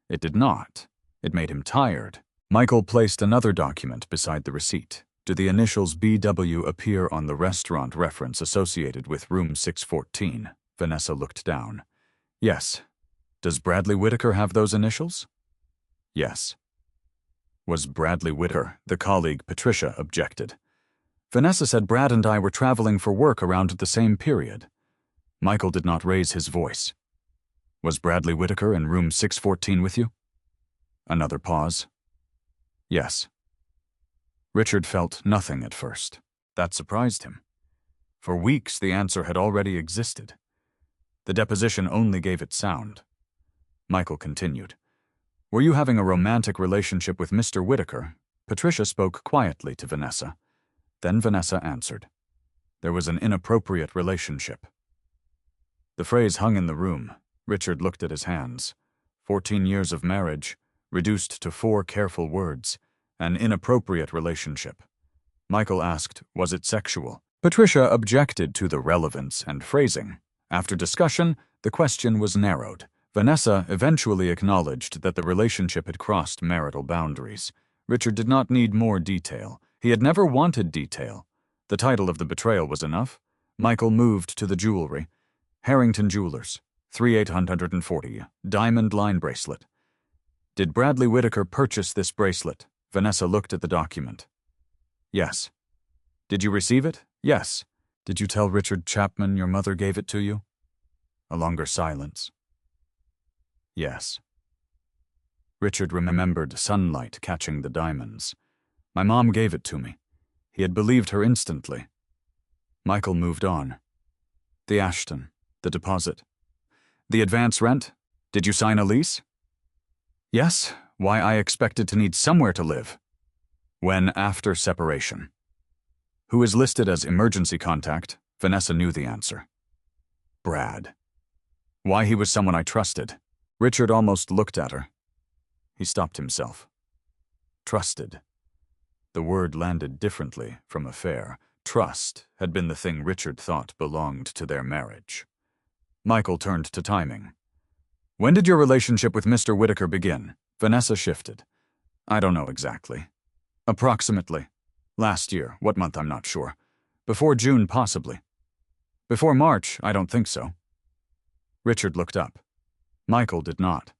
It did not. It made him tired. Michael placed another document beside the receipt. Do the initials BW appear on the restaurant reference associated with room 614? Vanessa looked down. Yes. Does Bradley Whitaker have those initials? Yes. Was Bradley Whitaker the colleague? Patricia objected. Vanessa said Brad and I were traveling for work around the same period. Michael did not raise his voice. Was Bradley Whitaker in room 614 with you? Another pause. Yes. Richard felt nothing at first. That surprised him. For weeks the answer had already existed. The deposition only gave it sound. Michael continued. Were you having a romantic relationship with Mr. Whitaker? Patricia spoke quietly to Vanessa. Then Vanessa answered. There was an inappropriate relationship. The phrase hung in the room. Richard looked at his hands. 14 years of marriage, reduced to 4 careful words. An inappropriate relationship. Michael asked, was it sexual? Patricia objected to the relevance and phrasing. After discussion, the question was narrowed. Vanessa eventually acknowledged that the relationship had crossed marital boundaries. Richard did not need more detail. He had never wanted detail. The title of the betrayal was enough. Michael moved to the jewelry. Harrington Jewelers, 3840, diamond line bracelet. Did Bradley Whitaker purchase this bracelet? Vanessa looked at the document. Yes. Did you receive it? Yes. Did you tell Richard Chapman your mother gave it to you? A longer silence. Yes. Richard remembered sunlight catching the diamonds. My mom gave it to me. He had believed her instantly. Michael moved on. The Ashton, the deposit. The advance rent? Did you sign a lease? Yes. Why, I expected to need somewhere to live. When after separation. Who is listed as emergency contact? Vanessa knew the answer. Brad. Why, he was someone I trusted. Richard almost looked at her. He stopped himself. Trusted. The word landed differently from affair. Trust had been the thing Richard thought belonged to their marriage. Michael turned to timing. When did your relationship with Mr. Whitaker begin? Vanessa shifted. I don't know exactly. Approximately. Last year. What month? I'm not sure. Before June, possibly. Before March? I don't think so. Richard looked up. Michael did not.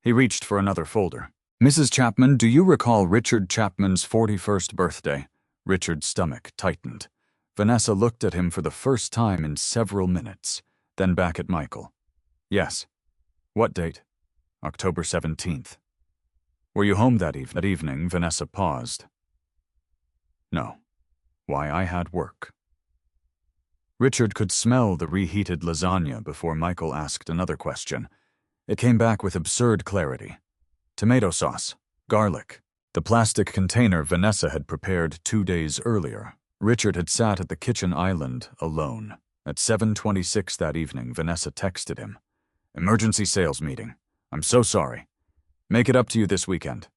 He reached for another folder. Mrs. Chapman, do you recall Richard Chapman's 41st birthday? Richard's stomach tightened. Vanessa looked at him for the first time in several minutes, then back at Michael. Yes. What date? October 17th. Were you home that evening? Vanessa paused. No. Why, I had work. Richard could smell the reheated lasagna before Michael asked another question. It came back with absurd clarity. Tomato sauce, garlic, the plastic container Vanessa had prepared 2 days earlier. Richard had sat at the kitchen island alone. At 7:26 that evening, Vanessa texted him. Emergency sales meeting. I'm so sorry. Make it up to you this weekend.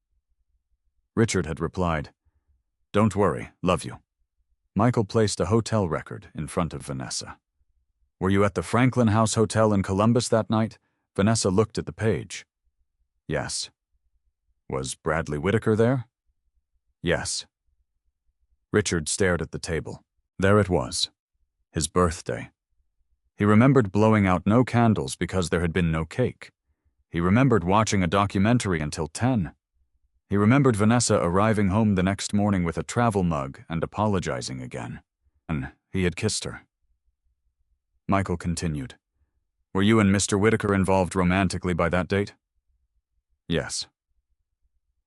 Richard had replied, Don't worry, love you. Michael placed a hotel record in front of Vanessa. Were you at the Franklin House Hotel in Columbus that night? Vanessa looked at the page. Yes. Was Bradley Whitaker there? Yes. Richard stared at the table. There it was. His birthday. He remembered blowing out no candles because there had been no cake. He remembered watching a documentary until 10. He remembered Vanessa arriving home the next morning with a travel mug and apologizing again. And he had kissed her. Michael continued. Were you and Mr. Whitaker involved romantically by that date? Yes.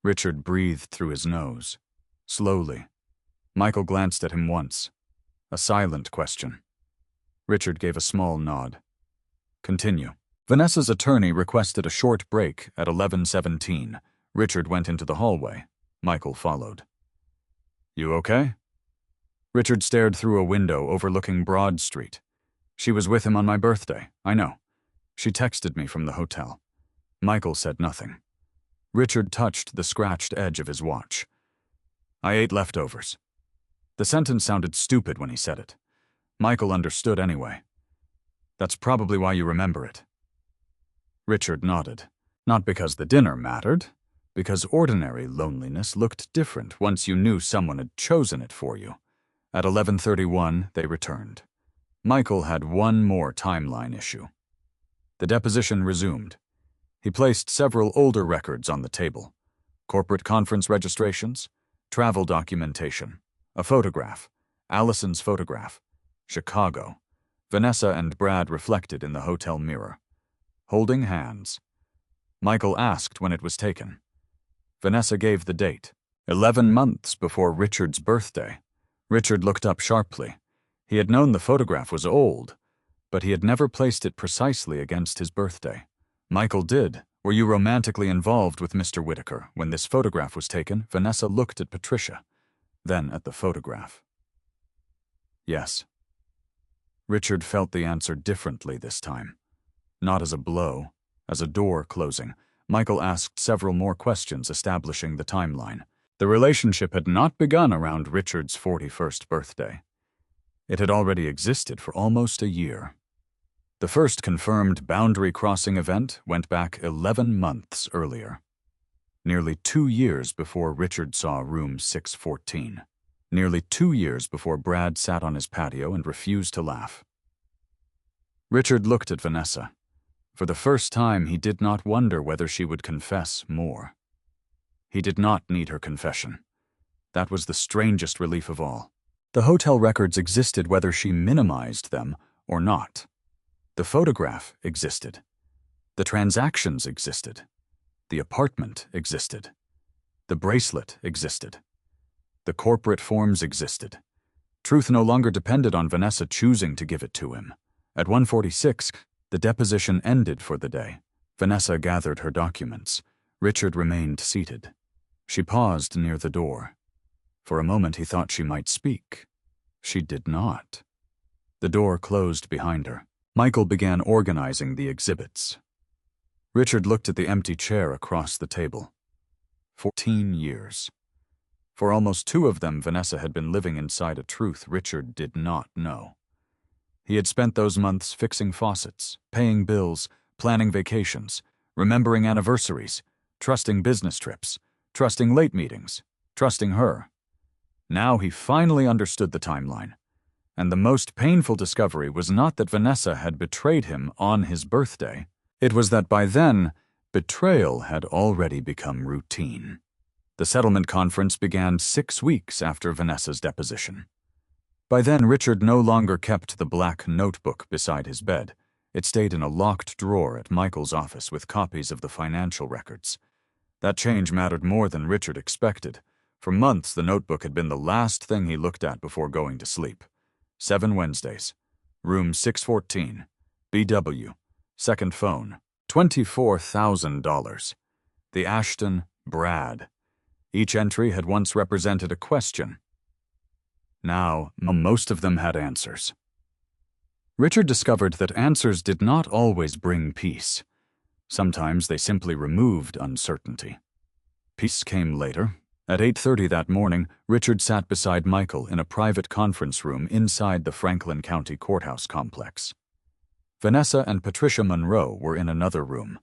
Richard breathed through his nose. Slowly. Michael glanced at him once. A silent question. Richard gave a small nod. Continue. Vanessa's attorney requested a short break at 11:17. Richard went into the hallway. Michael followed. You okay? Richard stared through a window overlooking Broad Street. She was with him on my birthday, I know. She texted me from the hotel. Michael said nothing. Richard touched the scratched edge of his watch. I ate leftovers. The sentence sounded stupid when he said it. Michael understood anyway. That's probably why you remember it. Richard nodded. Not because the dinner mattered, because ordinary loneliness looked different once you knew someone had chosen it for you. At 11:31, they returned. Michael had one more timeline issue. The deposition resumed. He placed several older records on the table. Corporate conference registrations, travel documentation, a photograph, Allison's photograph, Chicago, Vanessa and Brad reflected in the hotel mirror. Holding hands. Michael asked when it was taken. Vanessa gave the date, 11 months before Richard's birthday. Richard looked up sharply. He had known the photograph was old, but he had never placed it precisely against his birthday. Michael did. Were you romantically involved with Mr. Whitaker when this photograph was taken? Vanessa looked at Patricia, then at the photograph. Yes. Richard felt the answer differently this time. Not as a blow, as a door closing. Michael asked several more questions establishing the timeline. The relationship had not begun around Richard's 41st birthday. It had already existed for almost a year. The first confirmed boundary-crossing event went back 11 months earlier. Nearly 2 years before Richard saw room 614. Nearly 2 years before Brad sat on his patio and refused to laugh. Richard looked at Vanessa. For the first time, he did not wonder whether she would confess more. He did not need her confession. That was the strangest relief of all. The hotel records existed whether she minimized them or not. The photograph existed. The transactions existed. The apartment existed. The bracelet existed. The corporate forms existed. Truth no longer depended on Vanessa choosing to give it to him. At 1:46, the deposition ended for the day. Vanessa gathered her documents. Richard remained seated. She paused near the door. For a moment he thought she might speak. She did not. The door closed behind her. Michael began organizing the exhibits. Richard looked at the empty chair across the table. 14 years. For almost 2 of them, Vanessa had been living inside a truth Richard did not know. He had spent those months fixing faucets, paying bills, planning vacations, remembering anniversaries, trusting business trips, trusting late meetings, trusting her. Now he finally understood the timeline. And the most painful discovery was not that Vanessa had betrayed him on his birthday. It was that by then, betrayal had already become routine. The settlement conference began 6 weeks after Vanessa's deposition. By then, Richard no longer kept the black notebook beside his bed. It stayed in a locked drawer at Michael's office with copies of the financial records. That change mattered more than Richard expected. For months, the notebook had been the last thing he looked at before going to sleep. 7 Wednesdays. Room 614. BW. Second phone. $24,000. The Ashton, Brad. Each entry had once represented a question. Now, most of them had answers. Richard discovered that answers did not always bring peace. Sometimes they simply removed uncertainty. Peace came later. At 8:30 that morning, Richard sat beside Michael in a private conference room inside the Franklin County Courthouse complex. Vanessa and Patricia Monroe were in another room.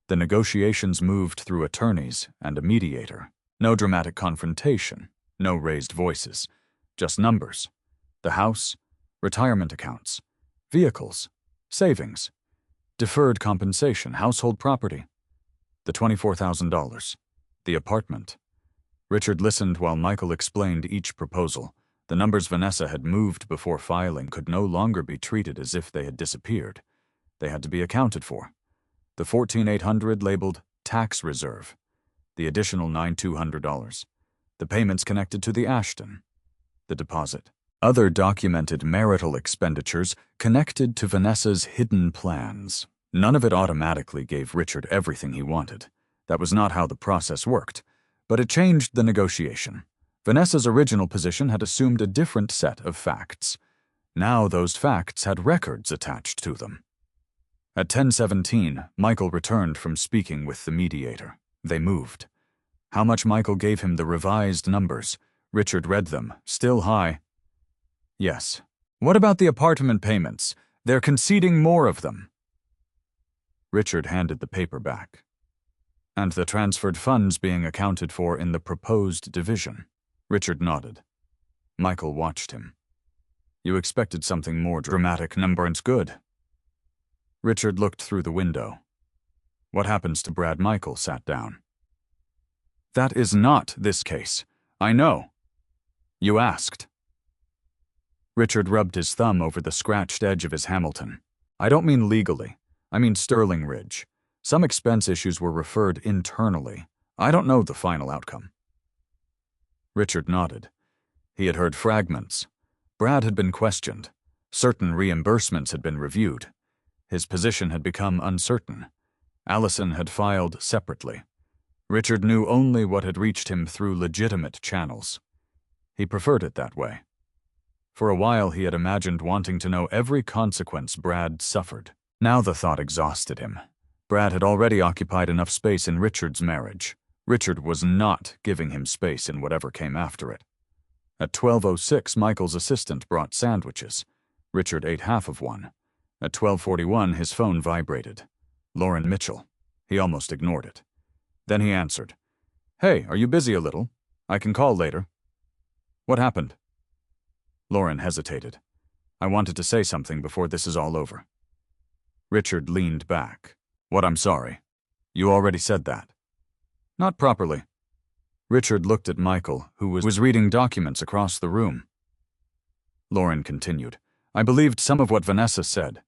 The negotiations moved through attorneys and a mediator. No dramatic confrontation, no raised voices, just numbers. The house, retirement accounts, vehicles, savings, deferred compensation, household property, the $24,000, the apartment. Richard listened while Michael explained each proposal. The numbers Vanessa had moved before filing could no longer be treated as if they had disappeared. They had to be accounted for. The $14,800 labeled tax reserve, the additional $9,200, the payments connected to the Ashton, the deposit, other documented marital expenditures connected to Vanessa's hidden plans. None of it automatically gave Richard everything he wanted. That was not how the process worked, but it changed the negotiation. Vanessa's original position had assumed a different set of facts. Now those facts had records attached to them. At 10:17, Michael returned from speaking with the mediator. They moved. How much Michael gave him the revised numbers. Richard read them, still high. Yes. What about the apartment payments? They're conceding more of them. Richard handed the paper back. And the transferred funds being accounted for in the proposed division. Richard nodded. Michael watched him. You expected something more dramatic, number, and good. Richard looked through the window. What happens to Brad? Michael sat down. That is not this case. I know. You asked. Richard rubbed his thumb over the scratched edge of his Hamilton. I don't mean legally. I mean Sterling Ridge. Some expense issues were referred internally. I don't know the final outcome. Richard nodded. He had heard fragments. Brad had been questioned. Certain reimbursements had been reviewed. His position had become uncertain. Allison had filed separately. Richard knew only what had reached him through legitimate channels. He preferred it that way. For a while he had imagined wanting to know every consequence Brad suffered. Now the thought exhausted him. Brad had already occupied enough space in Richard's marriage. Richard was not giving him space in whatever came after it. At 12:06, Michael's assistant brought sandwiches. Richard ate half of one. At 12:41, his phone vibrated. Lauren Mitchell. He almost ignored it. Then he answered. Hey, are you busy a little? I can call later. What happened? Lauren hesitated. I wanted to say something before this is all over. Richard leaned back. What? I'm sorry. You already said that. Not properly. Richard looked at Michael, who was reading documents across the room. Lauren continued. I believed some of what Vanessa said.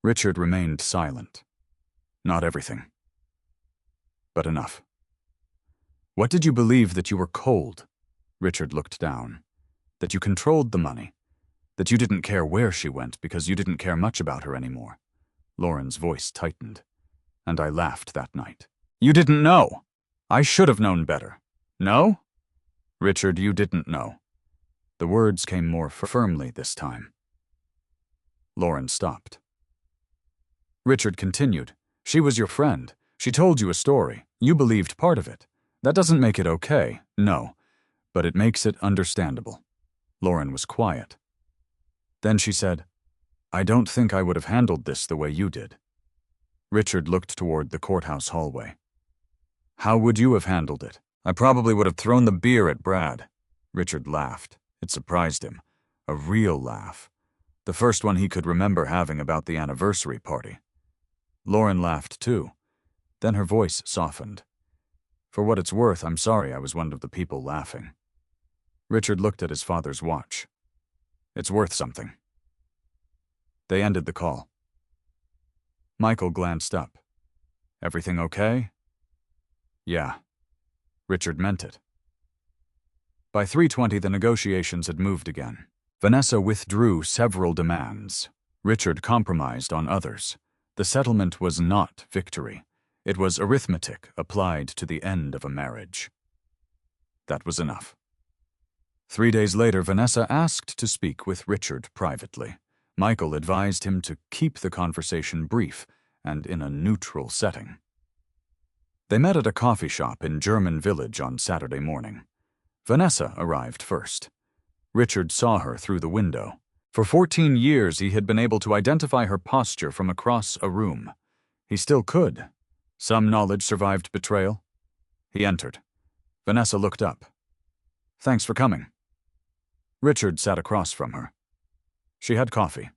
Richard remained silent. Not everything. But enough. What did you believe? That you were cold? Richard looked down. That you controlled the money? That you didn't care where she went because you didn't care much about her anymore? Lauren's voice tightened. And I laughed that night. You didn't know. I should have known better. No? Richard, you didn't know. The words came more firmly this time. Lauren stopped. Richard continued. She was your friend. She told you a story. You believed part of it. That doesn't make it okay, no, but it makes it understandable. Lauren was quiet. Then she said, I don't think I would have handled this the way you did. Richard looked toward the courthouse hallway. How would you have handled it? I probably would have thrown the beer at Brad. Richard laughed. It surprised him. A real laugh. The first one he could remember having about the anniversary party. Lauren laughed too. Then her voice softened. For what it's worth, I'm sorry I was one of the people laughing. Richard looked at his father's watch. It's worth something. They ended the call. Michael glanced up. Everything okay? Yeah. Richard meant it. By 3:20, the negotiations had moved again. Vanessa withdrew several demands. Richard compromised on others. The settlement was not victory. It was arithmetic applied to the end of a marriage. That was enough. 3 days later, Vanessa asked to speak with Richard privately. Michael advised him to keep the conversation brief and in a neutral setting. They met at a coffee shop in German Village on Saturday morning. Vanessa arrived first. Richard saw her through the window. For 14 years, he had been able to identify her posture from across a room. He still could. Some knowledge survived betrayal. He entered. Vanessa looked up. Thanks for coming. Richard sat across from her. She had coffee.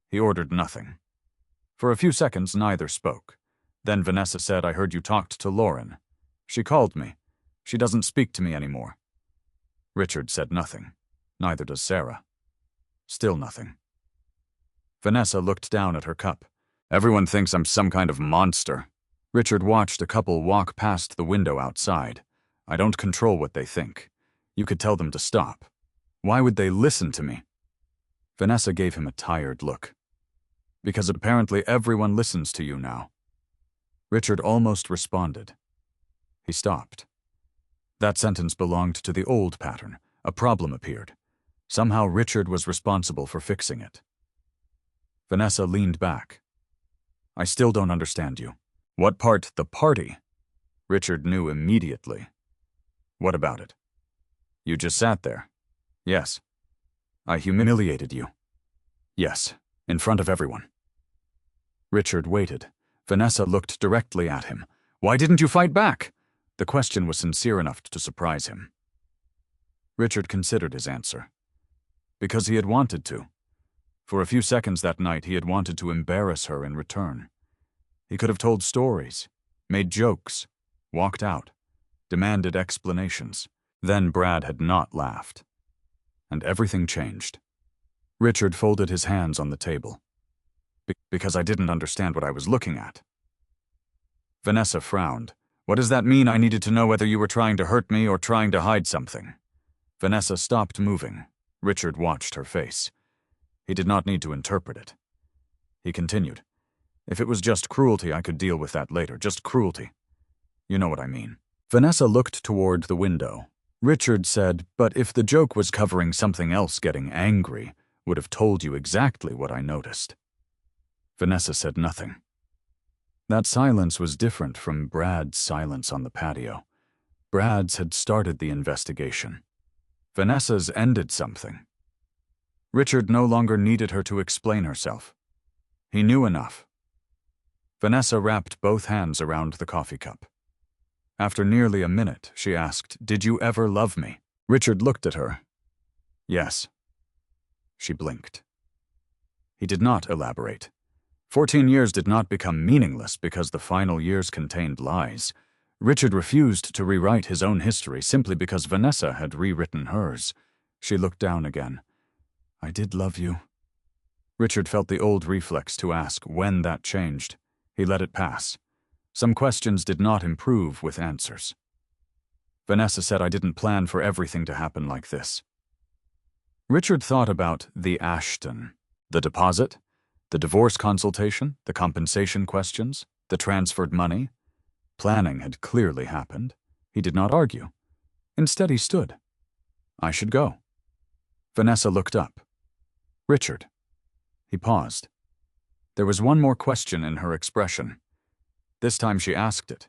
He ordered nothing. For a few seconds, neither spoke. Then Vanessa said, I heard you talked to Lauren. She called me. She doesn't speak to me anymore. Richard said nothing. Neither does Sarah. Still nothing. Vanessa looked down at her cup. Everyone thinks I'm some kind of monster. Richard watched a couple walk past the window outside. I don't control what they think. You could tell them to stop. Why would they listen to me? Vanessa gave him a tired look. Because apparently everyone listens to you now. Richard almost responded. He stopped. That sentence belonged to the old pattern. A problem appeared. Somehow Richard was responsible for fixing it. Vanessa leaned back. I still don't understand you. What part, the party? Richard knew immediately. What about it? You just sat there. Yes. I humiliated you. Yes, in front of everyone. Richard waited. Vanessa looked directly at him. Why didn't you fight back? The question was sincere enough to surprise him. Richard considered his answer. Because he had wanted to. For a few seconds that night, he had wanted to embarrass her in return. He could have told stories, made jokes, walked out, demanded explanations. Then Brad had not laughed. And everything changed. Richard folded his hands on the table. Because I didn't understand what I was looking at. Vanessa frowned. What does that mean? I needed to know whether you were trying to hurt me or trying to hide something. Vanessa stopped moving. Richard watched her face. He did not need to interpret it. He continued. If it was just cruelty, I could deal with that later. Just cruelty. You know what I mean. Vanessa looked toward the window. Richard said, but if the joke was covering something else, getting angry, would have told you exactly what I noticed. Vanessa said nothing. That silence was different from Brad's silence on the patio. Brad's had started the investigation. Vanessa's ended something. Richard no longer needed her to explain herself. He knew enough. Vanessa wrapped both hands around the coffee cup. After nearly a minute, she asked, Did you ever love me? Richard looked at her. Yes. She blinked. He did not elaborate. 14 years did not become meaningless because the final years contained lies. Richard refused to rewrite his own history simply because Vanessa had rewritten hers. She looked down again. I did love you. Richard felt the old reflex to ask when that changed. He let it pass. Some questions did not improve with answers. Vanessa said I didn't plan for everything to happen like this. Richard thought about the Ashton, the deposit, the divorce consultation, the compensation questions, the transferred money. Planning had clearly happened. He did not argue. Instead, he stood. I should go. Vanessa looked up. Richard. He paused. There was one more question in her expression. This time she asked it.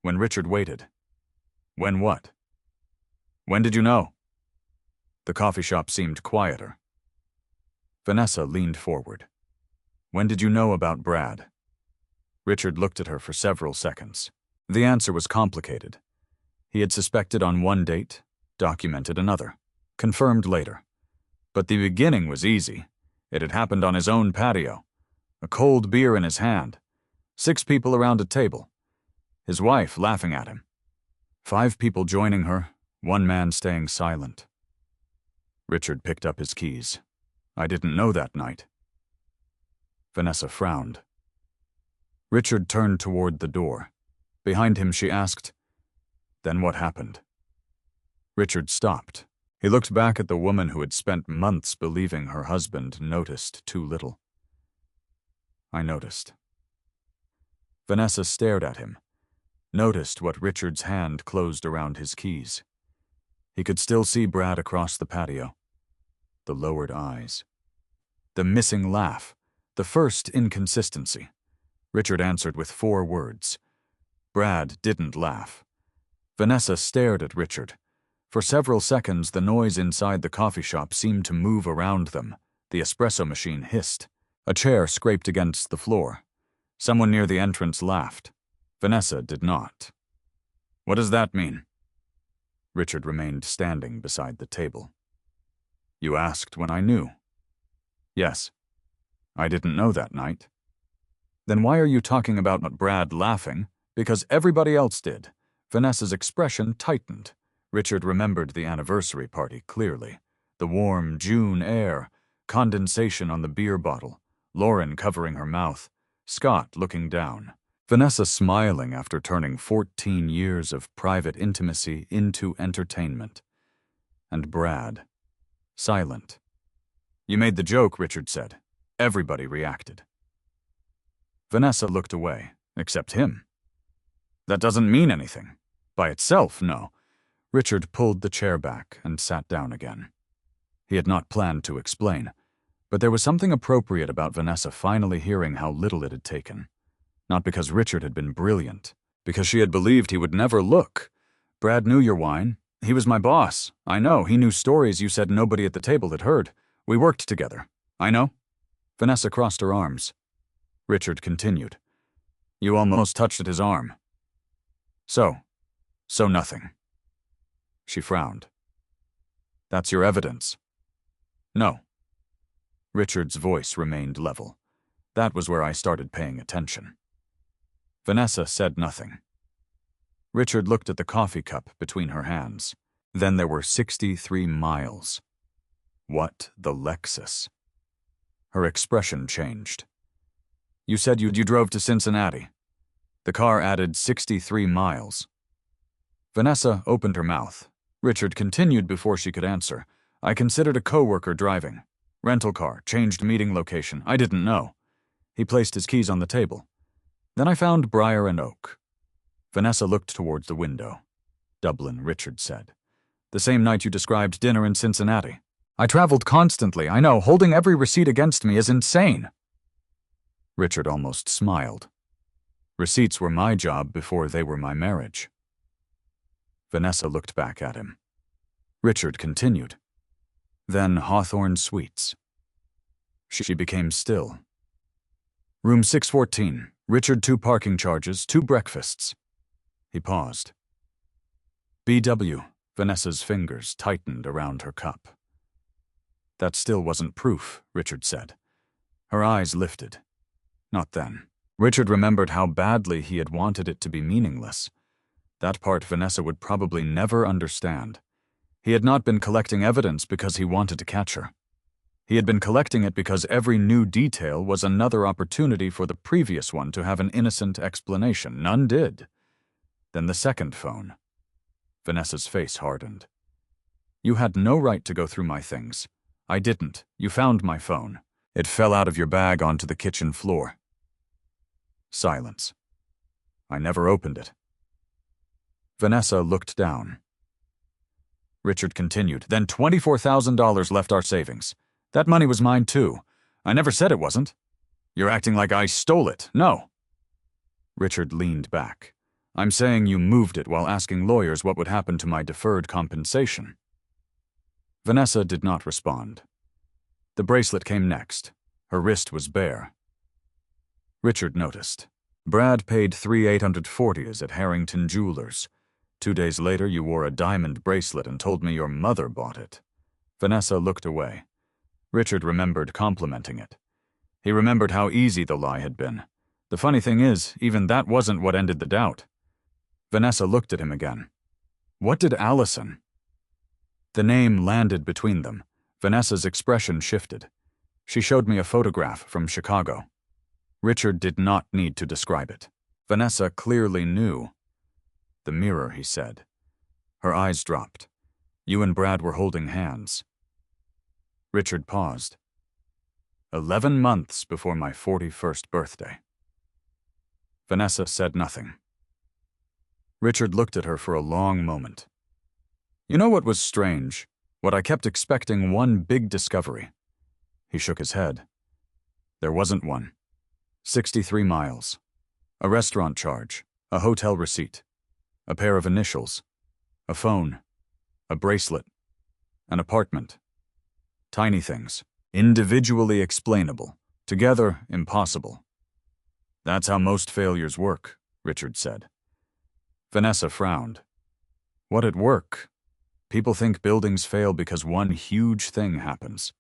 When Richard waited. When what? When did you know? The coffee shop seemed quieter. Vanessa leaned forward. When did you know about Brad? Richard looked at her for several seconds. The answer was complicated. He had suspected on one date, documented another, confirmed later. But the beginning was easy. It had happened on his own patio. A cold beer in his hand. 6 people around a table. His wife laughing at him. 5 people joining her, 1 man staying silent. Richard picked up his keys. I didn't know that night. Vanessa frowned. Richard turned toward the door. Behind him she asked, Then what happened? Richard stopped. He looked back at the woman who had spent months believing her husband noticed too little. I noticed. Vanessa stared at him, noticed what Richard's hand closed around his keys. He could still see Brad across the patio. The lowered eyes. The missing laugh. The first inconsistency. Richard answered with 4 words. Brad didn't laugh. Vanessa stared at Richard. For several seconds, the noise inside the coffee shop seemed to move around them. The espresso machine hissed. A chair scraped against the floor. Someone near the entrance laughed. Vanessa did not. What does that mean? Richard remained standing beside the table. You asked when I knew. Yes. I didn't know that night. Then why are you talking about Brad laughing? Because everybody else did. Vanessa's expression tightened. Richard remembered the anniversary party clearly. The warm June air, condensation on the beer bottle, Lauren covering her mouth, Scott looking down, Vanessa smiling after turning 14 years of private intimacy into entertainment. And Brad, silent. "You made the joke," Richard said. Everybody reacted. Vanessa looked away, except him. "That doesn't mean anything. By itself, no." Richard pulled the chair back and sat down again. He had not planned to explain, but there was something appropriate about Vanessa finally hearing how little it had taken. Not because Richard had been brilliant, because she had believed he would never look. "Brad knew your wine. He was my boss. I know, he knew stories you said nobody at the table had heard. We worked together. I know." Vanessa crossed her arms. Richard continued. "You almost touched at his arm." So nothing." She frowned. "That's your evidence?" "No." Richard's voice remained level. That was where I started paying attention. Vanessa said nothing. Richard looked at the coffee cup between her hands. Then there were 63 miles. What the Lexus? Her expression changed. "You said you drove to Cincinnati." The car added 63 miles. Vanessa opened her mouth. Richard continued before she could answer. "I considered a coworker driving. Rental car, changed meeting location. I didn't know." He placed his keys on the table. "Then I found Briar and Oak." Vanessa looked towards the window. "Dublin," Richard said. "The same night you described dinner in Cincinnati." "I traveled constantly, I know. Holding every receipt against me is insane." Richard almost smiled. "Receipts were my job before they were my marriage." Vanessa looked back at him. Richard continued. "Then Hawthorne Suites." She became still. "Room 614. Richard, 2 parking charges, 2 breakfasts." He paused. "BW." Vanessa's fingers tightened around her cup. "That still wasn't proof," Richard said. Her eyes lifted. Not then. Richard remembered how badly he had wanted it to be meaningless. That part Vanessa would probably never understand. He had not been collecting evidence because he wanted to catch her. He had been collecting it because every new detail was another opportunity for the previous one to have an innocent explanation. None did. Then the second phone. Vanessa's face hardened. "You had no right to go through my things. I didn't. You found my phone. It fell out of your bag onto the kitchen floor." Silence. "I never opened it." Vanessa looked down. Richard continued. "Then $24,000 left our savings. That money was mine too. I never said it wasn't. You're acting like I stole it. No." Richard leaned back. "I'm saying you moved it while asking lawyers what would happen to my deferred compensation." Vanessa did not respond. The bracelet came next. Her wrist was bare. Richard noticed. "Brad paid $3,840 at Harrington Jewelers. 2 days later, you wore a diamond bracelet and told me your mother bought it." Vanessa looked away. Richard remembered complimenting it. He remembered how easy the lie had been. The funny thing is, even that wasn't what ended the doubt. Vanessa looked at him again. "What did Allison?" The name landed between them. Vanessa's expression shifted. "She showed me a photograph from Chicago." Richard did not need to describe it. Vanessa clearly knew. "The mirror," he said. Her eyes dropped. "You and Brad were holding hands." Richard paused. 11 months before my 41st birthday. Vanessa said nothing. Richard looked at her for a long moment. "You know what was strange? What I kept expecting one big discovery." He shook his head. "There wasn't one. 63 miles. A restaurant charge. A hotel receipt. A pair of initials. A phone. A bracelet. An apartment. Tiny things. Individually explainable. Together, impossible." "That's how most failures work," Richard said. Vanessa frowned. "What at work? People think buildings fail because one huge thing happens."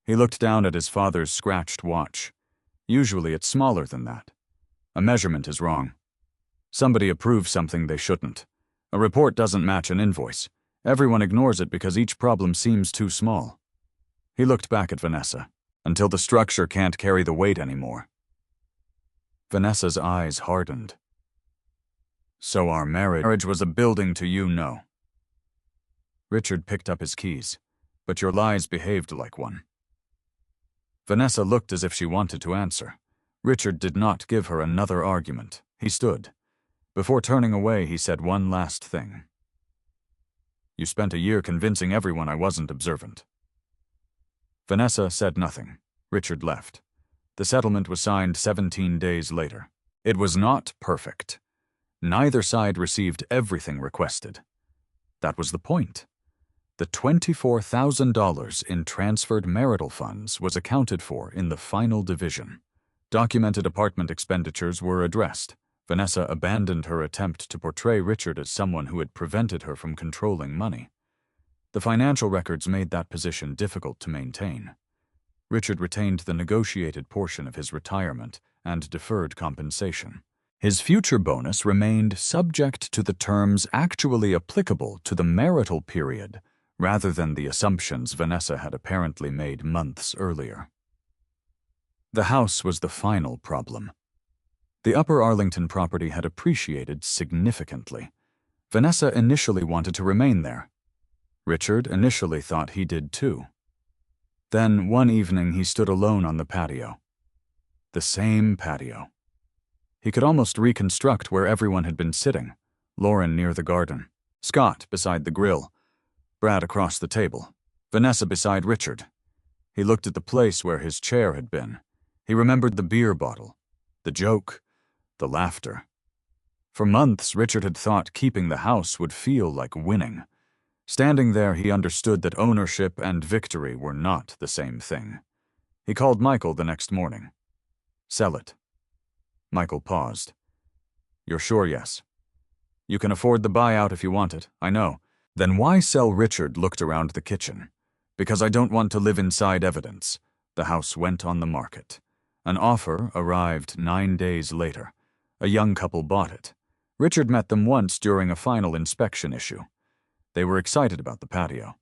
He looked down at his father's scratched watch. Usually it's smaller than that. A measurement is wrong. Somebody approved something they shouldn't. A report doesn't match an invoice. Everyone ignores it because each problem seems too small. He looked back at Vanessa, until the structure can't carry the weight anymore. Vanessa's eyes hardened. So our marriage was a building to you, no? Richard picked up his keys, but your lies behaved like one. Vanessa looked as if she wanted to answer. Richard did not give her another argument. He stood. Before turning away, he said one last thing. You spent a year convincing everyone I wasn't observant. Vanessa said nothing. Richard left. The settlement was signed 17 days later. It was not perfect. Neither side received everything requested. That was the point. The $24,000 in transferred marital funds was accounted for in the final division. Documented apartment expenditures were addressed. Vanessa abandoned her attempt to portray Richard as someone who had prevented her from controlling money. The financial records made that position difficult to maintain. Richard retained the negotiated portion of his retirement and deferred compensation. His future bonus remained subject to the terms actually applicable to the marital period, rather than the assumptions Vanessa had apparently made months earlier. The house was the final problem. The Upper Arlington property had appreciated significantly. Vanessa initially wanted to remain there. Richard initially thought he did too. Then, one evening, he stood alone on the patio. The same patio. He could almost reconstruct where everyone had been sitting. Lauren near the garden, Scott beside the grill, Brad across the table, Vanessa beside Richard. He looked at the place where his chair had been. He remembered the beer bottle, the joke, the laughter. For months, Richard had thought keeping the house would feel like winning. Standing there, he understood that ownership and victory were not the same thing. He called Michael the next morning. Sell it. Michael paused. You're sure, yes? You can afford the buyout if you want it, I know. Then why sell? Richard looked around the kitchen. Because I don't want to live inside evidence. The house went on the market. An offer arrived 9 days later. A young couple bought it. Richard met them once during a final inspection issue. They were excited about the patio.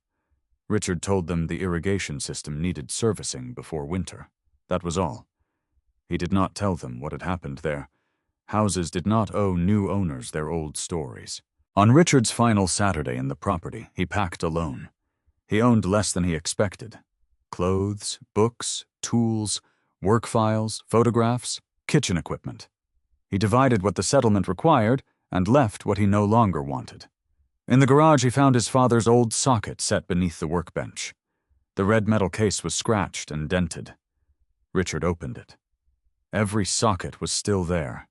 Richard told them the irrigation system needed servicing before winter. That was all. He did not tell them what had happened there. Houses did not owe new owners their old stories. On Richard's final Saturday in the property, he packed alone. He owned less than he expected. Clothes, books, tools, work files, photographs, kitchen equipment. He divided what the settlement required and left what he no longer wanted. In the garage, he found his father's old socket set beneath the workbench. The red metal case was scratched and dented. Richard opened it. Every socket was still there.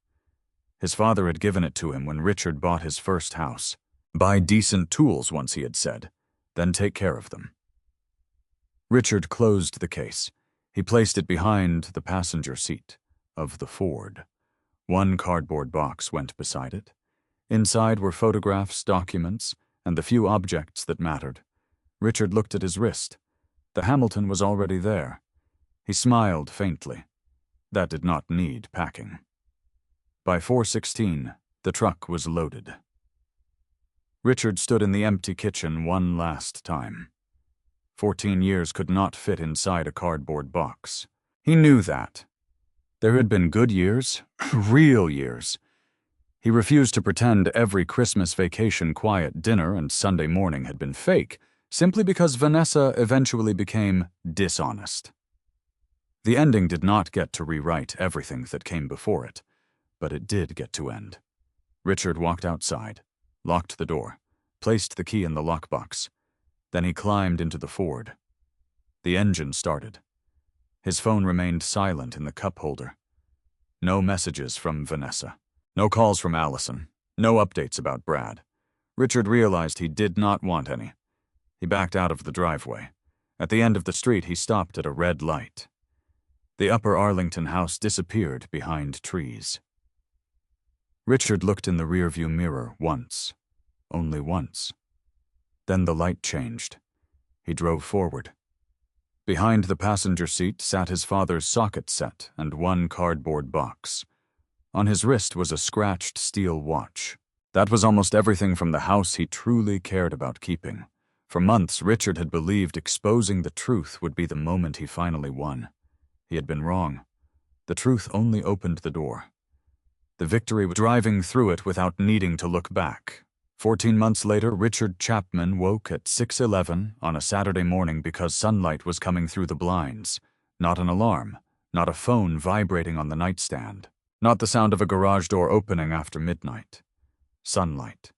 His father had given it to him when Richard bought his first house. Buy decent tools, once he had said, then take care of them. Richard closed the case. He placed it behind the passenger seat of the Ford. One cardboard box went beside it. Inside were photographs, documents, and the few objects that mattered. Richard looked at his wrist. The Hamilton was already there. He smiled faintly. That did not need packing. By 4:16, the truck was loaded. Richard stood in the empty kitchen one last time. 14 years could not fit inside a cardboard box. He knew that. There had been good years, real years. He refused to pretend every Christmas vacation quiet dinner and Sunday morning had been fake, simply because Vanessa eventually became dishonest. The ending did not get to rewrite everything that came before it, but it did get to end. Richard walked outside, locked the door, placed the key in the lockbox. Then he climbed into the Ford. The engine started. His phone remained silent in the cup holder. No messages from Vanessa. No calls from Allison. No updates about Brad. Richard realized he did not want any. He backed out of the driveway. At the end of the street, he stopped at a red light. The Upper Arlington house disappeared behind trees. Richard looked in the rearview mirror once. Only once. Then the light changed. He drove forward. Behind the passenger seat sat his father's socket set and one cardboard box. On his wrist was a scratched steel watch. That was almost everything from the house he truly cared about keeping. For months, Richard had believed exposing the truth would be the moment he finally won. He had been wrong. The truth only opened the door. The victory was driving through it without needing to look back. 14 months later, Richard Chapman woke at 6:11 on a Saturday morning because sunlight was coming through the blinds. Not an alarm, not a phone vibrating on the nightstand, not the sound of a garage door opening after midnight. Sunlight.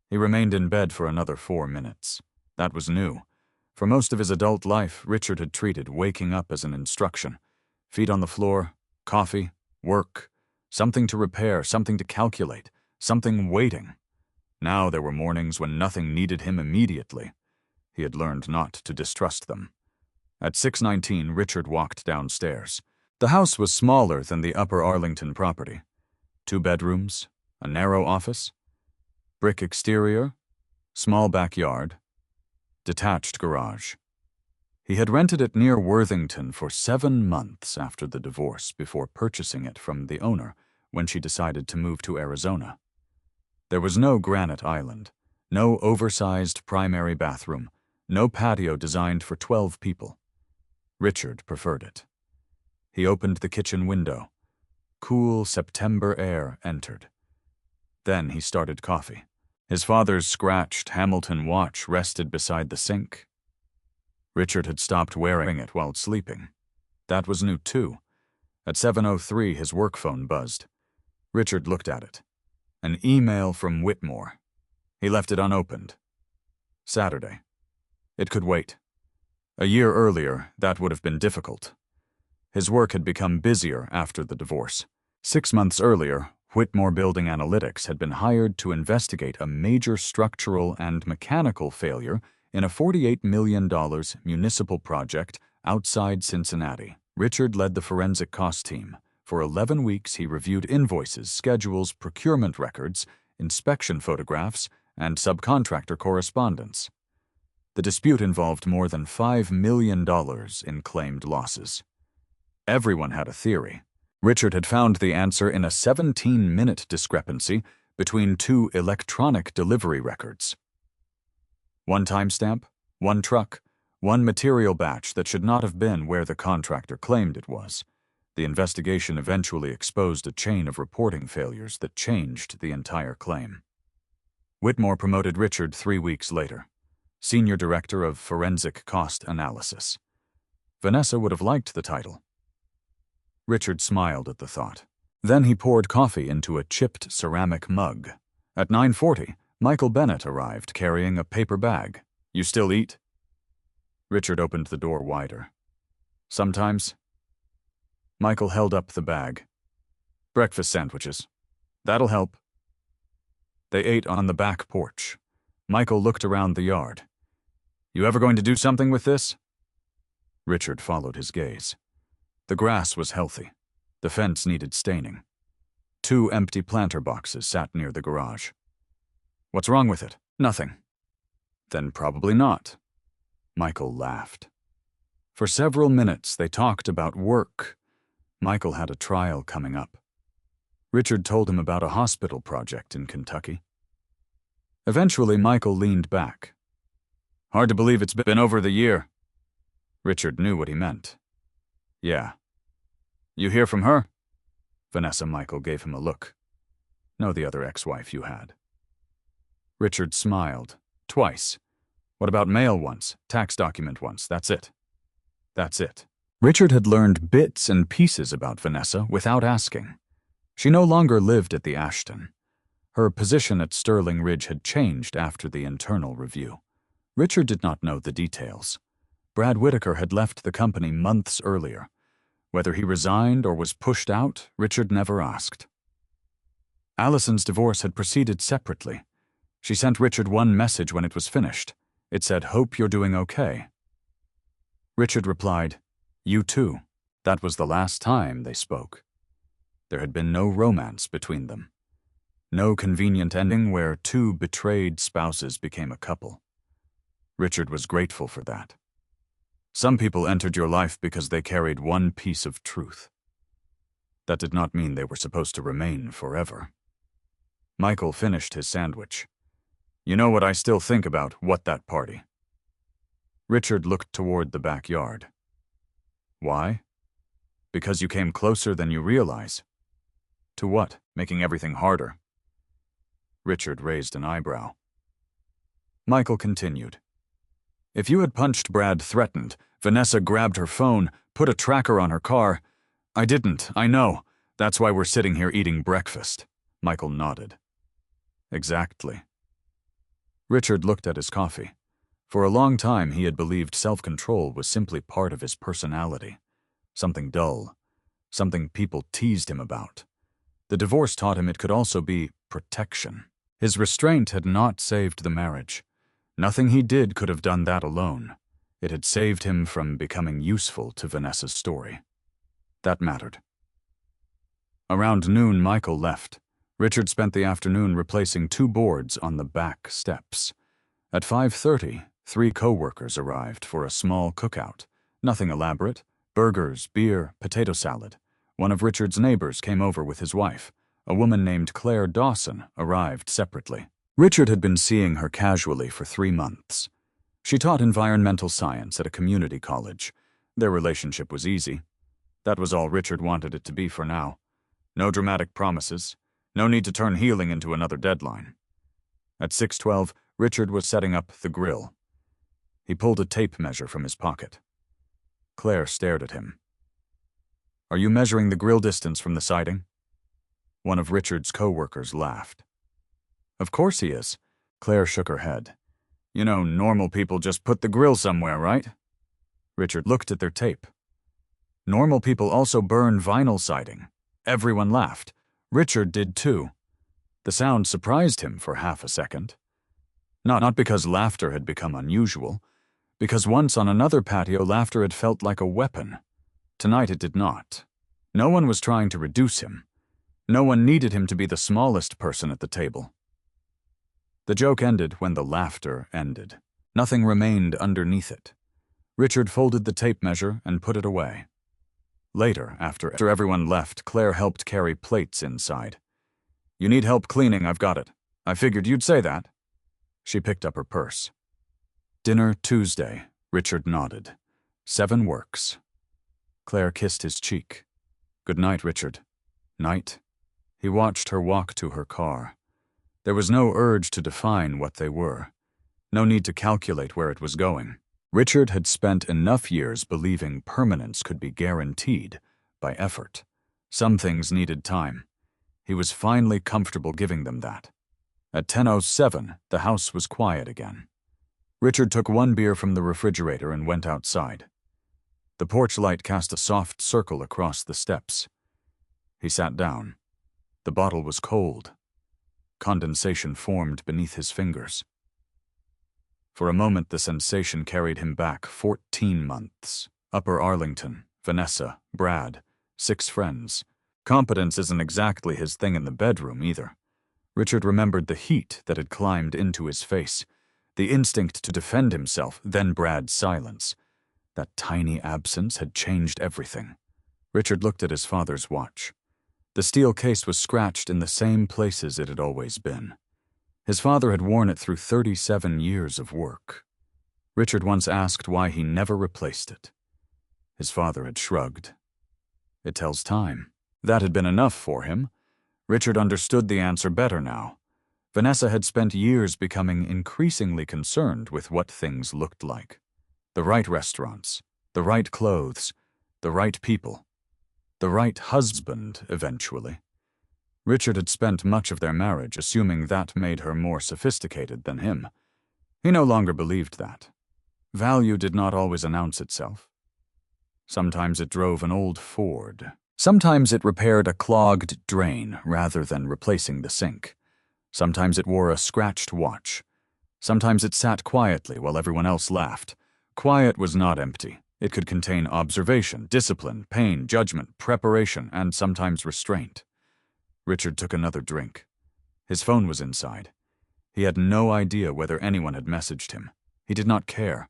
He remained in bed for another 4 minutes. That was new. For most of his adult life, Richard had treated waking up as an instruction. Feet on the floor, coffee, work, something to repair, something to calculate, something waiting. Now there were mornings when nothing needed him immediately. He had learned not to distrust them. At 6:19, Richard walked downstairs. The house was smaller than the Upper Arlington property. 2 bedrooms, a narrow office, brick exterior, small backyard, detached garage. He had rented it near Worthington for 7 months after the divorce before purchasing it from the owner when she decided to move to Arizona. There was no granite island, no oversized primary bathroom, no patio designed for 12 people. Richard preferred it. He opened the kitchen window. Cool September air entered. Then he started coffee. His father's scratched Hamilton watch rested beside the sink. Richard had stopped wearing it while sleeping. That was new too. At 7:03, his work phone buzzed. Richard looked at it. An email from Whitmore. He left it unopened. Saturday. It could wait. A year earlier, that would have been difficult. His work had become busier after the divorce. 6 months earlier, Whitmore Building Analytics had been hired to investigate a major structural and mechanical failure in a $48 million municipal project outside Cincinnati. Richard led the forensic cost team. For 11 weeks, he reviewed invoices, schedules, procurement records, inspection photographs, and subcontractor correspondence. The dispute involved more than $5 million in claimed losses. Everyone had a theory. Richard had found the answer in a 17-minute discrepancy between 2 electronic delivery records. 1 timestamp, 1 truck, 1 material batch that should not have been where the contractor claimed it was. The investigation eventually exposed a chain of reporting failures that changed the entire claim. Whitmore promoted Richard 3 weeks later, Senior Director of Forensic Cost Analysis. Vanessa would have liked the title. Richard smiled at the thought. Then he poured coffee into a chipped ceramic mug. At 9:40, Michael Bennett arrived carrying a paper bag. "You still eat?" Richard opened the door wider. "Sometimes." Michael held up the bag. "Breakfast sandwiches. That'll help." They ate on the back porch. Michael looked around the yard. "You ever going to do something with this?" Richard followed his gaze. The grass was healthy. The fence needed staining. 2 empty planter boxes sat near the garage. "What's wrong with it?" "Nothing." "Then probably not." Michael laughed. For several minutes they talked about work. Michael had a trial coming up. Richard told him about a hospital project in Kentucky. Eventually, Michael leaned back. "Hard to believe it's been over the year." Richard knew what he meant. "Yeah." "You hear from her?" Vanessa. Michael gave him a look. "No, the other ex-wife you had." Richard smiled. "Twice. What about mail once, tax document once, that's it." "That's it." Richard had learned bits and pieces about Vanessa without asking. She no longer lived at the Ashton. Her position at Sterling Ridge had changed after the internal review. Richard did not know the details. Brad Whitaker had left the company months earlier. Whether he resigned or was pushed out, Richard never asked. Allison's divorce had proceeded separately. She sent Richard one message when it was finished. It said, "Hope you're doing okay." Richard replied, "You too." That was the last time they spoke. There had been no romance between them. No convenient ending where 2 betrayed spouses became a couple. Richard was grateful for that. Some people entered your life because they carried one piece of truth. That did not mean they were supposed to remain forever. Michael finished his sandwich. You know what I still think about that party? Richard looked toward the backyard. Why? Because you came closer than you realize. To what? Making everything harder. Richard raised an eyebrow. Michael continued. If you had punched Brad threatened, Vanessa grabbed her phone, put a tracker on her car. I didn't, I know. That's why we're sitting here eating breakfast. Michael nodded. Exactly. Richard looked at his coffee. For a long time he had believed self-control was simply part of his personality. Something dull. Something people teased him about. The divorce taught him it could also be protection. His restraint had not saved the marriage. Nothing he did could have done that alone. It had saved him from becoming useful to Vanessa's story. That mattered. Around noon, Michael left. Richard spent the afternoon replacing 2 boards on the back steps. At 5:30, 3 co-workers arrived for a small cookout. Nothing elaborate. Burgers, beer, potato salad. One of Richard's neighbors came over with his wife. A woman named Claire Dawson arrived separately. Richard had been seeing her casually for 3 months. She taught environmental science at a community college. Their relationship was easy. That was all Richard wanted it to be for now. No dramatic promises. No need to turn healing into another deadline. At 6:12, Richard was setting up the grill. He pulled a tape measure from his pocket. Claire stared at him. Are you measuring the grill distance from the siding? One of Richard's co-workers laughed. Of course he is. Claire shook her head. You know, normal people just put the grill somewhere, right? Richard looked at their tape. Normal people also burn vinyl siding. Everyone laughed. Richard did too. The sound surprised him for half a second. Not because laughter had become unusual, because once on another patio laughter had felt like a weapon. Tonight it did not. No one was trying to reduce him. No one needed him to be the smallest person at the table. The joke ended when the laughter ended. Nothing remained underneath it. Richard folded the tape measure and put it away. Later, after everyone left, Claire helped carry plates inside. You need help cleaning, I've got it. I figured you'd say that. She picked up her purse. Dinner Tuesday, Richard nodded. 7 works. Claire kissed his cheek. Good night, Richard. Night. He watched her walk to her car. There was no urge to define what they were. No need to calculate where it was going. Richard had spent enough years believing permanence could be guaranteed by effort. Some things needed time. He was finally comfortable giving them that. At 10:07, the house was quiet again. Richard took 1 beer from the refrigerator and went outside. The porch light cast a soft circle across the steps. He sat down. The bottle was cold. Condensation formed beneath his fingers. For a moment, the sensation carried him back 14 months. Upper Arlington, Vanessa, Brad, 6 friends. Competence isn't exactly his thing in the bedroom, either. Richard remembered the heat that had climbed into his face, the instinct to defend himself, then Brad's silence. That tiny absence had changed everything. Richard looked at his father's watch. The steel case was scratched in the same places it had always been. His father had worn it through 37 years of work. Richard once asked why he never replaced it. His father had shrugged. It tells time. That had been enough for him. Richard understood the answer better now. Vanessa had spent years becoming increasingly concerned with what things looked like. The right restaurants, the right clothes, the right people, the right husband, eventually. Richard had spent much of their marriage assuming that made her more sophisticated than him. He no longer believed that. Value did not always announce itself. Sometimes it drove an old Ford. Sometimes it repaired a clogged drain rather than replacing the sink. Sometimes it wore a scratched watch. Sometimes it sat quietly while everyone else laughed. Quiet was not empty. It could contain observation, discipline, pain, judgment, preparation, and sometimes restraint. Richard took another drink. His phone was inside. He had no idea whether anyone had messaged him. He did not care.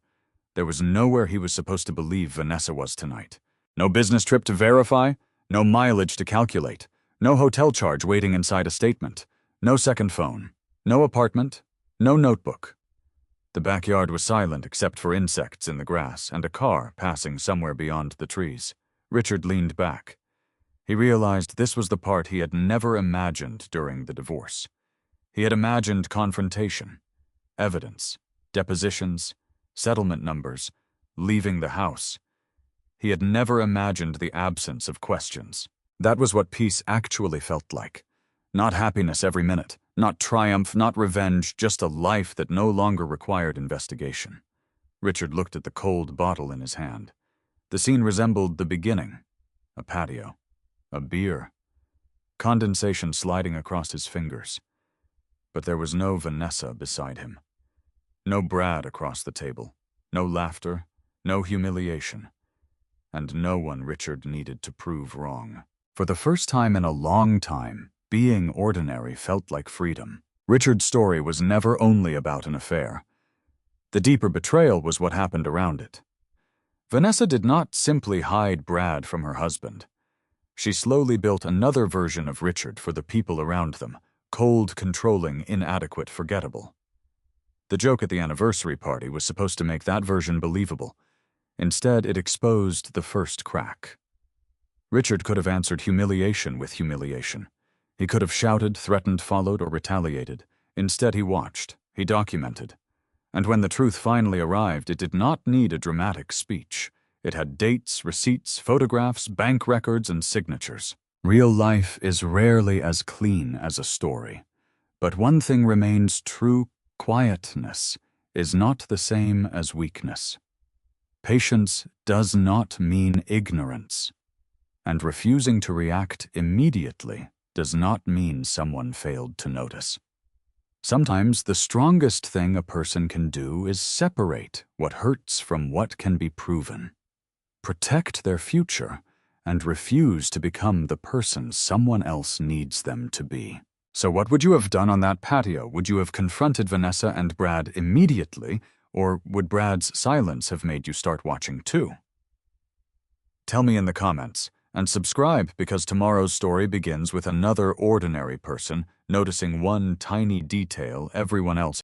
There was nowhere he was supposed to believe Vanessa was tonight. No business trip to verify, no mileage to calculate, no hotel charge waiting inside a statement. No second phone. No apartment. No notebook. The backyard was silent except for insects in the grass and a car passing somewhere beyond the trees. Richard leaned back. He realized this was the part he had never imagined during the divorce. He had imagined confrontation, evidence, depositions, settlement numbers, leaving the house. He had never imagined the absence of questions. That was what peace actually felt like. Not happiness every minute, not triumph, not revenge, just a life that no longer required investigation. Richard looked at the cold bottle in his hand. The scene resembled the beginning. A patio. A beer. Condensation sliding across his fingers. But there was no Vanessa beside him. No Brad across the table. No laughter. No humiliation. And no one Richard needed to prove wrong. For the first time in a long time, being ordinary felt like freedom. Richard's story was never only about an affair. The deeper betrayal was what happened around it. Vanessa did not simply hide Brad from her husband. She slowly built another version of Richard for the people around them, cold, controlling, inadequate, forgettable. The joke at the anniversary party was supposed to make that version believable. Instead, it exposed the first crack. Richard could have answered humiliation with humiliation. He could have shouted, threatened, followed, or retaliated. Instead, he watched. He documented. And when the truth finally arrived, it did not need a dramatic speech. It had dates, receipts, photographs, bank records, and signatures. Real life is rarely as clean as a story. But one thing remains true: quietness is not the same as weakness. Patience does not mean ignorance. And refusing to react immediately does not mean someone failed to notice. Sometimes the strongest thing a person can do is separate what hurts from what can be proven. Protect their future and refuse to become the person someone else needs them to be. So what would you have done on that patio? Would you have confronted Vanessa and Brad immediately, or would Brad's silence have made you start watching too? Tell me in the comments, and subscribe because tomorrow's story begins with another ordinary person noticing one tiny detail everyone else